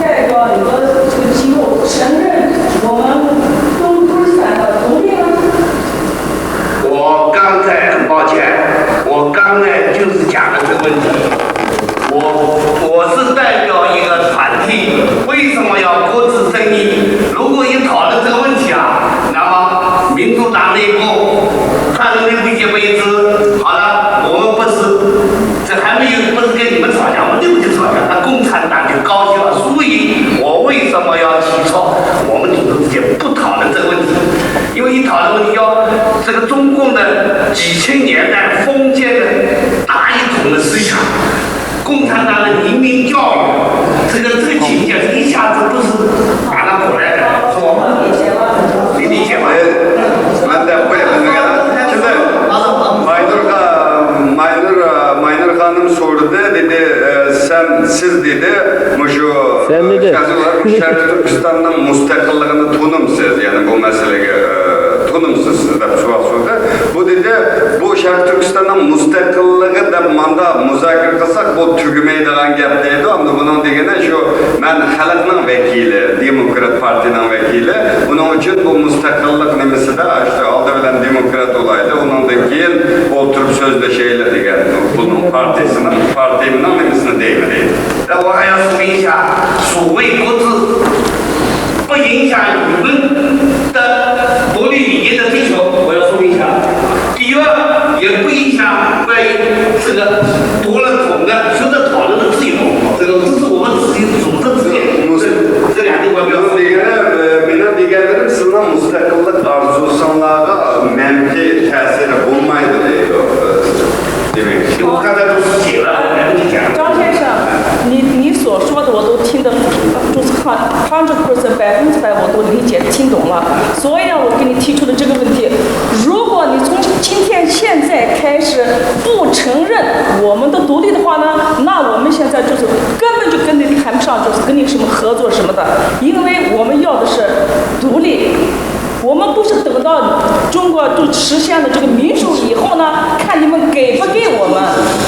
Speaker 1: 代表你的这个机构承认我们东突厥的独立呢？
Speaker 2: 我刚才很抱歉，我刚才就是讲了这个问题。我是代表一个团体，为什么要搁置争议？如果一讨论这个问题啊，那么民主党内部、汉人内部一些位置，好了，我们不是这还没有不是跟你们吵架，我们内部就吵架，那共产党就高兴了。所以我为什么要提出我们组织之间不讨论这个问题？因为一讨论问题要这个中共的几千年代封建的大一统的思想。 共产党的移民教育，这个情节一下子不是把它过来的，是吧？你理解吗？
Speaker 3: Ben de bu şimdi Maynur Hanım sordu dedi siz dedi şu Şarkı Türkistan'ın müstakillığını tunumsuz yani bu meseleye tunumsuz deb sual sordu. Bu dedi bu Şarkı Türkistan'ın müstakillığı da manda muzakir kılsak bu tügümeydiğen gap deydi. Ama bunun degeni şu ben halkın vekili, Demokrat Parti'nin vekili. Bunun için bu müstakillik nemesi de işte aldı bilen demokrat olaydı. Ondan da keyin oturup sözleşeyle degen bunun partisinin
Speaker 2: 要说明一下，所谓国字不影响你们的独立理念的追求，我要说明一下。第二，也不影响关于这个多了种的学者讨论的自由，这是我们自己组织之间，这两句话不要说。
Speaker 3: Benim diğerlerim sınıf müstakillik arzusunlara menfi tesiri bulmaydı deydi o. Demek.
Speaker 2: 我刚才都是写了，我来跟你讲。
Speaker 1: 张先生，你所说的我都听得，就是100%我都理解听懂了。所以呢，我给你提出的这个问题，如果你从今天现在开始不承认我们的独立的话呢，那我们现在就是根本就跟你谈不上，就是跟你什么合作什么的，因为我们要的是独立。我们不是等到中国就实现了这个民主以后呢，看你们给不给我们，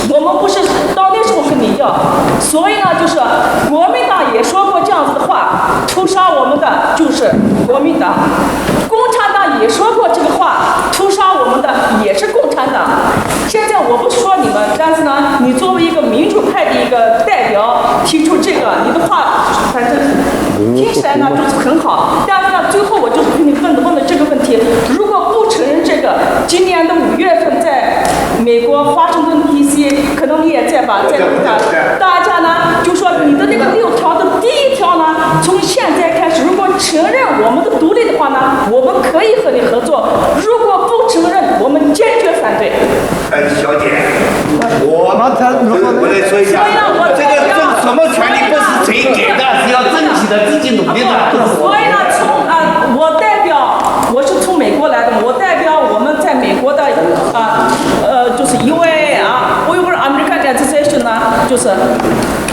Speaker 1: 我们不是到那时候跟你要。所以呢，就是国民党也说过这样子的话，屠杀我们的就是国民党，共产党也说过这个话，屠杀我们的也是共产党。现在我不说你们，但是呢，你作为一个民主派的一个代表提出这个，你的话反正听起来呢就是很好，但是呢，最后我就跟你问的这个问题，如果不承认这个，今年的5月份在美国华盛顿 DC， 可能你也在吧，在大家呢就说你的那个6条的第1条呢，从现在开始，如果承认我们的独立的话呢，我们可以和你合作；如果不承认，我们坚决反对。
Speaker 2: 小姐，我来说一下，这个什么权利不是谁给的，是要争取的，自己努力的。
Speaker 1: 所以呢，我代表，我是从美国来的，我代表我们在美国的就是 UAA 啊 ，Uyghur American Association 呢，就是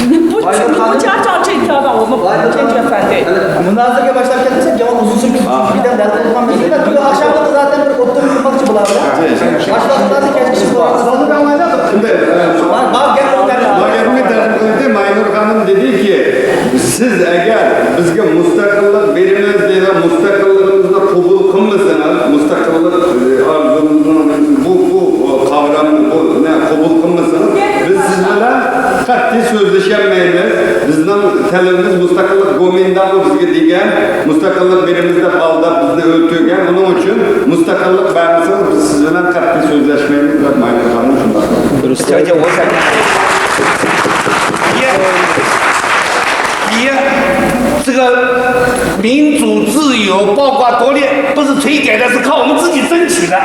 Speaker 1: 你不加上这条的，我们坚决反对。
Speaker 6: Münazıraya başlarken de cevap uzun sürdü. Birden dert olmam gerekiyor. Dün akşamda da zaten bir oturum yapmak için bulalım. Başlarında da kendisi bulalım.
Speaker 3: Maynur Hanım dedi ki siz eğer bizge müstakillik veriniz diye müstakillığınızda kabul kılmısınız, müstakillik arzunuzun bu kavramını kabul kılmısınız, biz sizlerle katli sözleşemeyiz. Bizden talebimiz müstakillik gomindanı bizge diyen, müstakillik verimizde balda bizni öldürgen, onun için müstakillik vermişsiniz, biz sizlerle katli sözleşmeyiz. Maynur Hanım şundan.
Speaker 2: 小姐，我想这个民主自由包括独立不是谁给的，是靠我们自己争取的。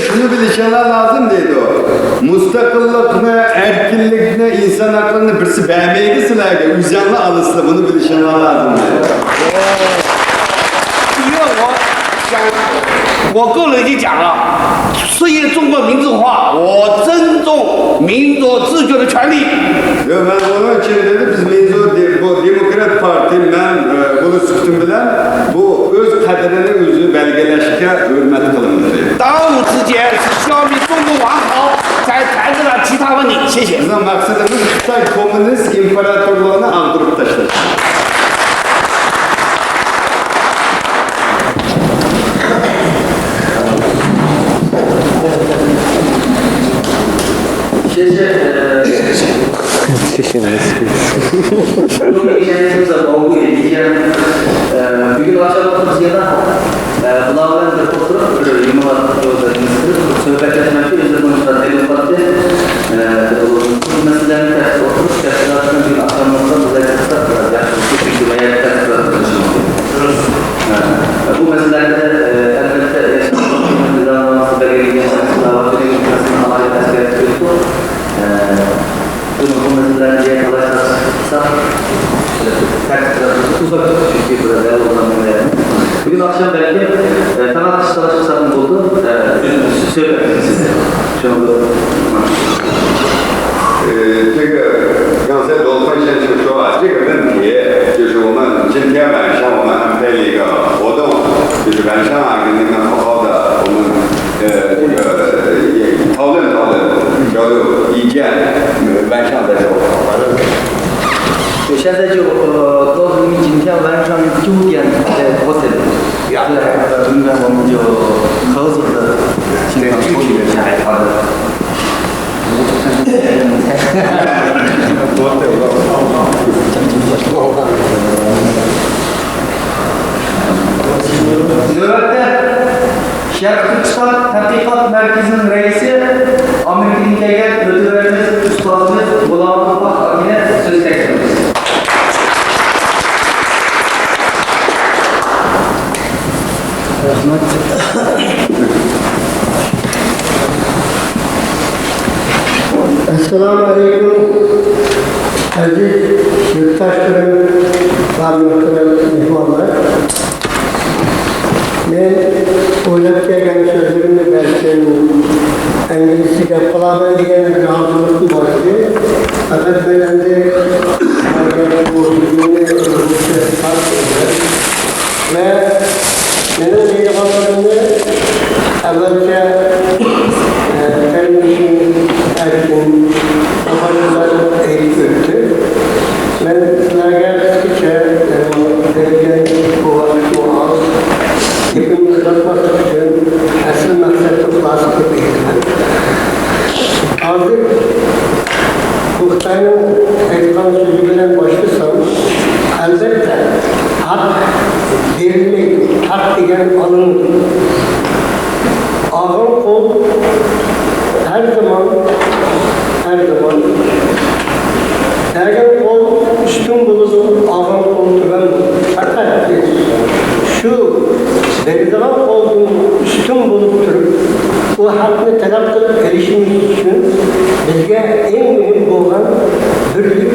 Speaker 3: Şunu bilişenler lazım dedi o. Müstakillik ne, erkinlik ne, insan haklarını birisi beğenmeydi silahı, üzyanlı alıslı bunu bilişenler lazım dedi.
Speaker 2: 因为我个人就讲了，实现中国民主化，我尊重民主自决的权利。
Speaker 3: Ben onun için dedi biz bu Demokrat Parti ben bunu süktüm bilen bu öz kaderini özü belgeleşke hürmet kılınır dedi.
Speaker 2: 当务之急是消灭中国王朝，才谈到了其他问题。谢谢。
Speaker 3: Bizim maksadımız Xitay Komünist İmparatorluğunu aldırıp taşımak.
Speaker 13: 谢谢你。
Speaker 6: Bugün geçenimizde Boğulu Yediğen bugün akşam ya da bunlardan da oturup yumuşak sohbet etmek için konuştular. Demokrasi bu meselenin tersi oturup gerçekten bir akşamımızda burada kısa yaklaşık bir güveye ters bu meselelerde elbette yaşamın nizamlaması belirli davatı demokrasinin amacı ters gerekiyor. Bu meselelerde yakalarsa uzak çünkü burada değerli olan meselelerin. Bugün akşam belki sanat dışı çalışmalarımız oldu. Söylemek size. Şu anda
Speaker 3: 这个刚才罗坤先生说啊，这个问题就是我们今天晚上我们安排了一个活动，就是晚上啊跟你们好好的我们这个也讨论交流意见，晚上再说。
Speaker 6: 现在就告诉你，今天晚上9点在火车站，应该我们就合作的情况处理一下。好的。
Speaker 14: Esselamu Aleyküm. Aziz yurttaşlarım, varlıklarım, mihmanlar. Ben oylap gelgen sözlerimle belki İngilizce yapılamen diyen bir hazırlıklı vardı. Fakat ben de bu cümle Rusça fark ediyor. Ve benim diyeceğimlerimde evvelce kendisinin erkin, amacından eğitim öttü. Ben sizlerle kısaca vereceğim bu vakit muaz, hepimiz katmak için asıl maksatı klasik eğitim. Artık Muhtar'ın ekran sözüyle başlasam, elbette hak verilmek, hak diyen alınır. Ağam kol her zaman dergen kol üstün bulunur, ağam kol tüven bulunur. Fakat şu verilen kolun üstün bulup durup bu hakkını talep kılıp erişimiz için bizge en mühim olan birlik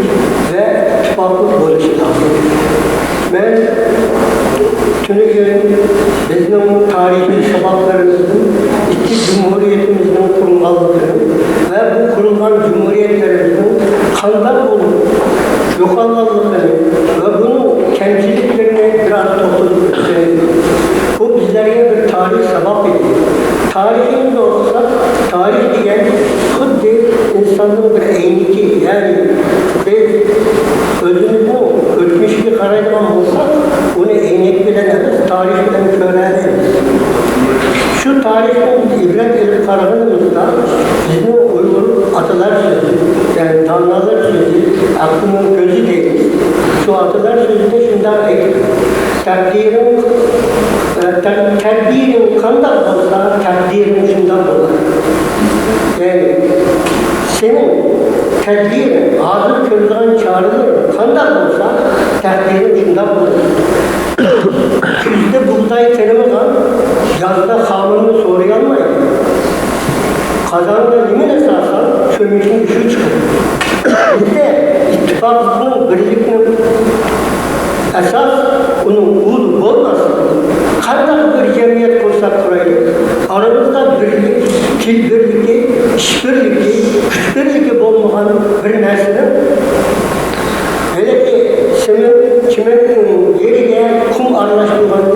Speaker 14: ve ittifaklık oluşu lazım. Ben Tünük'ün bizim tarihi sabahlarımızın iki cumhuriyetimizin kurulmalıdır ve bu kurulan cumhuriyetlerimizin kandan olup yok olmalıdır ve bunun temsilciliklerini biraz topladık. Bu bizlere bir tarih sabah ediyor. Tarihimiz olsa, tarih diyen kuddi insanın bir eyniki, yani biz özümüzün ötmüş bir karacaman olsa onu eynek bilememiz, tarih bilen öğreniriz. Şu tarihten ibret edip kararımızda bizim Uygur atalar sözü, yani tanrılar sözü, aklının gözü değil. Şu atalar sözünde şundan ekliyor. Tedbirin kandan olsa, tedbirin şundan olur. Yani senin tedbirin, ağzı kırılan çağrılır, kandan olsa, tedbirin şundan olur. Küzde buğday terimi kan, yazda kanunu soruyu almayın. Kazanında limin esasen, çömüşün düşü çıkıyor. Bizde ittifakının, birlikinin esas onun uğulu olmasın. Kandak bir cemiyet kursak kurayı, aramızda birlik, dil birliği, iş birliği, güç birliği olmayan bir nesinin, hele ki çimenin yeriyle kum arlaşılmanı,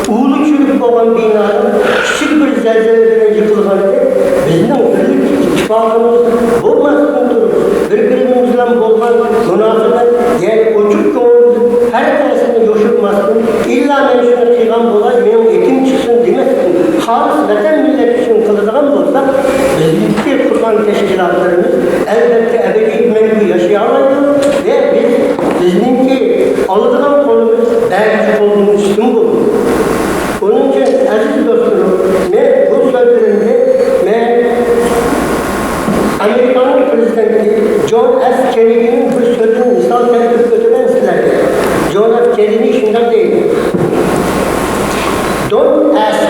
Speaker 14: uğulu çürük olan binanın küçük bir zelzeleden yıkılmanı, bizim birlik ittifakımız olmasın durur. Birbirimizle olan münasebet, yani uçuk yolumuz her tanesini yoşurmasın, illa menşuna kıygan olay, benim etim çıksın demesin. Halis vatan millet için kılacağım olsa, birlikte kurban teşkilatlarımız elbette ebedi menfi yaşayamayız ve bizimki alıdığım konumuz belki olduğumuz üstün bulur. Onun için aziz dostlarım, ben bu sözlerinde Amerika'nın prezidenti John F. Kennedy'nin bir sözünü misal terkip götüren sizlerdir. John F. Kennedy şundan değil. Don't ask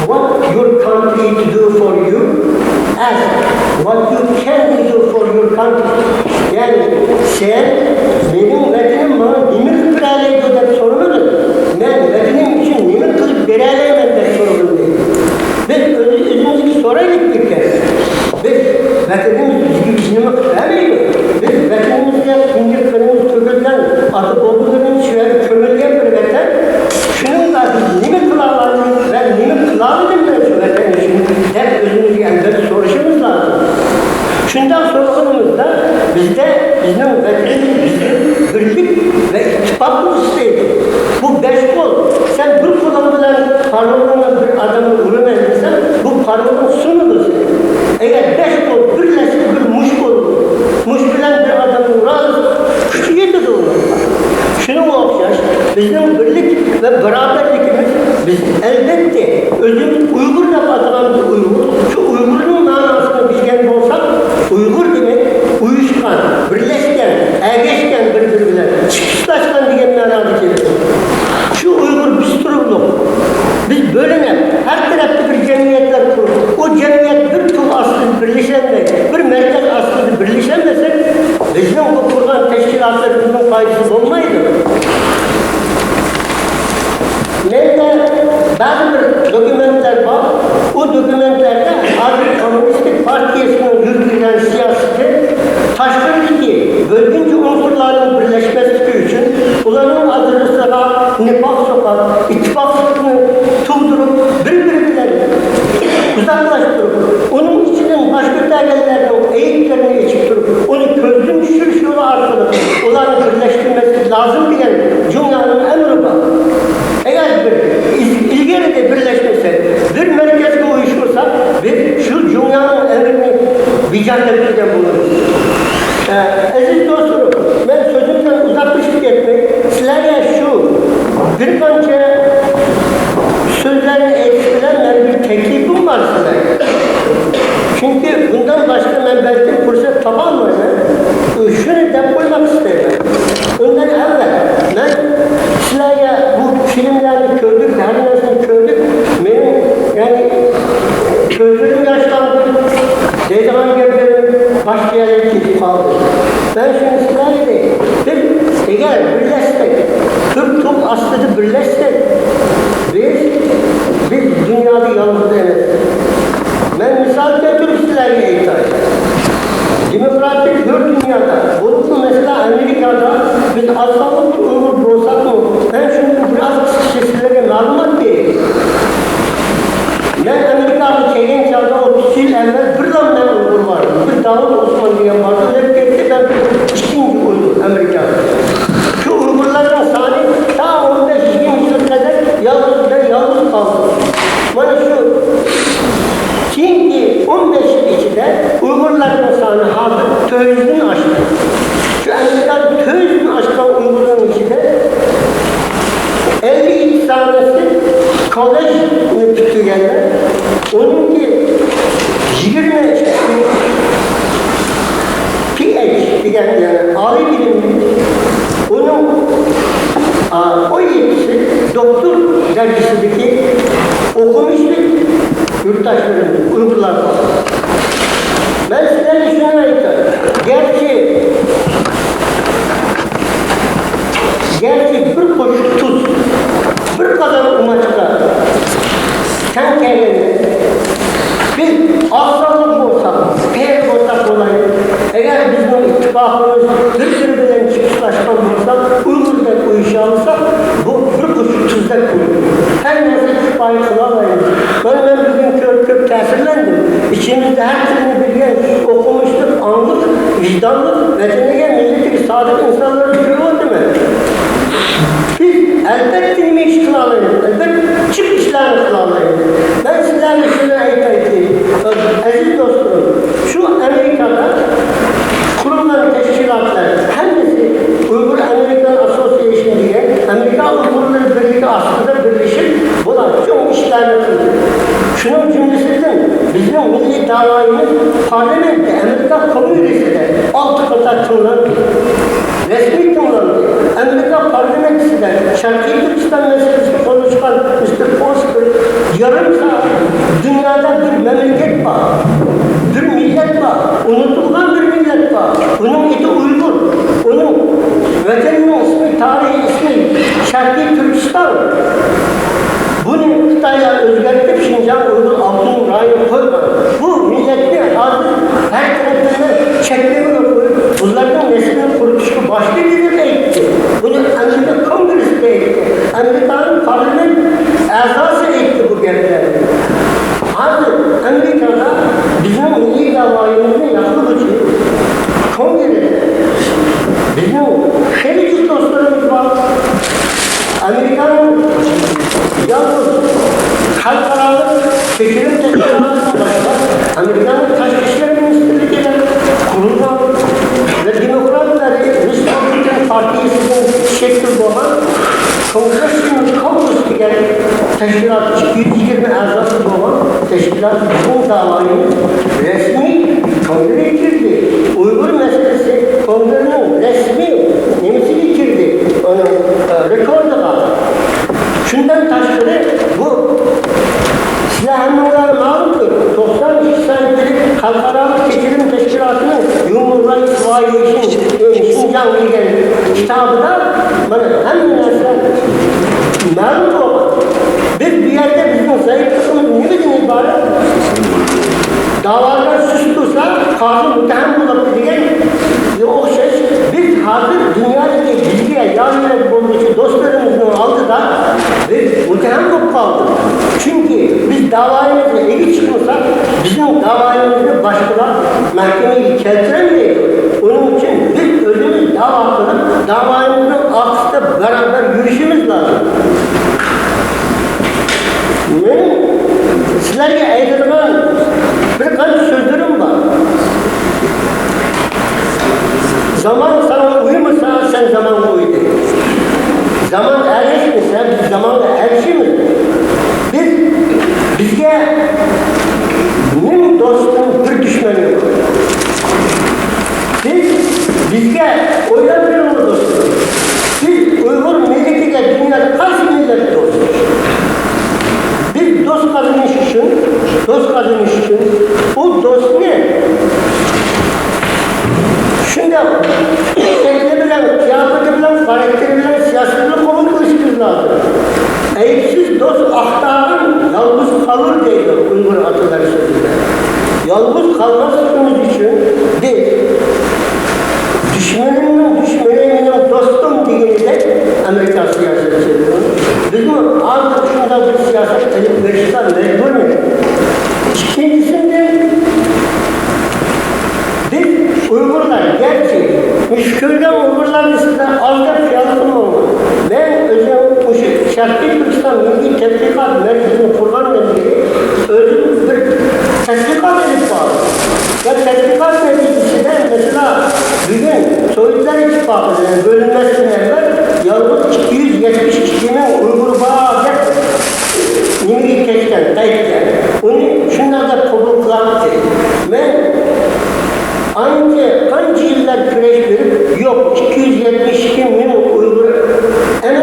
Speaker 14: what your country to do for you. Ask what you can do for your country. Yani sen benim vatanım bana nimet kılıp vereleydi sorunudur. Ben vatanım için nimet kılıp vereleyemem sorunudur. Biz özümüzü soraydık bir kez. Biz vatanımız bizi nimet vermeyiz. Biz vatanımızda ince kanımız tökülden atıp olduğunun şöyle kömürgen bir vatan. Şunun da biz nimet kılarlarını ve nimet kılarlarını şu vatan için hep özümüzü elbette soruşumuz lazım. Şundan sorumuzda bizde bizim vatanımız birlik ve ittifaklık isteyiz. Bu beş kol. Sen bir kolunu bilen parmağına bir adamı vurmayabilirsen bu parmağın sunudur. Eğer beş kol birleşik bir muş kol, muş bilen bir adamı vurarız, küçüğüydü de olur. Şuna okşaş, bizim birlik ve beraberlikimiz biz elbette özümüz Uygur da adamımız Uygur. Şu Uygur'un manasını bilgen olsak, Uygur demek uyuşkan, birleşken, ergeçken birbirine, çıkışlaşkan diyen manada gelir. Şu Uygur bir sürü blok. Biz böyle ne? Her tarafta bir cemiyetler kurup, o cemiyet bir bu dokümentlerde Arap Komünist Partisi'nin yürütülen siyaseti taşkındaki bölgünce unsurların birleşmesi için onların adını sıra nifak sokak, ittifakçılığını tuğdurup birbirinden uzaklaştırıp onun içinden başka değerlerinin eğitlerini geçip durup onu közün düşürüş yolu arkalık onları birleştirmesi lazım diyen dünyanın emri var. Eğer ilgili de birleşmese, bir merkezde uyuşursa biz şu dünyanın emrini vicdanlarıyla buluruz. Aziz dostlarım, ben sözümden uzaklaşıp etmek, sizlere şu bir parça sözlerini eksilenen bir teklifim var size. Çünkü bundan başka ben belki fırsat tapamadım. Şunu depoymak isterim. Ondan evvel ben sizlere bu filmlerini gördük, her nesini gördük. Benim yani gözlerim yaşlandı. Ne zaman gördüm başka yere gidip kaldı. Ben şimdi sizlere de eğer birleşsek, Türk top aslı birleşsek biz dünyada yalnız değiliz. Ben misal götürüp sizlere ihtiyaç. Demokratik bir dünyada, bunu mesela Amerika'da biz aslanlık Uygur olsak mı? Ben şimdi biraz sizlere malumat vereyim. Ben Amerika'da çeken çağda 30 yıl evvel bir zaman ben Uygur vardı. Bir Davut Osman diye vardı. Hep birlikte ben ikinci Uygur Amerika'da. Şu Uygurlardan sahne ta 15-20 yıl kadar yalnız kaldım. Bana şu Çin'de 15 yıl içinde Uygurların sahne hazır tözünü açtı. Şu Amerika'da tözünü açtan Uygurların içinde 52 tanesi kolejini tutuyorlar. Onunki 20 PhD yani Ali bilimi. Onun o yetisi doktor dergisindeki okumuştuk yurttaşların, Uygurlar var. Ben sizlerle şuna ayıptım. Gerçi bir koşu tuz, bir kadar umaçla sen kendini biz aslanlık olsak, peyir olsak olayı, eğer bizim ittifakımız birbirinden çıkışlaşma olursak, Uygur'da uyuşu alırsak, bu bir koşu tuzda kurulur. Her neyse ittifakı kılamayız. Ben bugün köp tesirlendim. İçimizde her türlü bilgen okumuştuk, anlık, vicdanlık, vetenege milletteki sadık insanların türü oldu mu? Biz elbette dinleyiş kılamayız, elbette çıkışlarını kılamayız. Ben sizlerle şuna edeyim. Aziz dostlarım, şu Amerika'da kurulan teşkilatlar, hangisi Uygur American Association diye, Amerika Uygurları Birliği aslında birleşip, bunlar çok işlerini kıldı. Şunun cümlesinden bizim milli davayımız parlamentte, Amerika Kongresi'de 6 kata tınlandı. Resmi tınlandı. Amerika parlamentisi'de Şarkı Türkistan meselesi konuşan Mr. Foster yarım saat dünyada bir memleket var. Bir millet var. Unutulgan bir millet var. Bunun adı Uygur. Onun vatanının ismi, tarihi ismi Şarkı Türkistan. Bunu Kıtay'la özgürlük Şincan Uygur Abdülhamid Rahim koyma. Bu milletli hazır her tarafından çeklemiyor koyup bunlardan neslinin kuruluşu başka bir de etti. Bunu Amerika Kongresi de etti. Amerika'nın parlament azası etti bu gerçekleri. Hazır Amerika'da bizim milli davayımızın yakılıcı Kongresi. Bizim şerif dostlarımız var. Amerika'nın yalnız halkaralık seçilim teşkilatı başlar. Amerika'nın Taşkışlar Ministerliği'ne kurulan ve Demokratları Respublikan Partisi'nin şekil boğan Congressional Congress diye teşkilat 220 azası boğan teşkilat bu davayı resmi kongreye girdi. Uygur meselesi kongrenin resmi nemesi girdi. Onun rekorda kaldı. Şundan taşları bu silahımlar malumdur. 92 sayfalık Halkaralık Seçilim Teşkilatı'nın Human Rights Violation Şincan Bilgen kitabında bana hem münasır malum olan bir yerde bizim zayıflığımız ne bilin ibaret davayımızı iyi çıkmasa bizim davayımızı başkalar mahkemeye keltiremeyiz. Onun için biz özümüz dava kılıp davayımızın altında beraber yürüyüşümüz lazım. Benim sizlerge aytadigan bir qancha sözlerim var. Zaman sana uymasa sen zamanla uy deydi. Zaman erişmese biz zamanla erişimiz. Bizge min dostun bir düşmanı yok. Bizge oylab bir dostum. Biz Uygur milletiyle dünyada kaç millet dostuz? Biz dost kazanış için o dost ne? Şimdi şekli bilen, kıyafeti bilen, karakteri bilen, siyasetini kabul kılışımız lazım. Eyipsiz dost aktarın yalnız kalır diyor Uygur ataları sözünde. Yalnız kalmasınız için biz düşmanımın dostum diyerek Amerika siyaseti söylüyor. Bizim artık şunda bir siyaset edip verişler mecbur mu? İkincisinde biz Uygurlar gerçi müşkülden Uygurların size az da fiyatım olmalı. Ben özüm bu Şarkı Türkistan Milli Tetkikat Merkezi'ni kurban edildi. Özüm bir tetkikat edip bağlı. Ya tetkikat merkezinde mesela bugün Sovyetler İttifakı'nın bölünmesinden evvel yalnız 272'nin Uygur bağlı nimeri keçken, kayıtken. Onu şunlarda kabul kılaktı. Ben hangi yıllar güreş verip yok 272 milyon Uygur en az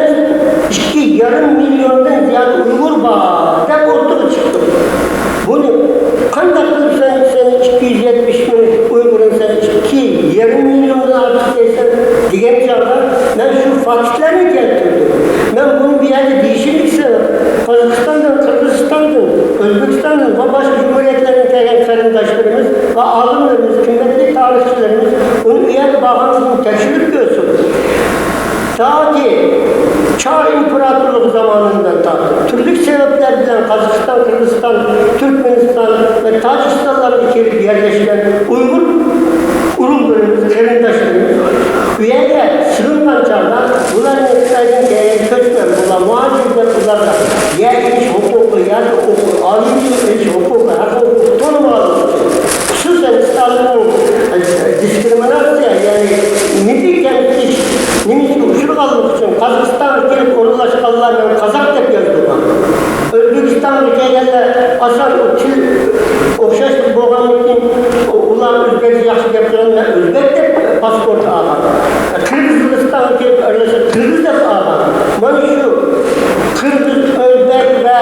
Speaker 14: 2,5 milyondan ziyade Uygur bağda ortaya çıktı. Bunu kandaktır sen 270 milyon Uygur'un sen 2,5 milyondan artık değilsen diğer çağda ben şu fakirlerini getirdim. Ben bunu bir yerde değişiklikse Kazakistan'dan, Kırgızistan'dan, Özbekistan'dan ve başka cumhuriyetlerin karındaşlarımız ve alimlerimiz, kıymetli tarihçilerimiz onu bir yerde bağımlılığını teşvik görsün. Ta ki Çar İmparatorluğu zamanından türlü sebeplerden Kazakistan, Kırgızistan, Türkmenistan ve Tacikistan'lara içeri yerleşen Uygur urumlarımız, karındaşlarımız üyeye sığıngan çağda bunların ekstraydan gelen kötüler bulan muhacirler bunlarla yer iş hukuku, yer hukuku, alimci iş hukuku, her hukuku tanımalı. Hususen İslam'ın diskriminasyon yani milli temsil, nimisi uçuruk almak için Kazakistan ülkenin korulaşkanlarla Kazak yapıyordu. Özbekistan ülkelerle asal okşaşlık boğanlık için ulan Özbek'i yaxşı yaptıranlar Özbek de pasportu ağam. Kırgızistan ülkeleri arasında Kırgız da ağam. Bana şu Kırgız, Özbek ve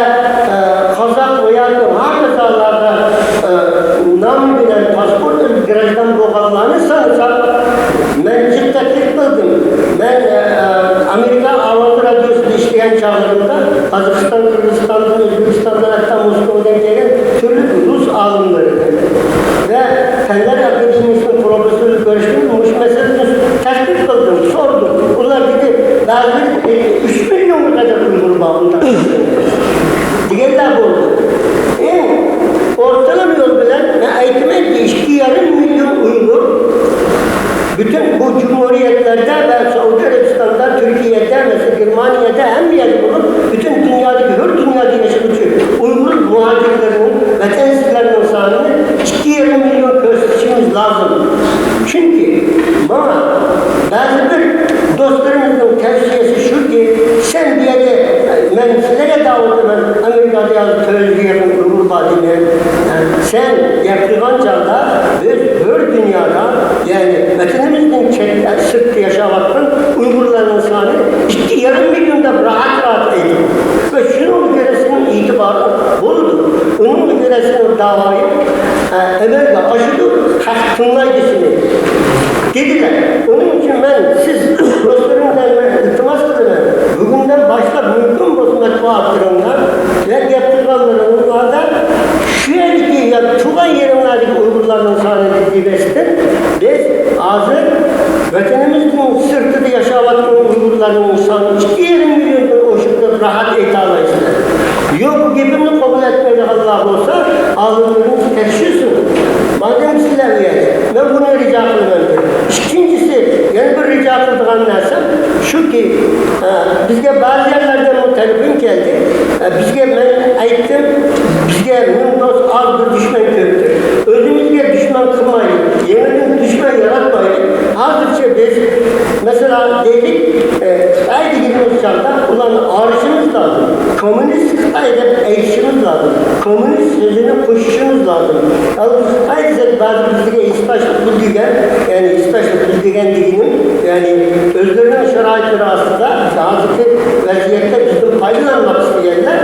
Speaker 14: Kazak veya hangi dağlarda nam bilen pasport grajdan boğanlarını sanırsam ben ciddet kıldım. Ben Amerika Avrupa Radyosu'da işleyen çağlarında Kazakistan, Kırgızistan'dan, Özbekistan'dan hatta Moskova'dan gelen türlü Rus alimleri ve Fenler Akademisi'nin profesörü görüştürmüş meselesini tespit kıldım, sordum. Bunlar gidip bazı 3 milyon kadar Uygur bağımlılar. Diğerler buldu. Ortalama yol bilen ve eğitim etti 2,5 milyon Uygur bütün bu cumhuriyetlerde ve Suudi Arabistan'da, Türkiye'de, mesela Germanya'da hem yer bulup bütün dünyadaki, her dünyada yaşadığı Uygur muhacirlerinin, vatansizlerinin sahnını 2,5 milyon gösterişimiz lazım. Çünkü bana bazı bir dostlarımızın tavsiyesi şu ki sen bir yere ben sizlere davet edin Amerika'da yazı tölgeye Uygur badine sen yakılan çağda biz her dünyada yani vatanımızın sırtı yaşamaktan Uygurların sahnı 2,5 milyonda rahat edin. Ve şunun göresinin itibarı buludur. Onun göresinin davayı evvelce aşıdı, hakkınlaydısını dediler. Onun için ben siz dostlarımdan iltimas kılın. Bugünden başka mümkün bu metbuatlarından ve yaptıklarından şu yerdeki ya tuğan yerimlerdeki Uygurların sahnesi diversiten biz ağzı vatanımızın sırtıda yaşamaktan Uygurların sahnesi 2,5 milyondan o şekilde rahat etalayızlar. Yok bu gibini kabul etmeli Allah olsa ağzınlarını teşhiyorsun. Madem sizler yani ben bunu rica kılmam. İkincisi yani bir rica kıldığım nasıl? Şu ki bizge bazı yerlerden bu telefon geldi. Bizge ben ayttim. Bizge mümkün az bir düşman köktür. Özümüzge düşman kılmayın. Yeniden düşman yaratmayın. Hazırca biz mesela dedik Xitay'da girmiş çağda ulan arışımız lazım. Komünist Xitay'da eğişimiz lazım. Komünist sözünü koşuşumuz lazım. Yalnız Xitay'da bazı bizge istaşlık bildiğen yani istaşlık bildiğen diginin yani özlerinin şeraitleri aslında hazırki vaziyette bizim faydalanmak isteyenler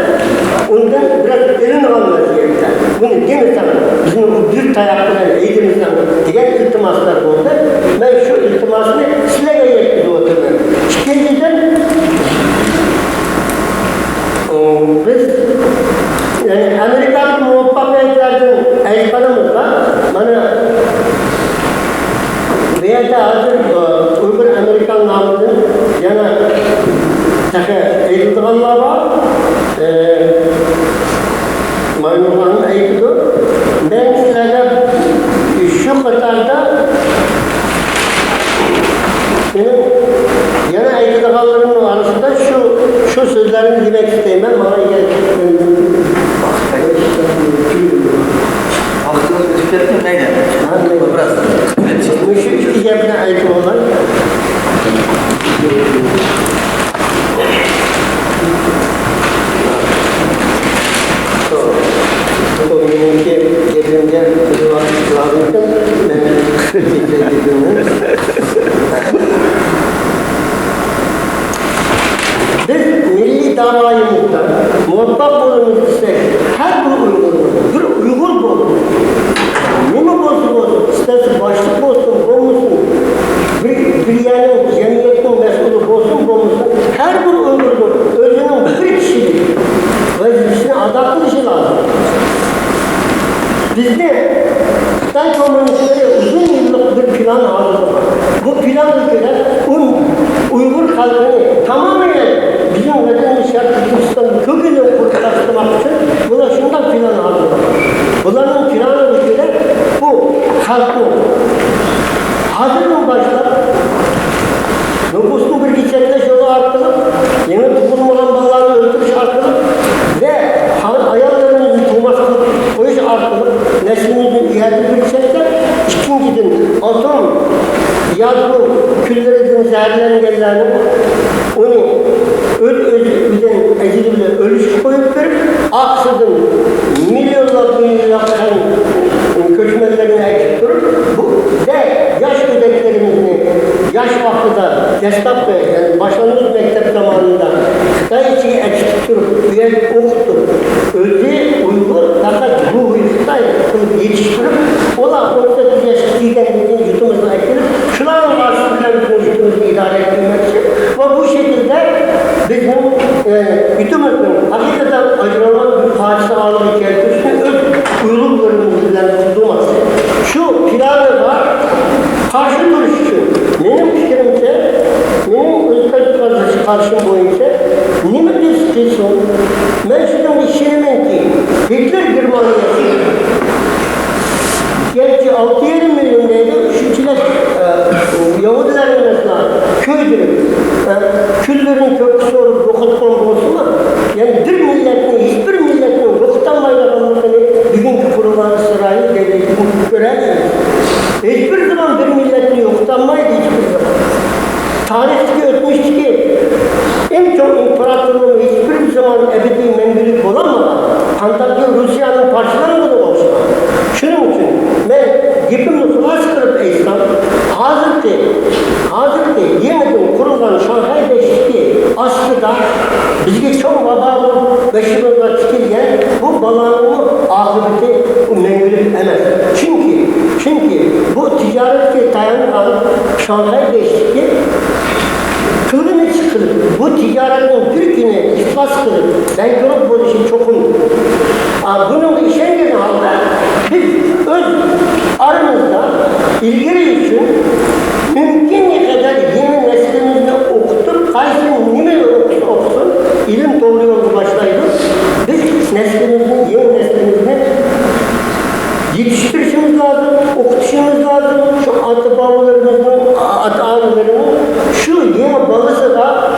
Speaker 14: ondan biraz elin alan vaziyette. Bunu demesem bizim bu bir tayaklıdan eğitimizden diğer iltimaslar oldu. Ben şu iltimasını sizlere yetkili oturuyorum. İkinciden biz yani Amerikan muvaffakiyetlerden eşkanımız var. Bana veya da hazır Uygur Amerikan namının yana eğitimler var. Maymunların eğitimi. Ben sizlere şu kadarda benim yana eğitimlerimin arasında şu sözlerimi demek isteyeyim. Ben bana
Speaker 6: Vaktinizi tüketmeyin. Biraz.
Speaker 14: Şu iki cebine eğitim olan o benimki cebimde bir vakit lazımken ben cebimden biz milli davayımızda muvaffak olmamız ise her bir Uygur bulur. Ne mi bozulur? İsterse başlık olsun, olmasın. Bir yerin, cemiyetin mesulü olsun, olmasın. Her bir Uygur'un özünün bir kişilik vazifesine adak kılışı lazım. Bizde Xitay komünistleri uzun yıllık bir plan hazırladı. Bu plan ülkeler Uygur halkını tamamen bizim vatandaş Türkistan'ın kökünü kurtarmak için buna şundan plan hazırladı. Bunların planı ülkeler bu halkı hazırdan başlar. Nüfusun bir geçerleş yolu arttırıp, yeni toplum olan bağlarını öldürüş arttırıp ve ayaklarımızın tuğmasını koyuş arttırıp neslimizin iade bir şekilde ikinciden atom yazgı küllerimizin zehirlengenlerini onu özümüzden eciliyle ölüş koyup verip aksızın milyonlar köçmenlerine ekip durup bu ve yaş ödeklerimizin yaş vaktida desktop yani başlangıç mektep zamanında Xitay için ekip durup üye okutup özü Uygur fakat bu Xitay kılıp yetiştirip ola 18 yaş giygenliğinin yutumuzuna ekilip şuların vasıfıyla bizim yutumuzu idare ettirmek için ve bu şekilde bizim yutumuzun hakikaten acılanan bir hadise haline geldiği öz uyluklarımızdan kurtulması. Şu planı var, karşı duruş için. Benim fikrimse, benim özgürlük karşım boyunca ne mi bir sıkıntı? Ben şuradan işlerim ki Hitler Germanya'sı gerçi 6-7 milyondaydı, şu çilek Yahudilerin mesela köydür. Küllerin köküsü olup rokatman olsun ama yani bir milletin, hiçbir milletin rokatanmayla kalmasını bugünkü kurulan İsrail devletini göremez. Hiçbir zaman bir milletin rokatanmaydı hiçbir zaman. Tarihteki ötmüştü ki en çok imparatorluğu hiçbir zaman ebedi mengülük olamadan Antakya Rusya'nın parçalarını oluştu. Şunun için ben gipimli kulaç kırıp eysem hazırki yeniden kurulan Şanghay Beşik'i aslında bizge çok babalı beşimizde çıkırken bu balanın akıbeti mengülük emez. Çünkü bu ticarete dayanan Şanghay Beşik'i kılını çıkılıp bu ticaretin Türkiye'ne iflas kılıp ben grup bu işin çokunu. Bunun işengen halde biz öz aramızda ilgili için mümkün kadar yeni neslimizi okutup kaysın nimeyi okusun ilim doğru yolu başlaydı. Biz yetiştirişimiz lazım, okutuşumuz lazım. Şu ata babalarımızın, ata ağalarının şu yeni balısı da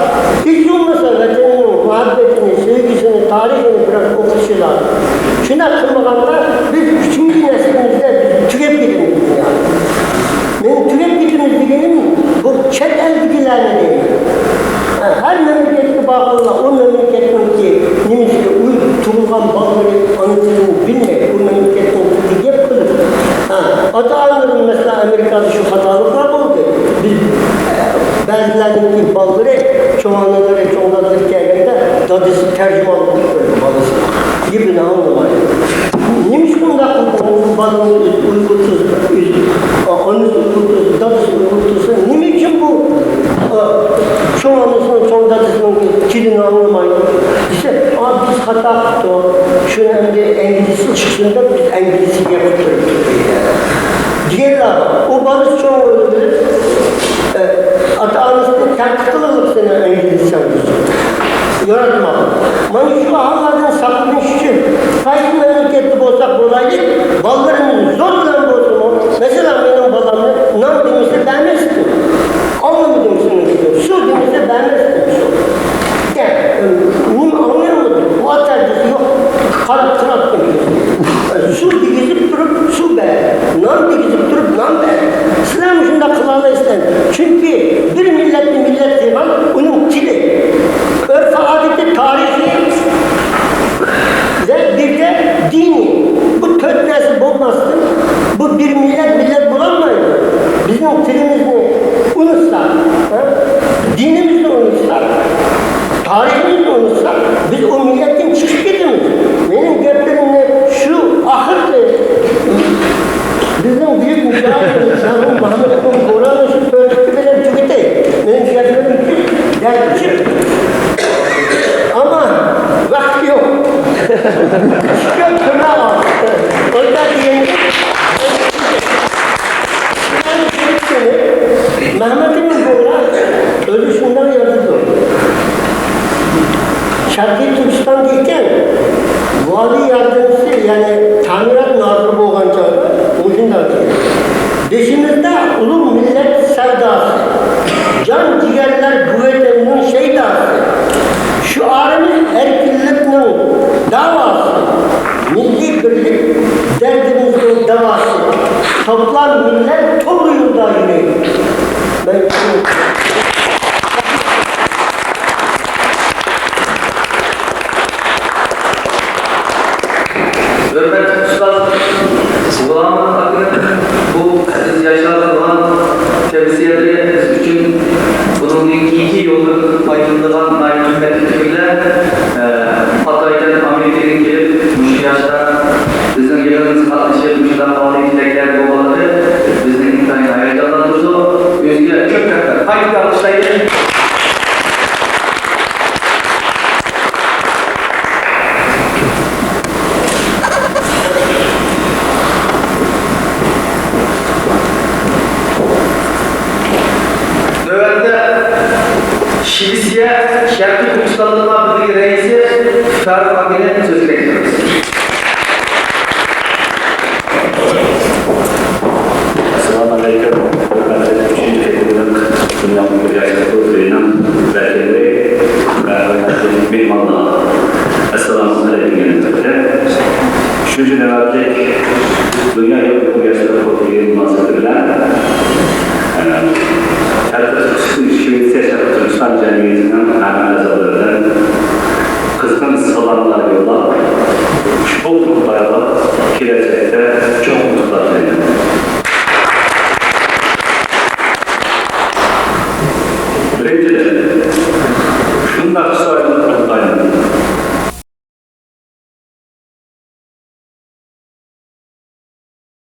Speaker 14: hiç olmasa vatanının muhabbetini, sevgisini, tarihini biraz okutuşu lazım. Şuna kılmakta biz üçüncü neslimizde tükep gidiniz yani. Benim tükep gidiniz dedim, bu çet el bilgilerine değil. Her memleketli bağlılar, o memleketin ki nimişte tuğulgan bağları anıtını bilmek, bu memleketin ki hep kılır. Ata-anların mesela Amerika'da şu hatalıklar oldu. Biz bazılarının bağları, çoğanları, çoğanları geldiğinde dadısı tercümanlık böyle balısı gibi ne anlamayın. Nimiş bunda bu balının uygunsuz, anısı uygunsuz, dadısı uygunsuz, niçin bu çoğanlısının, çoğun dadısının kilini anlamayın. İşte biz hata yaptı o. Şunun hem İngilizce çıksında biz İngilizce yapıyoruz. Diğerler, o balık çoğu öldürür. Ata-anasını terkıtılılık seni İngilizce yapıyorsun. Yaratma. Bana şu ahallardan saklanış için kaygı memleketli bozsak olaydı, ballarını zorla bozdum o. Mesela benim balamı nam demişse beğenmezdim. Anlamadım seni diyor. Su demişse beğenmezdim. Yani, anlayamadım. Bu atarcısı yok. Kalıp tırattım. Su dikizip durup su beğen. Nam dikizip durup nam beğen. İslam şunda kılalı istedim. Çünkü bir millet divan, onun dili. Örf-i adeti, tarihi ve bir de dini. Bu tötmesi bozmasın. Bu bir millet bulamayız. Bizim dilimizi unutsak, dinimizi unutsak, tarihimizi unutsak, biz o milletin çıkış gidiyoruz. Benim göklerimde şu ahırdı. Bizim büyük mücadele Şahın Muhammed'in Kur'an'ın şu söyledikleri tüketi. Benim göklerim gerçek. Ama vakti yok. Çok kına var. O da diyelim. Mehmet'in Kur'an ölüşünden yazıldı. Şarkı Türkistan deyken vali yardımcısı yani tamirat nazırı olan çağda ucundan diyor. Beşimizde ulu millet sevdası, can ciğerler kuvvetlerinin şeydası, şu arımız erkillikinin davası, milli birlik derdimizin davası, toplam millet tolu yolda yürüyor.
Speaker 7: Hürmetli Üstad, Kulağımın hakkı bu siz yaşadığınız tevsiyeleri için bunun iki yolu aydınlığa nail hürmetlilikle Hatay'dan Amerika'ya gelip bu yaşta bizim yerimiz 60-70'den fazla dilekler babaları bizim imkanı heyecanlandırdı. Özge çok yakar. Haydi alkışlayın. Şilisiye Şerki Kutsallı'na Birliği Reisi Faruk Akil'e söz bekliyoruz.
Speaker 15: Selamun Aleyküm. Ben 3. Teknolojik Dünya Mücadelesi Kurulu'nun vekilleri ve hürmetli Bilmanlı. Esselamun Aleyküm. 3. Nöbetlik Dünya Mücadelesi Kurulu'nun münasebetiyle Şivitse Türkistan Cemiyeti'nin azalarından kızgın salamlar yolla bu mutluluğa gelecekte çok mutluyum. Birincisi,